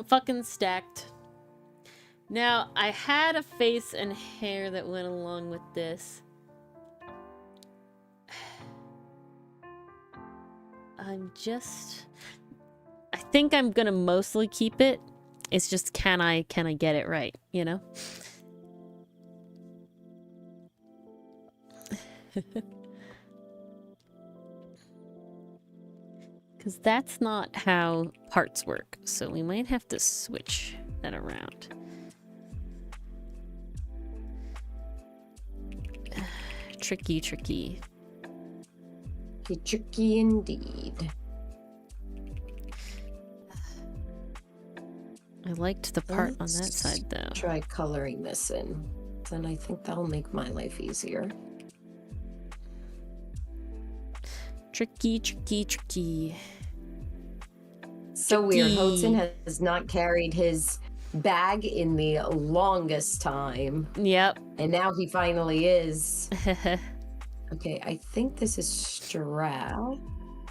Fucking stacked. Now, I had a face and hair that went along with this. I think I'm gonna mostly keep it. It's just can I get it right, you know? Because that's not how parts work, so we might have to switch that around. Tricky. Tricky indeed. I liked the part on that side, though. Try coloring this in. Then I think that'll make my life easier. Tricky, tricky, tricky. So weird. Hudson has not carried his bag in the longest time. Yep. And now he finally is. Okay, I think this is strap.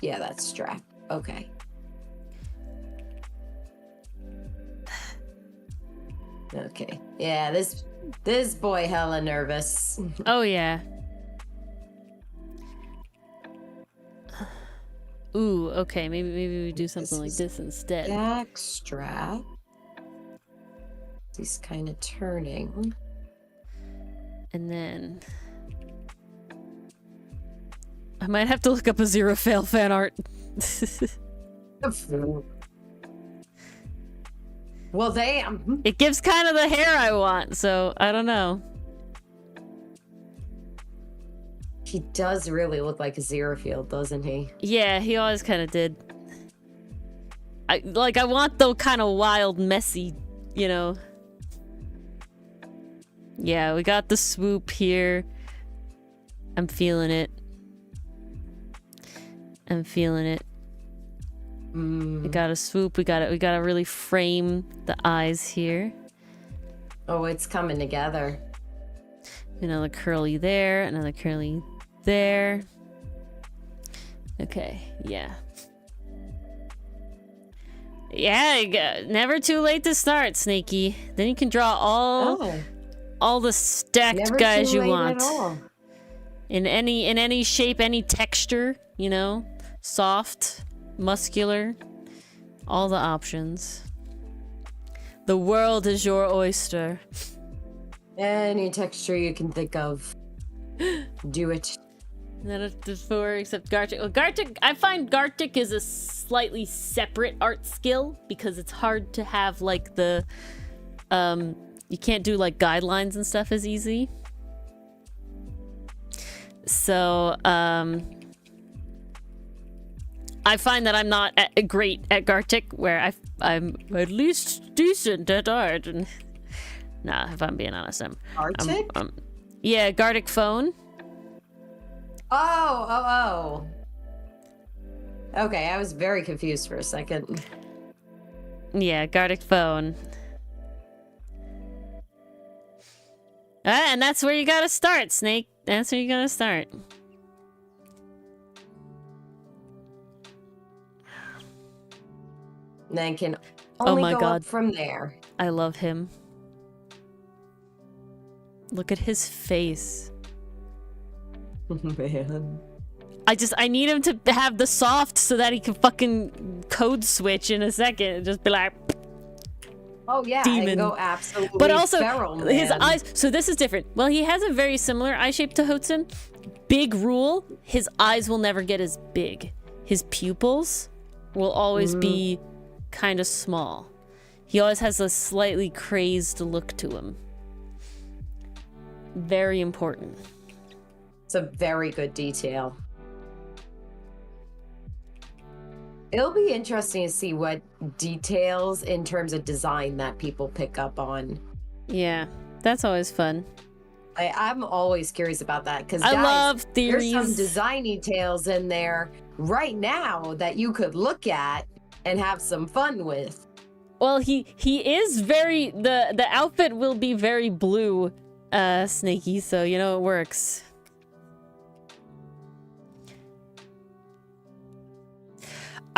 Yeah, that's strap. Okay. Okay. Yeah, this boy hella nervous. Oh yeah. Ooh, okay, maybe we do something like this instead. Back strap. He's kind of turning. And then I might have to look up a Zero Fail fan art. Well, damn. It gives kind of the hair I want, so I don't know. He does really look like a Zero Field, doesn't he? Yeah, he always kind of did. I want the kind of wild, messy, you know. Yeah, we got the swoop here. I'm feeling it. I'm feeling it. We got a swoop. We gotta really frame the eyes here. Oh, it's coming together. Another curly there, another curly there. Okay, yeah. Yeah, never too late to start, Snaky. Then you can draw all the stacked Never guys too you late want. at all. In any shape, any texture, you know? Soft, muscular, all the options. The world is your oyster. Any texture you can think of. Do it. None of the four except Gartic. Well, Gartic, I find Gartic is a slightly separate art skill because it's hard to have like the you can't do like guidelines and stuff as easy. So I find that I'm not great at Gartic, where I'm at least decent at art. And nah, if I'm being honest, Gartic? Yeah, Gartic phone. Oh. Okay, I was very confused for a second. Yeah, Gartic phone. And that's where you gotta start, Snake. That's where you gotta start. And then can only my go God. up from there. I love him. Look at his face. Man. I need him to have the soft so that he can fucking code switch in a second and just be like, Oh yeah, demon. and go absolutely but also feral, his man. eyes. So this is different. Well, he has a very similar eye shape to Hotsun. Big rule: his eyes will never get as big. His pupils will always be kind of small. He always has a slightly crazed look to him. Very important. It's a very good detail. It'll be interesting to see what details in terms of design that people pick up on. Yeah, that's always fun. I'm always curious about that because I love theories. There's some design details in there right now that you could look at and have some fun with. Well, he is very the outfit will be very blue, Snaky. So you know it works.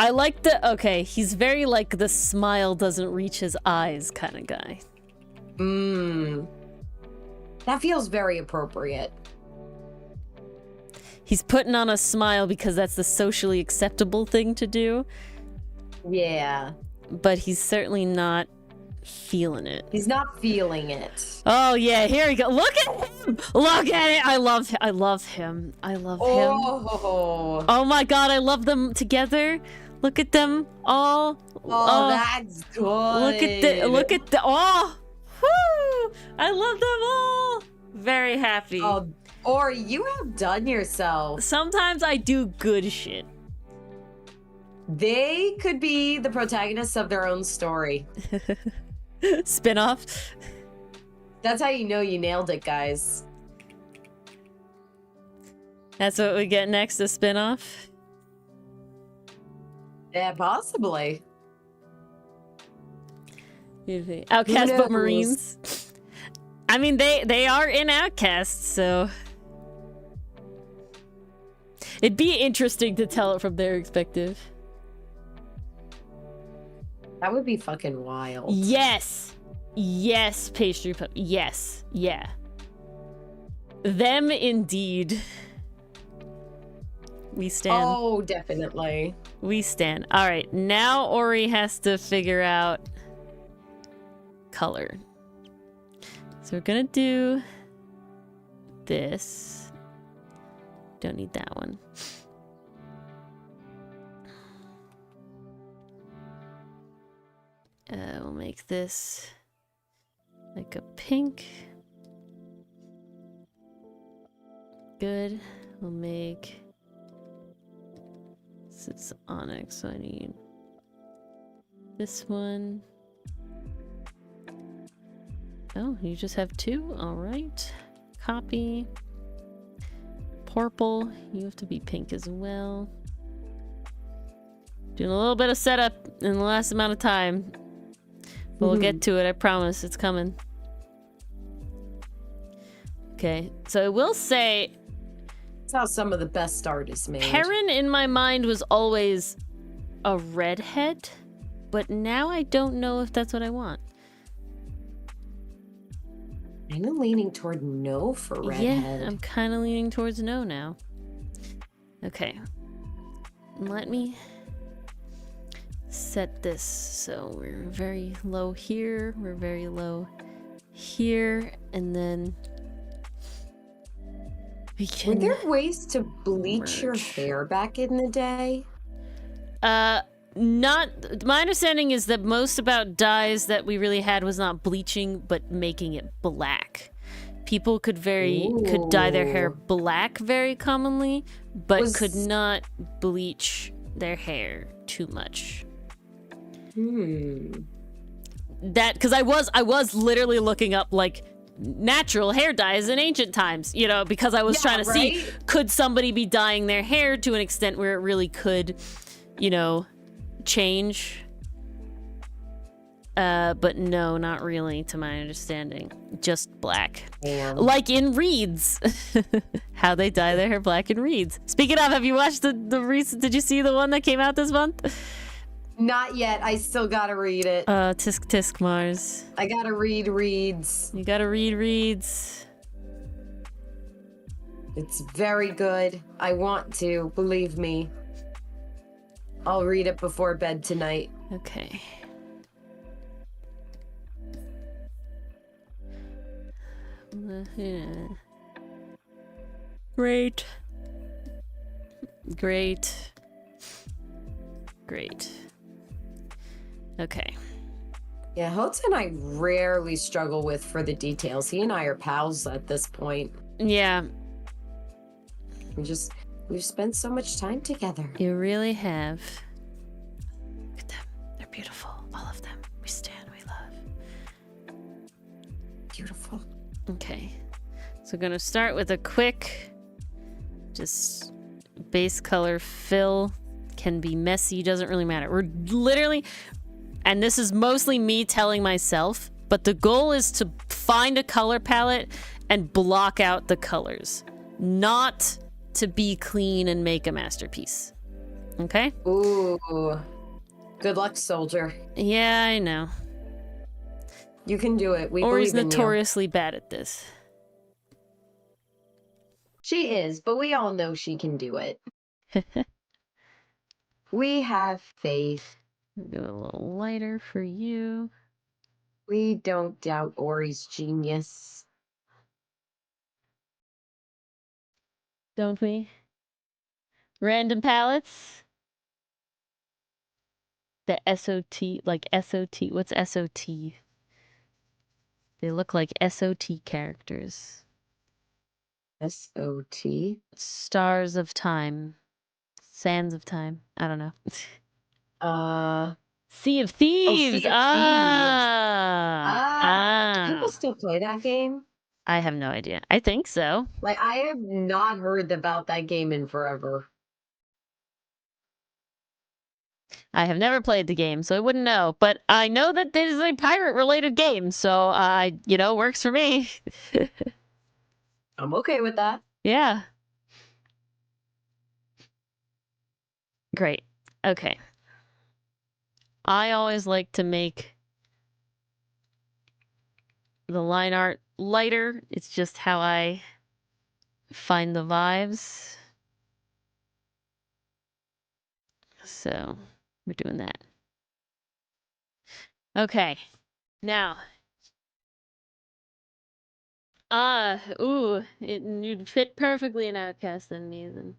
I like okay, he's very like the smile doesn't reach his eyes kind of guy. That feels very appropriate. He's putting on a smile because that's the socially acceptable thing to do. Yeah. But he's certainly not feeling it. He's not feeling it. Oh yeah, here we go. Look at him! Look at it! I love him. I love him. Oh my god, I love them together. Look at them all. Oh, that's good. Look at the oh! Woo! I love them all. Very happy. Oh, or you have done yourself. Sometimes I do good shit. They could be the protagonists of their own story. Spin-off. That's how you know you nailed it, guys. That's what we get next, a spin-off? Yeah, possibly. Outcast but Marines. I mean, they are in Outcasts, so it'd be interesting to tell it from their perspective. That would be fucking wild. Yes. Yes, pastry pup. Yes. Yeah. Them indeed. We stand. Oh, definitely. We stand. All right, now Ori has to figure out color. So we're gonna do this. Don't need that one. We'll make this like a pink. Good. We'll make this is onyx, so I need this one. Oh, you just have two? Alright. Copy. Purple. You have to be pink as well. Doing a little bit of setup in the last amount of time. But we'll get to it, I promise. It's coming. Okay, so I will say... That's how some of the best art is made. Perrin, in my mind, was always a redhead. But now I don't know if that's what I want. I'm leaning toward no for redhead. Yeah, I'm kind of leaning towards no now. Okay. Let me set this so we're very low here, we're very low here, and then we can... Were there ways to bleach your hair back in the day? Not... My understanding is that most about dyes that we really had was not bleaching, but making it black. People could dye their hair black very commonly, but could not bleach their hair too much. That, because I was literally looking up like natural hair dyes in ancient times, you know, because I was trying to see, could somebody be dyeing their hair to an extent where it really could, you know, change. But no, not really, to my understanding. Just black. Yeah. Like in Reeds. How they dye their hair black in Reeds. Speaking of, have you watched the recent, did you see the one that came out this month? Not yet. I still gotta read it. Tisk tisk Mars. I gotta read Reeds. You gotta read Reeds. It's very good. I want to, believe me. I'll read it before bed tonight. Okay. Great. Great. Great. Okay. Yeah, Hotz and I rarely struggle with for the details. He and I are pals at this point. Yeah. We've spent so much time together. You really have. Look at them. They're beautiful. All of them. We stand, we love. Beautiful. Okay. So we're gonna start with a quick, just base color fill. Can be messy, doesn't really matter. We're literally, and this is mostly me telling myself, but the goal is to find a color palette and block out the colors, not to be clean and make a masterpiece. Okay? Ooh. Good luck, soldier. Yeah, I know. You can do it. We Ori's believe in notoriously bad at this. She is, but we all know she can do it. We have faith. Go a little lighter for you. We don't doubt Ori's genius. Don't we? Random palettes. The SOT, like SOT. What's SOT? They look like SOT characters. SOT? Stars of Time. Sands of Time. I don't know. Sea of Thieves. Sea of Thieves. Do Ah. people still play that game? I have no idea. I think so. Like, I have not heard about that game in forever. I have never played the game, so I wouldn't know. But I know that this is a pirate-related game, so works for me. I'm okay with that. Yeah. Great. Okay. I always like to make the line art lighter. It's just how I find the vibes. So we're doing that. Okay. Now. You'd fit perfectly in Outcast and Nathan.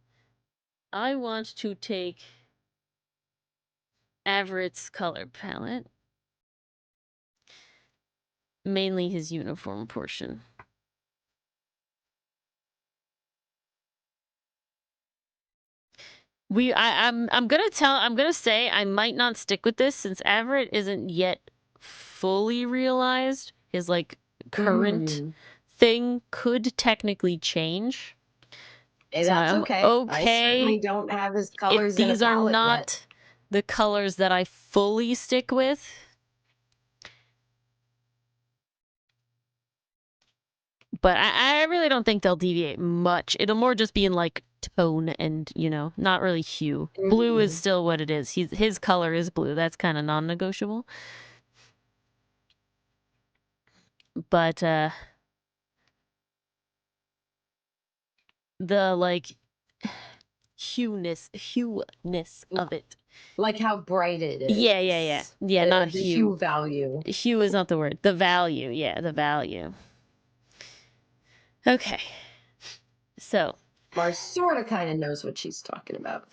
I want to take Everett's color palette. Mainly his uniform portion. I'm gonna say I might not stick with this since Everett isn't yet fully realized. His like current thing could technically change. Hey, So that's I'm okay. I certainly don't have his colors in a these are palette not yet. the colors that I fully stick with. But I really don't think they'll deviate much. It'll more just be in like tone and, not really hue. Blue is still what it is. His color is blue. That's kind of non-negotiable. But the like hueness of it. Like how bright it is. Yeah, not the hue. hue value. Hue is not the word. The value. Yeah, the value. Okay. So. Mars sort of kind of knows what she's talking about.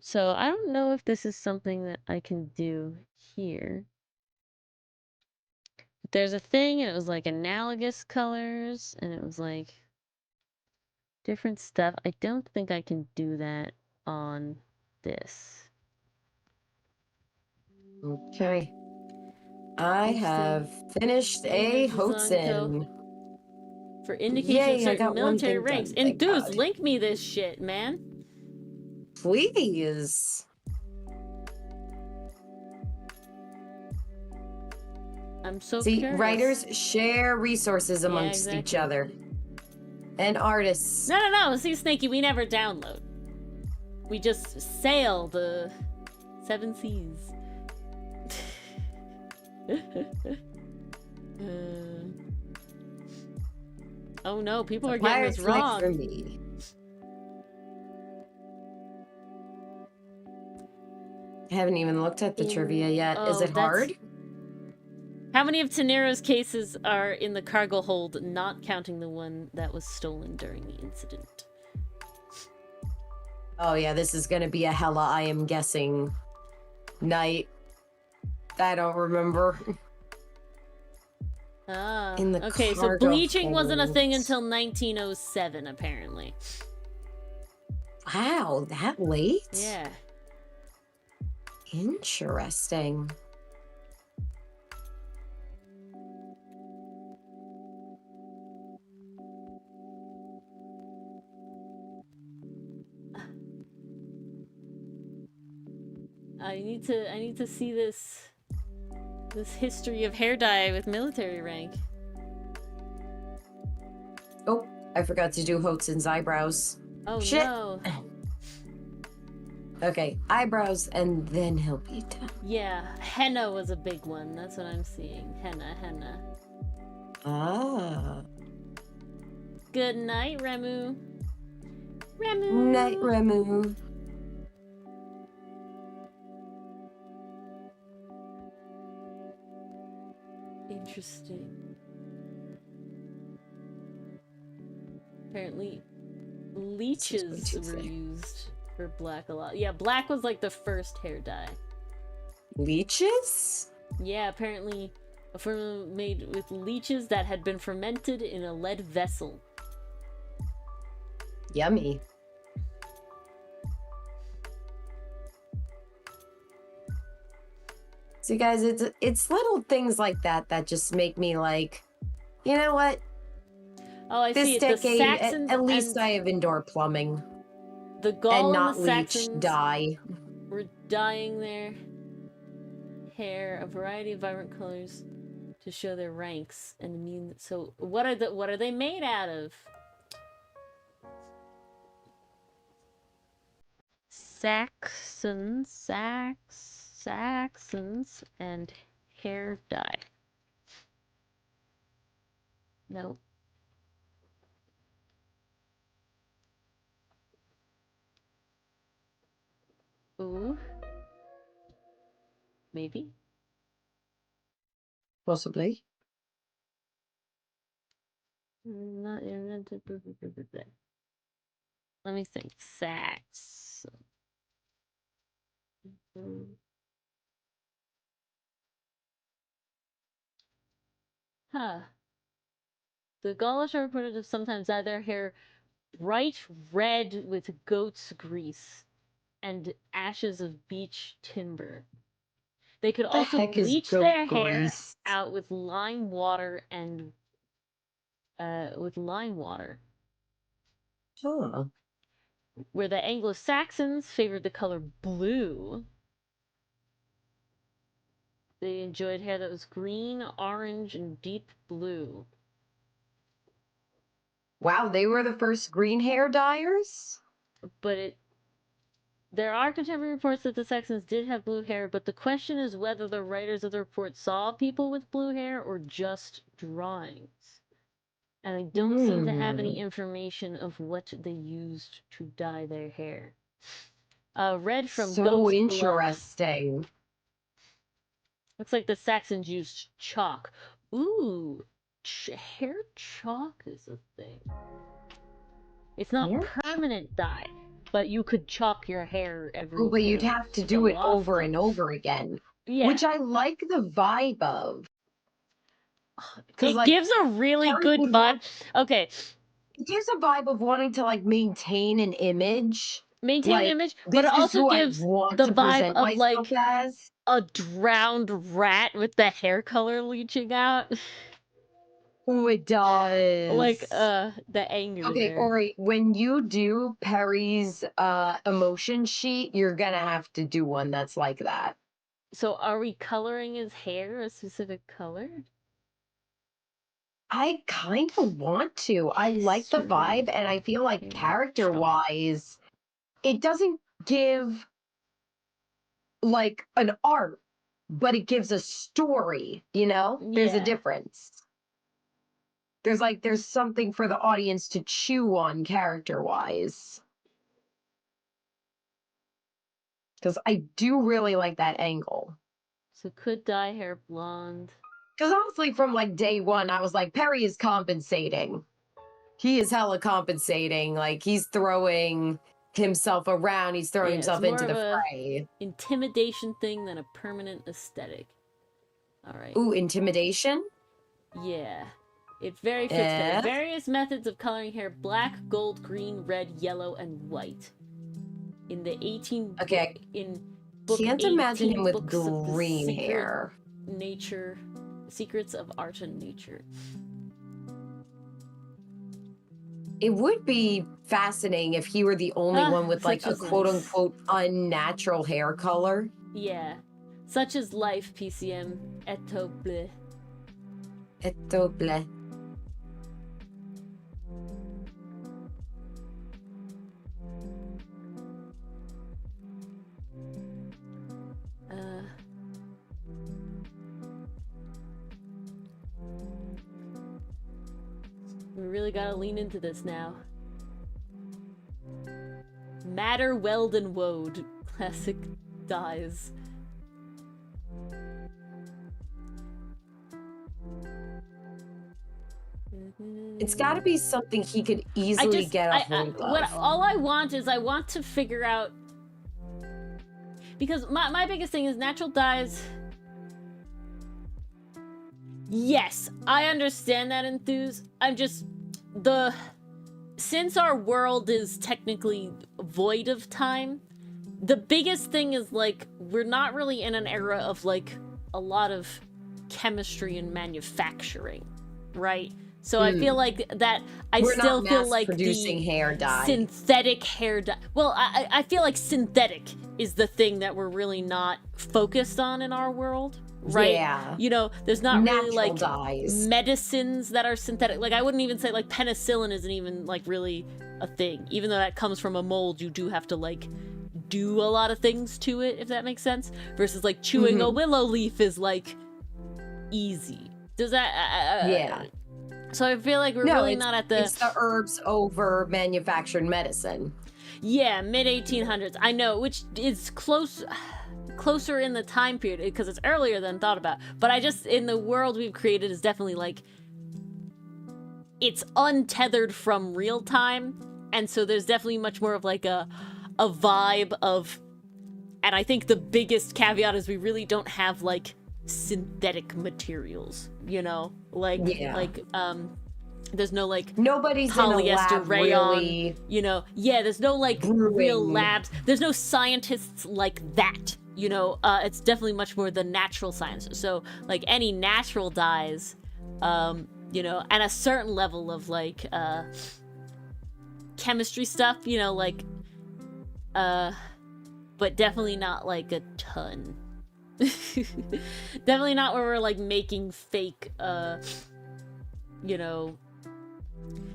So I don't know if this is something that I can do here. There's a thing, and it was like analogous colors, and it was like different stuff. I don't think I can do that on this. Okay. I have finished a Hotsen. For indication of Yay, I certain got one military thing ranks. done, And thank dudes, God. link me this shit, man. Please. I'm so See, curious. writers share resources amongst each other. And artists. No. See, Snakey, we never download. We just sail the 7 seas. Oh no, people are getting this wrong. For me. I haven't even looked at the trivia yet. Is it hard? How many of Tenero's cases are in the cargo hold, not counting the one that was stolen during the incident? Oh yeah, this is gonna be a hella I am guessing night. I don't remember. Okay, so bleaching wasn't a thing until 1907, apparently. Wow, that late? Yeah. Interesting. I need to see this history of hair dye with military rank. Oh, I forgot to do Hotsen's eyebrows. Oh shit. No. Okay, eyebrows and then he'll be done. Yeah, henna was a big one. That's what I'm seeing. Henna. Ah. Good night, Remu. Night, Remu. Interesting. Apparently, leeches were used for black a lot. Yeah, black was like the first hair dye. Leeches? Yeah, apparently a formula made with leeches that had been fermented in a lead vessel. Yummy. See, guys, it's little things like that that just make me like, you know what? Oh, I This see it. The decade, Saxons at least and I have indoor plumbing the Gaul and and not the leech Saxons dye. were dyeing their hair a variety of vibrant colors to show their ranks and immune. So what are they made out of? Saxons and hair dye. No. Ooh. Maybe. Possibly. Not. Let me think. Sax. Huh. The Gaulish are reported to sometimes dye their hair bright red with goat's grease and ashes of beech timber. They could What the also heck is bleach goat their hair grease? out with lime water and with lime water. Huh. Where the Anglo-Saxons favored the color blue, they enjoyed hair that was green, orange, and deep blue. Wow, they were the first green hair dyers? But there are contemporary reports that the Saxons did have blue hair, but the question is whether the writers of the report saw people with blue hair or just drawings. And they don't seem to have any information of what they used to dye their hair. Red from So goat's blood. interesting. Looks like the Saxons used chalk. Ooh, hair chalk is a thing. It's not Hair permanent dye, but you could chalk your hair every, but you'd have to do it over and over again. Yeah. Which I like the vibe of. It like, gives a really Harry good would vibe. want- Okay, It gives a vibe of wanting to like maintain an image. maintain Like, image, but this it is also who I gives want the to vibe present of myself like as. a drowned rat with the hair color leaching out. Oh, it does. Like the anger Okay, there. Ori, when you do Perry's emotion sheet, you're gonna have to do one that's like that. So are we coloring his hair a specific color? I kind of want to. I like the vibe, and I feel like character-wise, it doesn't give like an art, but it gives a story, you know? There's a Yeah. difference. There's something for the audience to chew on character-wise. Because I do really like that angle. So could dye hair blonde. Because honestly, from like day one, I was like, Perry is compensating. He is hella compensating. Like, he's throwing himself around, he's throwing himself into the fray. Intimidation thing than a permanent aesthetic. Alright. Ooh, intimidation? Yeah. It very fits for various methods of coloring hair: black, gold, green, red, yellow, and white. In the 18 Okay. in book can't imagine him with green hair. Secrets of Art and Nature. It would be fascinating if he were the only one with like a quote-unquote unnatural hair color. Yeah. Such as life, PCM. Eto bleh. Eto bleh. We really gotta lean into this now. Matter, weld, and woad. Classic dyes. It's gotta be something he could easily get a hold of. All I want is I want to figure out... Because my biggest thing is natural dyes... Yes, I understand that, Enthuse. I'm just... Since our world is technically void of time, the biggest thing is, like, we're not really in an era of, like, a lot of chemistry and manufacturing, right? So I feel like that We're still not feel like producing the hair dye. synthetic hair dye. Well, I feel like synthetic is the thing that we're really not focused on in our world, right? Yeah. You know, there's not really like dyes. medicines that are synthetic. Like I wouldn't even say like penicillin isn't even like really a thing. Even though that comes from a mold, you do have to like do a lot of things to it, if that makes sense. Versus like chewing a willow leaf is like easy. Does that? Yeah. So I feel like we're really not at the... It's the herbs over manufactured medicine. Yeah, mid-1800s. I know, which is closer in the time period, because it's earlier than thought about. But I just, in the world we've created, is definitely like... It's untethered from real time, and so there's definitely much more of like a vibe of... And I think the biggest caveat is we really don't have like synthetic materials, you know, like there's no like nobody's polyester in a lab rayon, really, you know, there's no like real labs, there's no scientists like that, you know. It's definitely much more the natural sciences. So like any natural dyes, you know, and a certain level of like chemistry stuff, you know, like but definitely not like a ton. Definitely not where we're like making fake you know,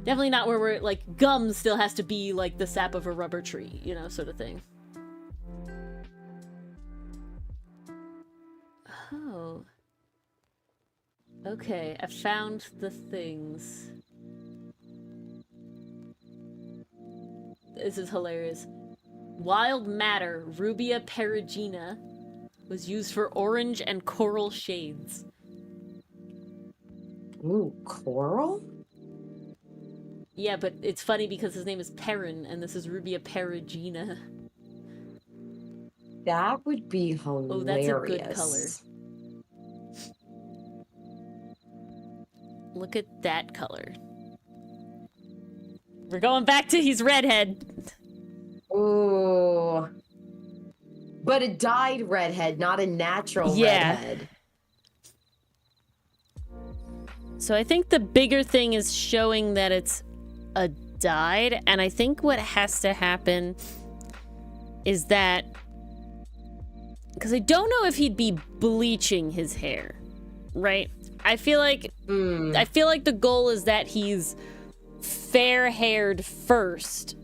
definitely not where we're like gum still has to be like the sap of a rubber tree, you know, sort of thing. Oh, okay, I found the things. This is hilarious. Wild matter, Rubia perigina, was used for orange and coral shades. Ooh, coral? Yeah, but it's funny because his name is Perrin, and this is Rubia perigina. That would be hilarious. Oh, that's a good color. Look at that color. We're going back to he's redhead. Ooh. But a dyed redhead, not a natural redhead. So I think the bigger thing is showing that it's a dyed, and I think what has to happen is that, because I don't know if he'd be bleaching his hair, right? I feel like the goal is that he's fair-haired first,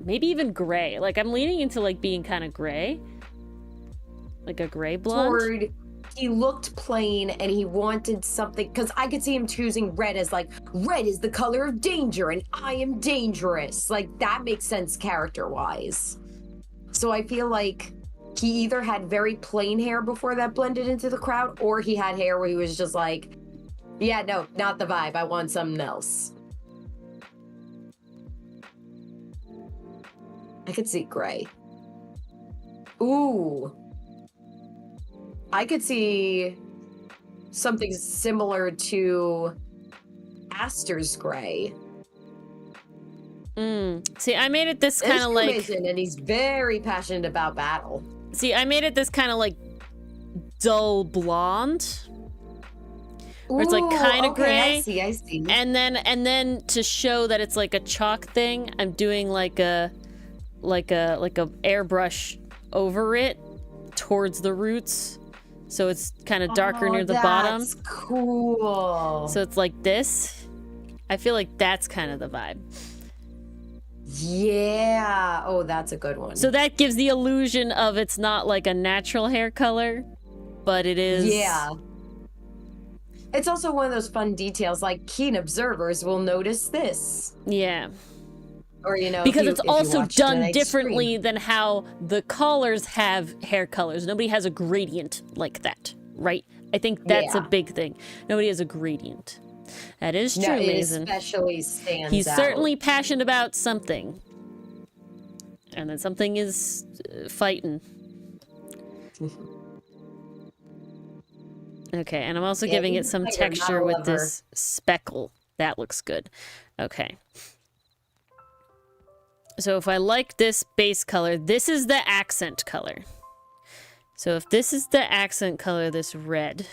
maybe even gray. Like I'm leaning into like being kind of gray. Like a gray blonde? He looked plain and he wanted something, because I could see him choosing red as like, red is the color of danger and I am dangerous. Like that makes sense character-wise. So I feel like he either had very plain hair before that blended into the crowd, or he had hair where he was just like, yeah, no, not the vibe. I want something else. I could see gray. Ooh. I could see something similar to Aster's gray. See, I made it this kind of like... And he's very passionate about battle. See, I made it this kind of like dull blonde. Where it's like kind of gray. I see. And then to show that it's like a chalk thing, I'm doing like a airbrush over it towards the roots. So it's kind of darker near the bottom. That's cool. So it's like this. I feel like that's kind of the vibe. Yeah. Oh, that's a good one. So that gives the illusion of it's not like a natural hair color, but it is. Yeah. It's also one of those fun details, like keen observers will notice this. Yeah. Or, you know, because it's also done differently than how the callers have hair colors. Nobody has a gradient like that, right? I think that's a big thing. Nobody has a gradient. That is true, Mason. Especially stands He's out. certainly passionate about something. And then something is fighting. Okay, and I'm also giving it some texture with this speckle. That looks good. Okay. So if I like this base color, this is the accent color. So if this is the accent color, this red,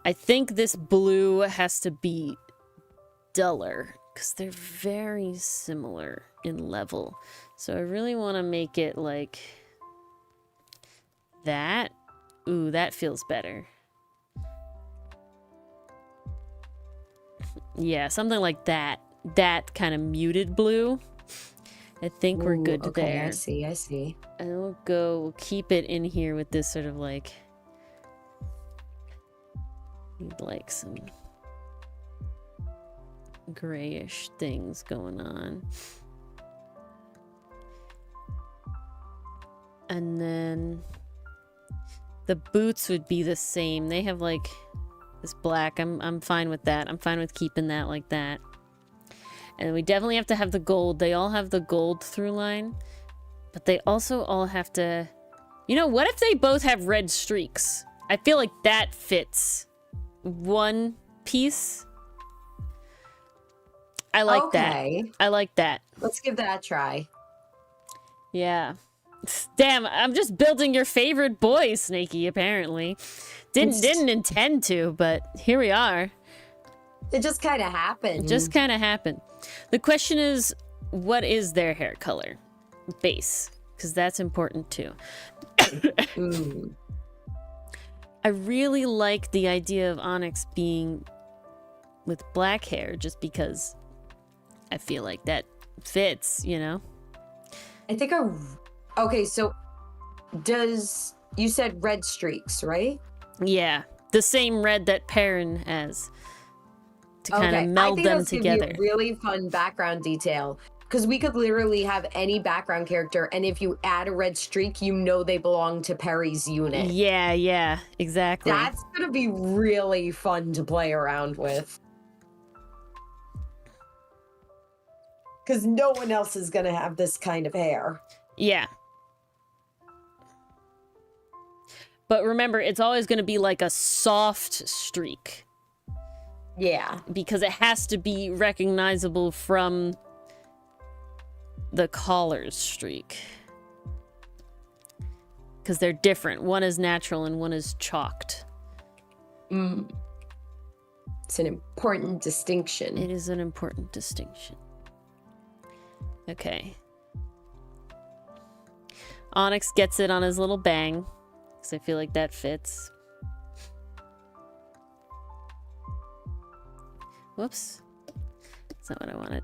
I think this blue has to be duller because they're very similar in level. So I really want to make it like that. Ooh, that feels better. Yeah, something like that. That kind of muted blue. I think we're good there. I see. And we'll keep it in here with this sort of like some grayish things going on. And then the boots would be the same. They have like this black. I'm fine with that. I'm fine with keeping that like that. And we definitely have to have the gold. They all have the gold through line. But they also all have to... You know, what if they both have red streaks? I feel like that fits one piece. I like that. I like that. Let's give that a try. Yeah. Damn, I'm just building your favorite boy, Snaky, apparently. Didn't intend to, but here we are. It just kind of happened. It just kind of happened. The question is, what is their hair color? Base. Because that's important, too. I really like the idea of Onyx being with black hair, just because I feel like that fits, you know? I think Okay, so you said red streaks, right? Yeah, the same red that Perrin has to kind of meld them together. Give you a really fun background detail, because we could literally have any background character, and if you add a red streak, you know they belong to Perry's unit. Yeah, exactly. That's gonna be really fun to play around with. Because no one else is gonna have this kind of hair. Yeah. But remember, it's always going to be like a soft streak. Yeah. Because it has to be recognizable from the collar's streak. Because they're different. One is natural and one is chalked. It's an important distinction. It is an important distinction. Okay. Onyx gets it on his little bang. Because I feel like that fits. Whoops. That's not what I wanted.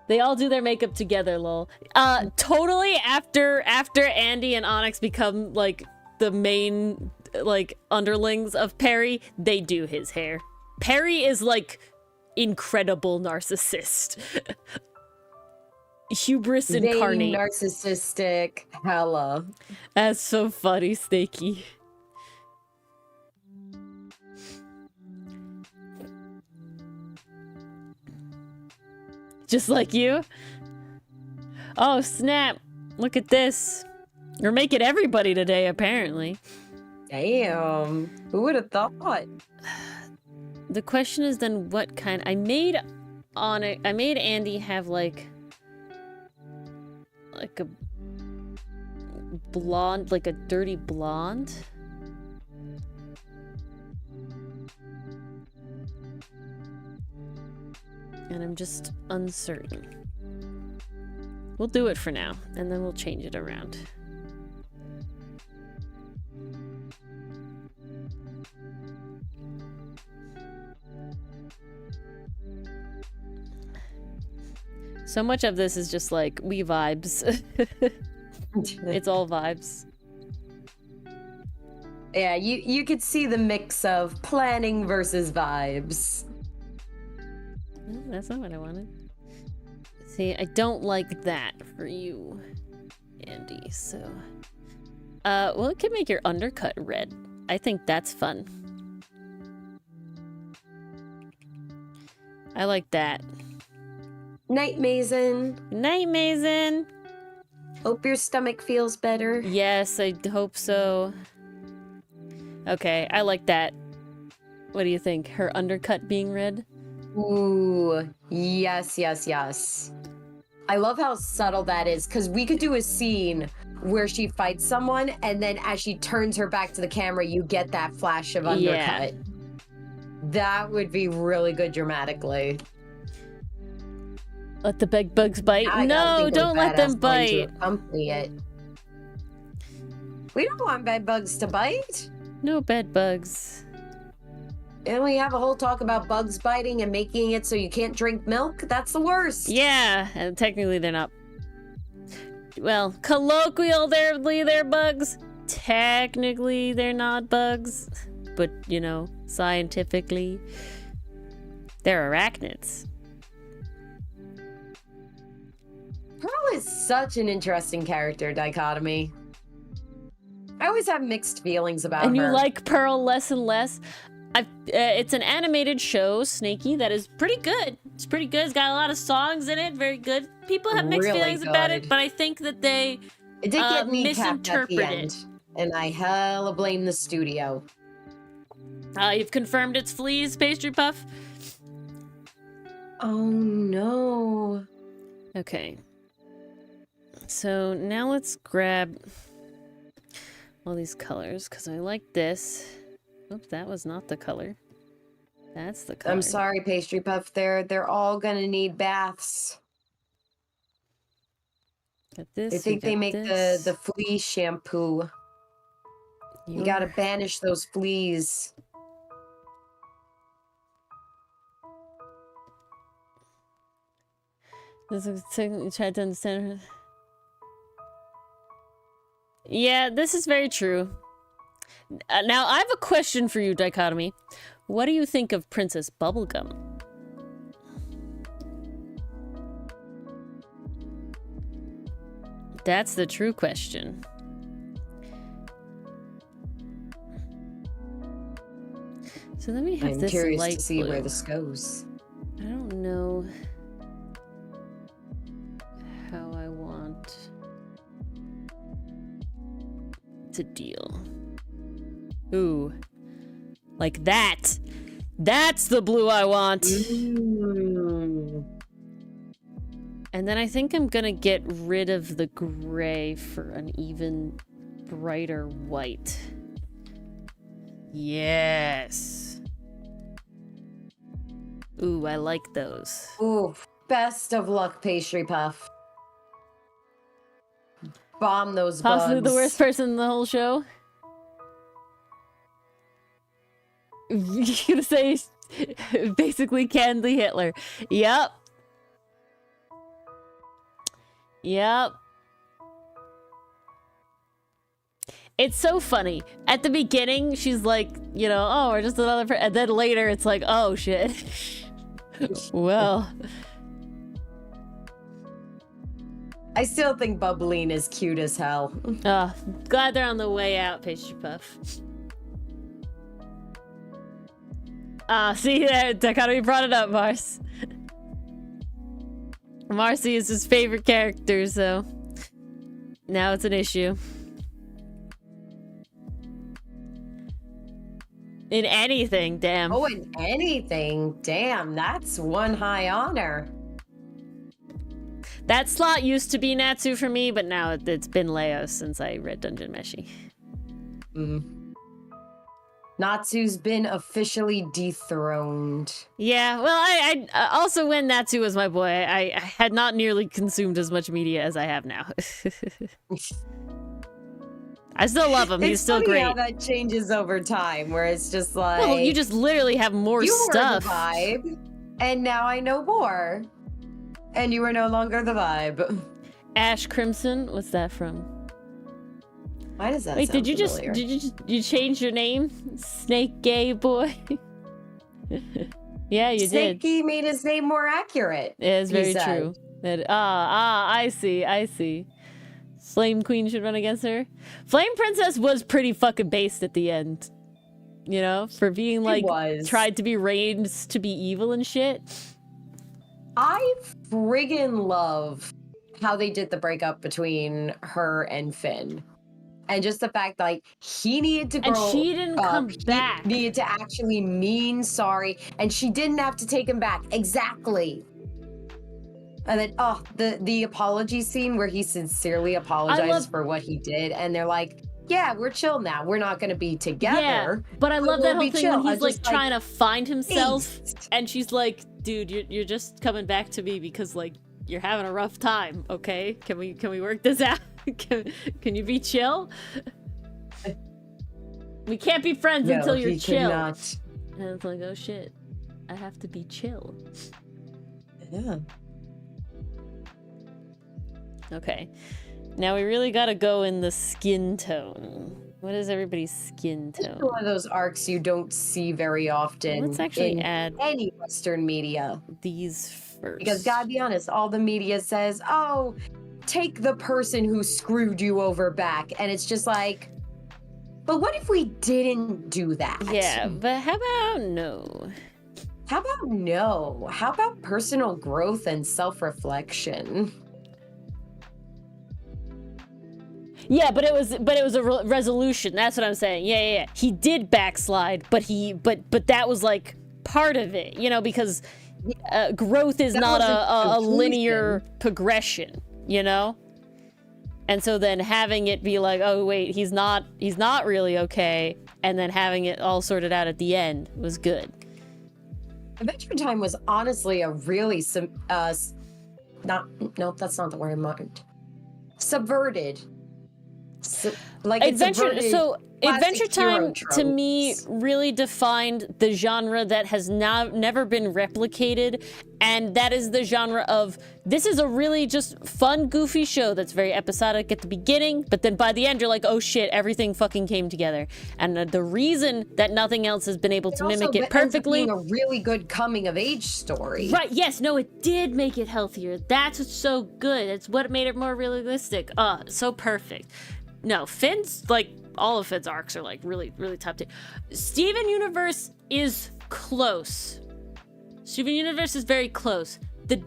They all do their makeup together, lol. Totally after Andy and Onyx become, like, the main, like, underlings of Perry, they do his hair. Perry is, like, incredible narcissist. Hubris incarnate. Narcissistic hella. That's so funny, Snaky. Just like you? Oh, snap. Look at this. You're making everybody today, apparently. Damn. Who would have thought? The question is then what kind... I made Andy have, like a blonde, like a dirty blonde. And I'm just uncertain. We'll do it for now, and then we'll change it around. So much of this is just like, we vibes. It's all vibes. Yeah, you could see the mix of planning versus vibes. That's not what I wanted. See, I don't like that for you, Andy, so... well, it can make your undercut red. I think that's fun. I like that. Night, Mason. Night, Mason. Hope your stomach feels better. Yes, I hope so. Okay, I like that. What do you think? Her undercut being red? Ooh, yes. I love how subtle that is, because we could do a scene where she fights someone, and then as she turns her back to the camera, you get that flash of undercut. That would be really good dramatically. Let the bed bugs bite. No, don't let them bite. We don't want bed bugs to bite. No bed bugs. And we have a whole talk about bugs biting and making it so you can't drink milk. That's the worst. Yeah, and technically they're not. Well, colloquially they're bugs. Technically they're not bugs. But, you know, scientifically, they're arachnids. Pearl is such an interesting character dichotomy. I always have mixed feelings about her. And you like Pearl less and less. It's an animated show, Snakey, that is pretty good. It's pretty good. It's got a lot of songs in it. Very good. People have mixed feelings about it, but I think that they it did get misinterpreted at the end, and I hella blame the studio. You've confirmed it's fleas, Pastry Puff? Oh, no. Okay. So now let's grab all these colors, because I like this. Oops, that was not the color. That's the color. I'm sorry, Pastry Puff. They're all gonna need baths. Got this. I think they make the flea shampoo. You gotta banish those fleas. This is try to understand her. Yeah, this is very true. Now, I have a question for you, Dichotomy. What do you think of Princess Bubblegum? That's the true question. So let me have this light blue. I'm curious to see where this goes. I don't know how I want to deal. Ooh. Like that. That's the blue I want. Ooh. And then I think I'm gonna get rid of the gray for an even brighter white. Yes. Ooh, I like those. Ooh, best of luck, Pastry Puff. Bomb those bugs. Possibly the worst person in the whole show. You're gonna say basically Candy Hitler. Yep. Yep. It's so funny. At the beginning, she's like, you know, oh, we're just another person. And then later, it's like, oh, shit. Well. I still think Bubbleen is cute as hell. Glad they're on the way out, Pastry Puff. See there, Dichotomy brought it up, Mars. Marcy is his favorite character, so now it's an issue. In anything, damn. Oh, in anything? Damn, that's one high honor. That slot used to be Natsu for me, but now it's been Leo since I read Dungeon Meshi. Natsu's been officially dethroned. Yeah, well, I also when Natsu was my boy, I had not nearly consumed as much media as I have now. I still love him. He's still great. It's funny how that changes over time, where it's just like... Well, you just literally have more stuff. You were the vibe, and now I know more. And you are no longer the vibe. Ash Crimson, what's that from? Why does that Wait, sound familiar? Did you change your name? Snake Gay Boy? Yeah, you did. Snakey made his name more accurate. It is very true. I see. Flame Queen should run against her. Flame Princess was pretty fucking based at the end. You know, for being like tried to be raised to be evil and shit. I friggin' love how they did the breakup between her and Finn. And just the fact like he needed to grow and she didn't come back. He needed to actually mean sorry, and she didn't have to take him back. Exactly. And then, oh, the apology scene where he sincerely apologizes for what he did, and they're like, "Yeah, we're chill now. We're not gonna be together." Yeah, but I love that whole thing chill. when he's like trying to find himself, Peace. and she's like, "Dude, you're just coming back to me because like you're having a rough time. Okay, can we work this out? can you be chill? We can't be friends until you're chill." Cannot. And it's like, oh shit, I have to be chill. Yeah. Okay, now we really gotta go in the skin tone. What is everybody's skin tone? It's one of those arcs you don't see very often. Let's actually in add any Western media. these first. Because gotta be honest, all the media says, "Oh, take the person who screwed you over back," and it's just like, but what if we didn't do that? Yeah, but how about no? How about no? How about personal growth and self-reflection? Yeah, but it was a resolution. That's what I'm saying. Yeah. He did backslide, but that was like part of it, you know, because growth is not a linear progression, you know. And so then having it be like, oh wait, he's not really okay, and then having it all sorted out at the end was good. Adventure Time was honestly a really that's not the word I meant. Subverted. Adventure Time to me really defined the genre that has never been replicated, and that is the genre of, this is a really just fun, goofy show that's very episodic at the beginning, but then by the end you're like, oh shit, everything fucking came together. And the reason that nothing else has been able to mimic it perfectly, being a really good coming of age story. Right, yes, no, it did make it healthier. That's what's so good. It's what made it more realistic. So perfect. No, Finn's, like, all of Finn's arcs are, like, really, really top tier. Steven Universe is close. Steven Universe is very close. The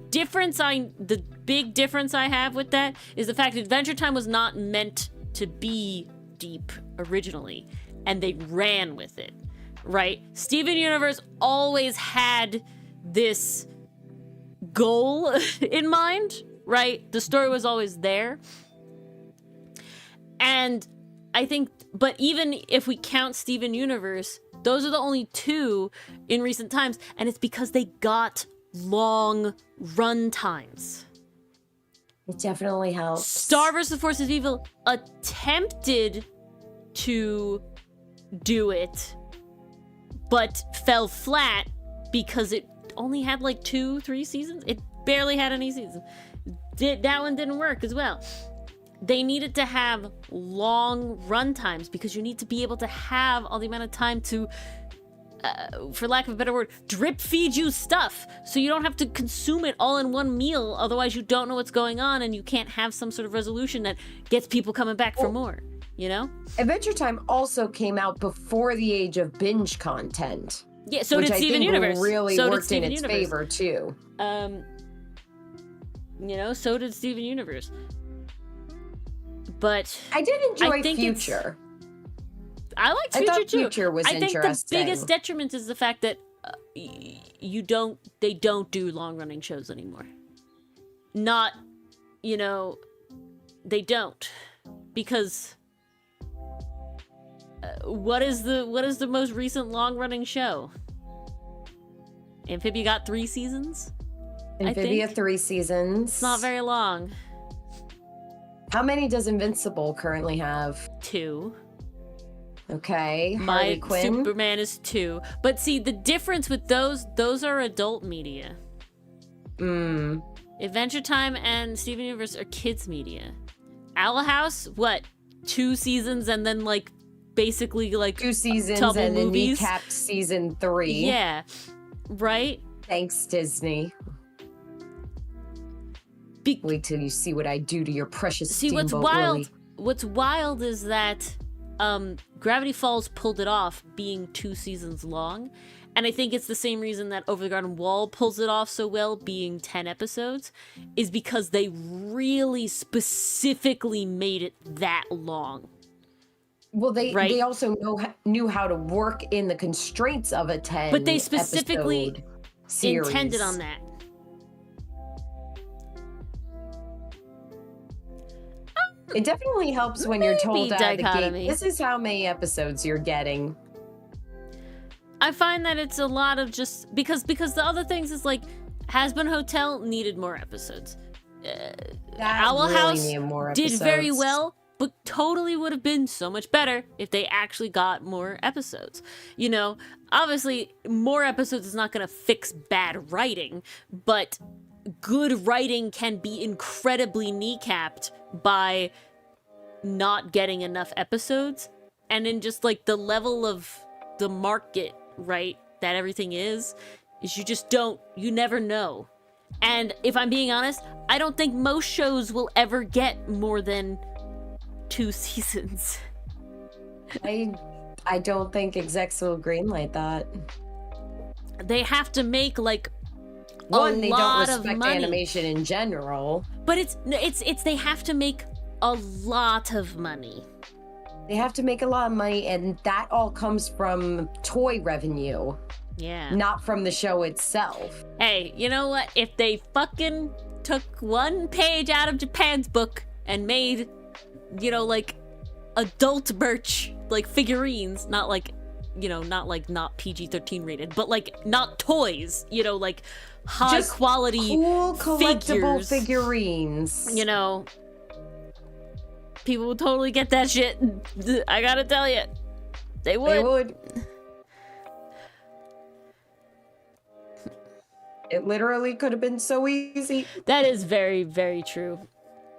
big difference I have with that is the fact that Adventure Time was not meant to be deep originally, and they ran with it, right? Steven Universe always had this goal in mind, right? The story was always there. And I think, but even if we count Steven Universe, those are the only two in recent times, and it's because they got long run times. It definitely helps. Star vs. Forces of Evil attempted to do it, but fell flat because it only had like 2-3 seasons. It barely had any seasons. That one didn't work as well. They needed to have long run times because you need to be able to have all the amount of time to, for lack of a better word, drip feed you stuff. So you don't have to consume it all in one meal. Otherwise you don't know what's going on and you can't have some sort of resolution that gets people coming back for more, you know? Adventure Time also came out before the age of binge content. Yeah, so did Steven Universe. Really worked in its favor too. You know, so did Steven Universe. But I did enjoy Future. I liked Future too. Future was interesting. I think the biggest detriment is the fact that they don't do long-running shows anymore. Not, you know, they don't, because what is the most recent long-running show? Amphibia got 3 seasons. Amphibia 3 seasons. It's not very long. How many does Invincible currently have? 2. Okay. My Quinn. Superman is 2. But see, the difference with those are adult media. Adventure Time and Steven Universe are kids media. Owl House, what? 2 seasons and then like basically like 2 seasons and then recapped season 3. Yeah. Right? Thanks, Disney. Wait till you see what I do to your precious Steamboat Willie. What's wild is that Gravity Falls pulled it off being 2 seasons long, and I think it's the same reason that Over the Garden Wall pulls it off so well being 10 episodes, is because they really specifically made it that long. Well, they also knew how to work in the constraints of a 10 but they specifically series. Intended on that. It definitely helps when you're told out of the dichotomy. gate, this is how many episodes you're getting. I find that it's a lot of just because the other things is like Hazbin Hotel needed more episodes. Owl really House need more did very episodes. well, but totally would have been so much better if they actually got more episodes. You know, obviously more episodes is not going to fix bad writing, but good writing can be incredibly kneecapped by not getting enough episodes, and in just like the level of the market, right, that everything is you never know. And if I'm being honest, I don't think most shows will ever get more than 2 seasons. I don't think execs will greenlight that. They have to make like One, a they lot don't of respect money. animation in general. But it's they have to make a lot of money. They have to make a lot of money, and that all comes from toy revenue, Yeah. not from the show itself. Hey, you know what? If they fucking took one page out of Japan's book and made, you know, like adult merch, like figurines, not like, you know, not PG-13 rated, but like not toys, you know, like high Just quality cool collectible figures, figurines. you know, people would totally get that shit. I gotta tell you, they would. They would. It literally could have been so easy. That is very, very true.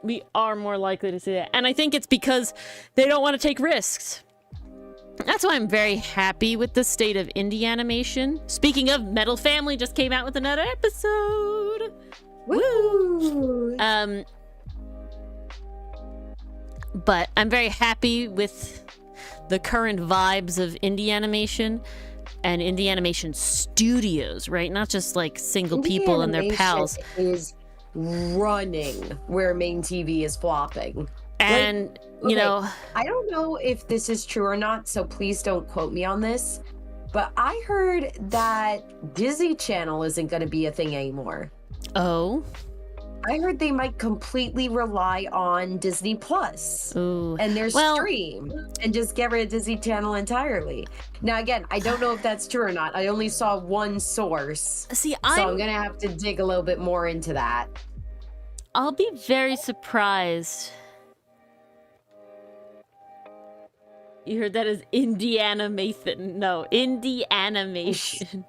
We are more likely to see that. And I think it's because they don't want to take risks. That's why I'm very happy with the state of indie animation. Speaking of, Metal Family just came out with another episode. Woo! But I'm very happy with the current vibes of indie animation and indie animation studios, right? Not just like single people and their pals. Is running where main TV is flopping. And, Like, you know, I don't know if this is true or not, so please don't quote me on this, but I heard that Disney Channel isn't going to be a thing anymore. oh, I heard they might completely rely on Disney Plus ooh. and their Well- stream and just get rid of Disney Channel entirely. Now, again, I don't know if that's true or not. I only saw one source, See, so I'm going to have to dig a little bit more into that. I'll be very surprised. You heard that as indie animation. No, indie animation.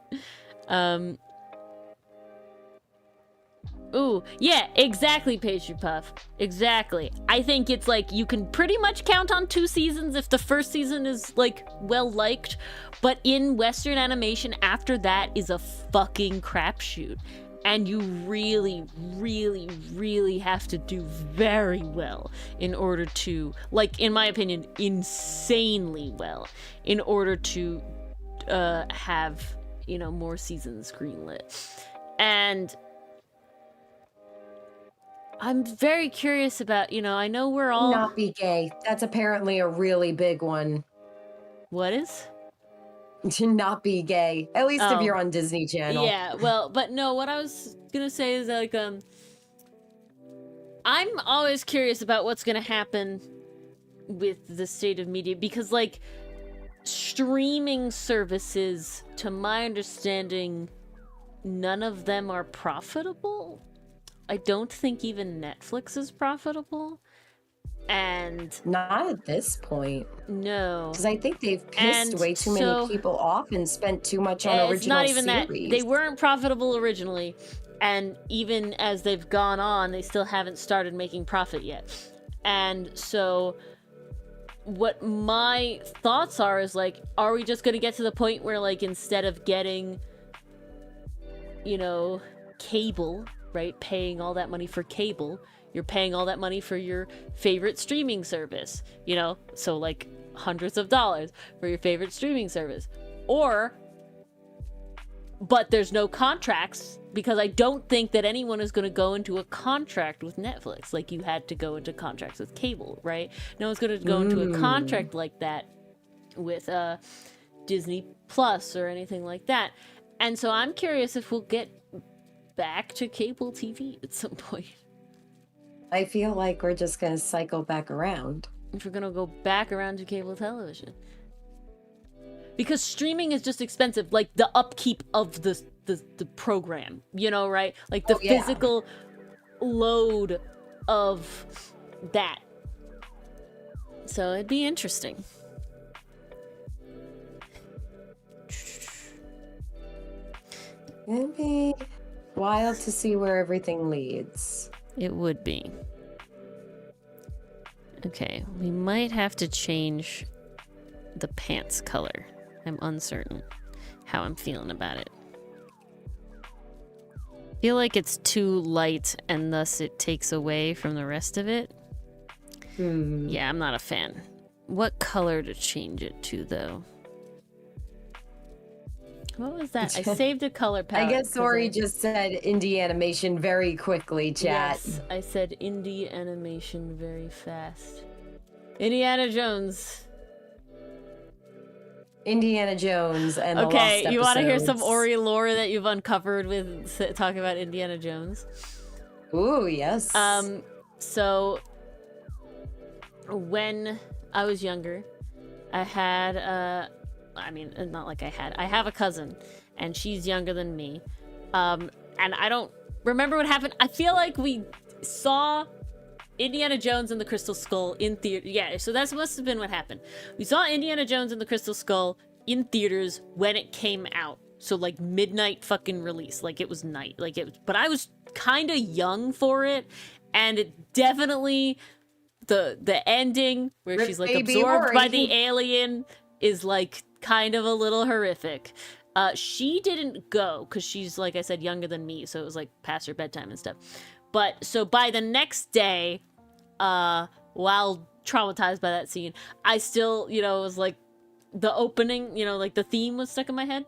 Ooh, yeah, exactly, Pastry Puff. Exactly. I think it's like you can pretty much count on 2 seasons if the first season is like well liked, but in Western animation after that is a fucking crapshoot. And you really, really, really have to do very well in order to, like, in my opinion, insanely well, in order to have, you know, more seasons greenlit. And I'm very curious about, you know, I know we're all... Not be gay. That's apparently a really big one. What is? To not be gay. At least if Oh. you're on Disney Channel. Yeah, well, but no, what I was gonna say is like, I'm always curious about what's gonna happen with the state of media because, like, streaming services, to my understanding, none of them are profitable. I don't think even Netflix is profitable. And Not at this point. no. Because I think they've pissed And way too so- many people off and spent too much on original it's not even series. that. They weren't profitable originally, and even as they've gone on, they still haven't started making profit yet. And so what my thoughts are is like, are we just going to get to the point where, like, instead of getting, you know, cable, right, paying all that money for cable, you're paying all that money for your favorite streaming service, you know? So, like, hundreds of dollars for your favorite streaming service. But there's no contracts, because I don't think that anyone is going to go into a contract with Netflix like you had to go into contracts with cable, right? No one's going to go into a contract like that with Disney Plus or anything like that. And so I'm curious if we'll get back to cable TV at some point. I feel like we're just gonna cycle back around. If we're gonna go back around to cable television. Because streaming is just expensive, like the upkeep of the program, you know, right? Like the physical load of that. So it'd be interesting. It'd be wild to see where everything leads. It would be. Okay, we might have to change the pants color. I'm uncertain how I'm feeling about it. I feel like it's too light and thus it takes away from the rest of it. Yeah, I'm not a fan. What color to change it to, though? What was that? I saved a color palette. I guess Ori just said indie animation very quickly, chat. Yes, I said indie animation very fast. Indiana Jones. Indiana Jones and the Lost Okay, you want to hear some Episodes. Ori lore that you've uncovered with talking about Indiana Jones? Ooh, yes. So when I was younger, I had I mean, not like I have a cousin, and she's younger than me. And I don't remember what happened. I feel like we saw Indiana Jones and the Crystal Skull in theater. Yeah, so that must have been what happened. We saw Indiana Jones and the Crystal Skull in theaters when it came out. So like midnight fucking release. Like it was night. Like it was, but I was kind of young for it, and it definitely the ending where she's like absorbed by the alien is like kind of a little horrific. She didn't go because she's, like I said, younger than me, so it was like past her bedtime and stuff. But so by the next day, while traumatized by that scene, I still, you know, was like the opening, you know, like the theme was stuck in my head.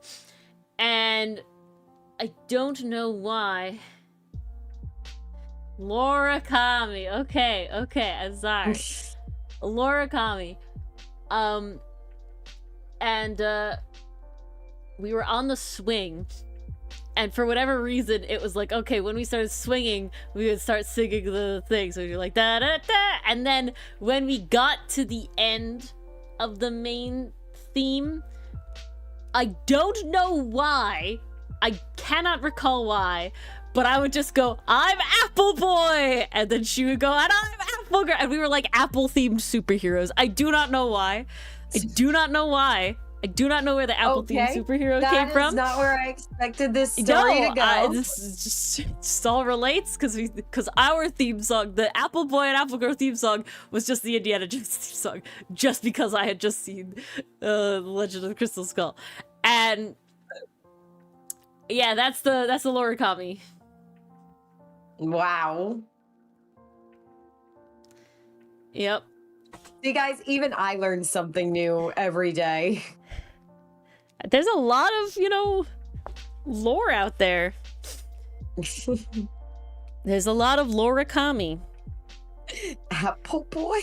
And I don't know why. Laura Kami. Okay, I'm sorry. Laura Kami. And we were on the swing, and for whatever reason it was like, okay, when we started swinging we would start singing the thing, so you're like da da da, and then when we got to the end of the main theme, I don't know why, I cannot recall why, but I would just go, I'm Apple Boy, and then she would go, and I'm Apple Girl, and we were like Apple themed superheroes. I do not know why. I do not know why. I do not know where the Apple themed superhero came from. That is not where I expected this story to go. This just all relates because our theme song, the Apple Boy and Apple Girl theme song, was just the Indiana Jones theme song, just because I had just seen The Legend of the Crystal Skull, and yeah, that's the Laura Kami. Wow. Yep. See, guys, even I learn something new every day. There's a lot of, you know, lore out there. There's a lot of Laura Kami. Apple Boy?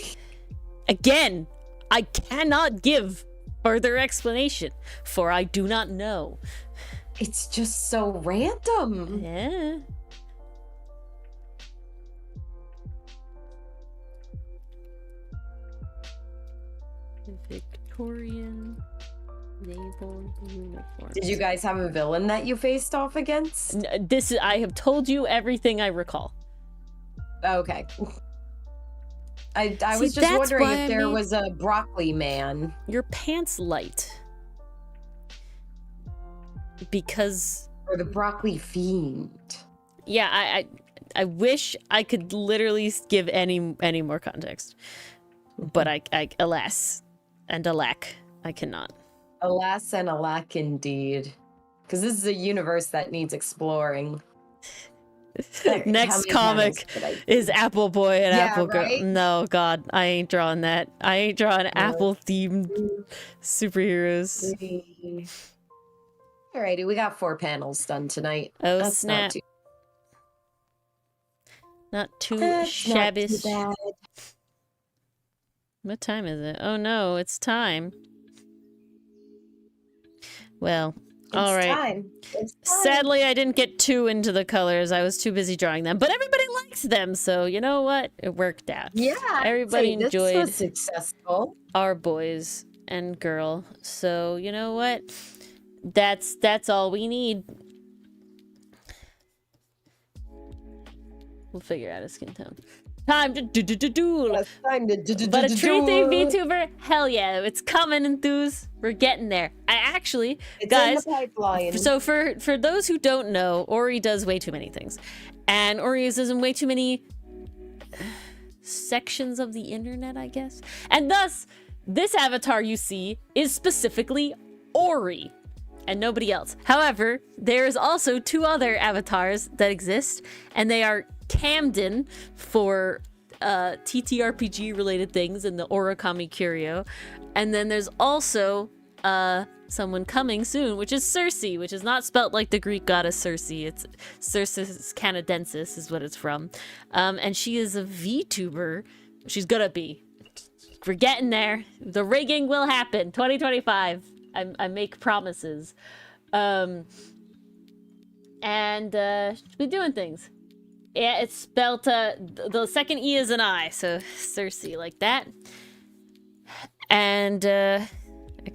Again, I cannot give further explanation, for I do not know. It's just so random. Yeah. Victorian naval uniform. Did you guys have a villain that you faced off against? I have told you everything I recall. Okay. I was just wondering if there was a broccoli man. Your pants light. Because... Or the broccoli fiend. Yeah, I wish I could literally give any more context. But I alas and alack, I cannot. Alas and alack indeed. Because this is a universe that needs exploring. Next comic is Apple Boy and Apple Girl. Right? No, God, I ain't drawing that. I ain't drawing Apple-themed superheroes. Alrighty, we got 4 panels done tonight. Oh, That's snap. Not too shabby. Not too bad. What time is it? Oh no, it's time. Well, all right. It's time. Sadly, I didn't get too into the colors. I was too busy drawing them. But everybody liked liked them, so you know what? It worked out. Yeah, everybody enjoyed this was successful. our boys and girl. So you know what? That's all we need. We'll figure out a skin tone. Time to do. Yes, time to But a tree theme VTuber, hell yeah, it's coming, enthuse. We're getting there. I actually, it's guys. in the pipeline. So for those who don't know, Ori does way too many things, and Ori is in way too many sections of the internet, I guess. And thus, this avatar you see is specifically Ori, and nobody else. However, there is also 2 other avatars that exist, and they are Camden for TTRPG related things in the Origami Curio, and then there's also someone coming soon, which is Circe, which is not spelt like the Greek goddess Circe. It's Circe Canadensis is what it's from, and she is a VTuber. She's gonna be. We're getting there. The rigging will happen. 2025. I make promises, and she'll be doing things. Yeah, it's spelled, the second E is an I, so Circe, like that. And, I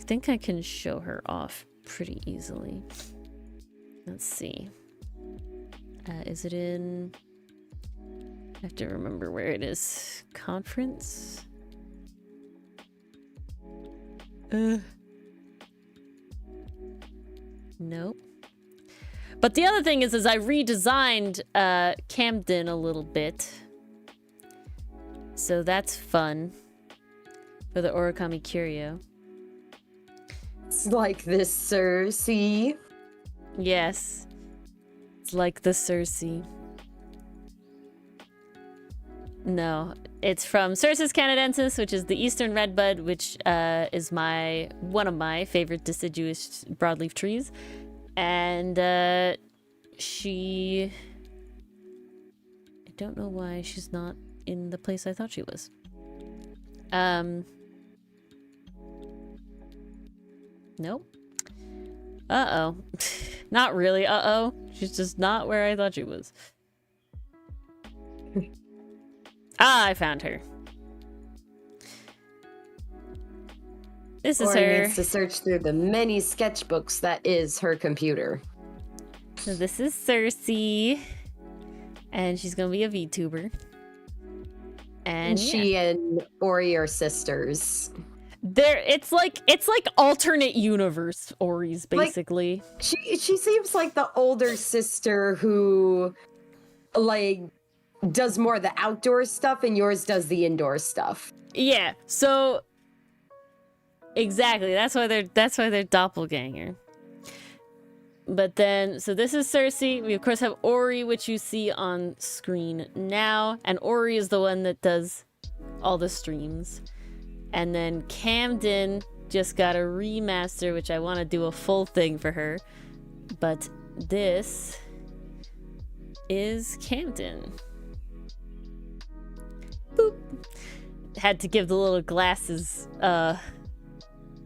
think I can show her off pretty easily. Let's see. Is it in... I have to remember where it is. Conference? Nope. But the other thing is I redesigned Camden a little bit. So that's fun. For the Origami Curio. It's like this, Circe. Yes. It's like the Circe. No. It's from Circe canadensis, which is the eastern redbud, which is one of my favorite deciduous broadleaf trees. And she... I don't know why she's not in the place I thought she was. Nope. Uh-oh. Not really uh-oh. She's just not where I thought she was. I found her. This is her. Needs to search through the many sketchbooks that is her computer. So this is Circe, and she's gonna be a VTuber. And she and Ori are sisters. It's like alternate universe Ori's basically. Like, she seems like the older sister who, like, does more of the outdoor stuff, and yours does the indoor stuff. Yeah. So. Exactly. That's why they're doppelganger. But then, so this is Circe. We of course have Ori, which you see on screen now, and Ori is the one that does all the streams. And then Camden just got a remaster, which I want to do a full thing for her. But this is Camden. Boop. Had to give the little glasses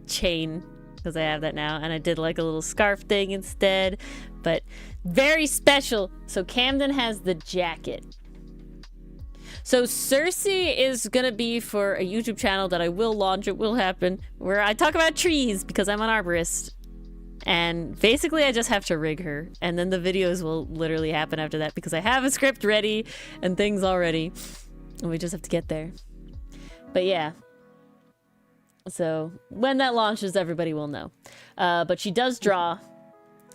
chain because I have that now, and I did like a little scarf thing instead, but very special. So Camden has the jacket. So Circe is gonna be for a YouTube channel that I will launch, it will happen, where I talk about trees because I'm an arborist, and basically I just have to rig her, and then the videos will literally happen after that because I have a script ready and things already, and we just have to get there. But yeah. So when that launches, everybody will know. But she does draw.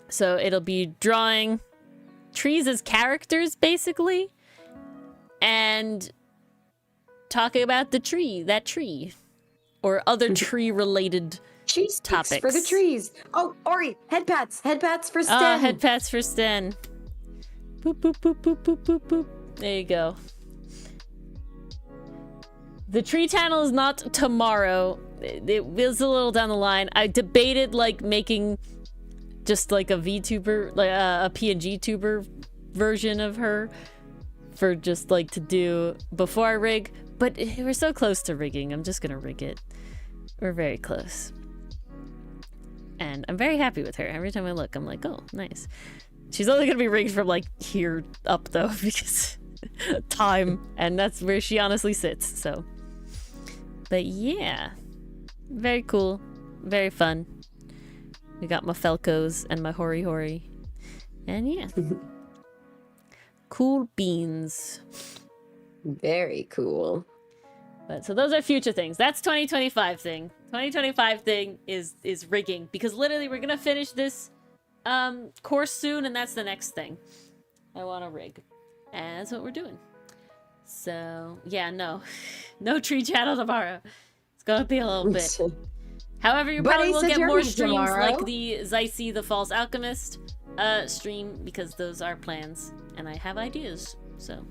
So it'll be drawing trees as characters, basically. And talking about that tree. Or other tree-related topics. For the trees. Oh, Ori, head pats for Sten. Head pats for Sten. Boop, boop, boop, boop, boop, boop, boop. There you go. The tree channel is not tomorrow. It was a little down the line. I debated like making just like a VTuber, like a PNG tuber version of her for just like to do before I rig, but we're so close to rigging. I'm just gonna rig it. We're very close. And I'm very happy with her. Every time I look, I'm like, oh, nice. She's only gonna be rigged from like here up though, because time, and that's where she honestly sits. So, but yeah, very cool, very fun. We got my Felcos and my Hori Hori, and yeah, cool beans. Very cool. But so those are future things. That's 2025 thing. 2025 thing is rigging, because literally we're gonna finish this course soon, and that's the next thing I want to rig, and that's what we're doing. So yeah, no tree channel tomorrow. It's gonna be a little bit. However, you probably will get more streams tomorrow, like the Zycy the False Alchemist stream, because those are plans and I have ideas. So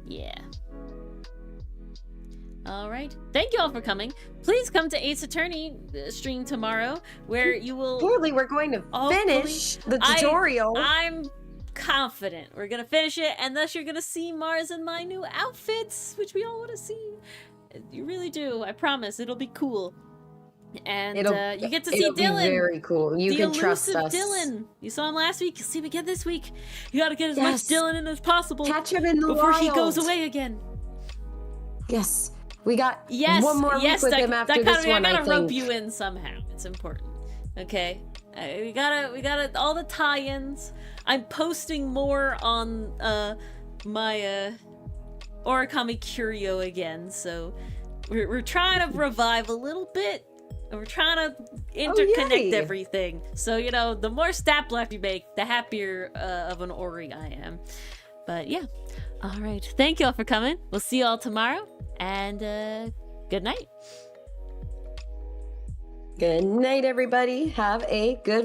yeah. All right. Thank you all for coming. Please come to Ace Attorney stream tomorrow, where you will... Clearly, we're going to finish the tutorial. I'm confident we're going to finish it, and thus you're going to see Mars in my new outfits, which we all want to see. You really do. I promise. It'll be cool. And you get to see Dylan. Be very cool. You can trust us. Dylan. You saw him last week. You'll see him again this week. You got to get as much Dylan in as possible. Catch him in the before wild. He goes away again. Yes. We got one more week with him after this one, I gotta rope you in somehow. It's important. Okay? We gotta all the tie-ins. I'm posting more on my Origami Curio again, so we're trying to revive a little bit. And we're trying to interconnect everything. So, you know, the more stat block you make, the happier of an Ori I am. But yeah. All right. Thank you all for coming. We'll see you all tomorrow. And good night. Good night, everybody. Have a good one.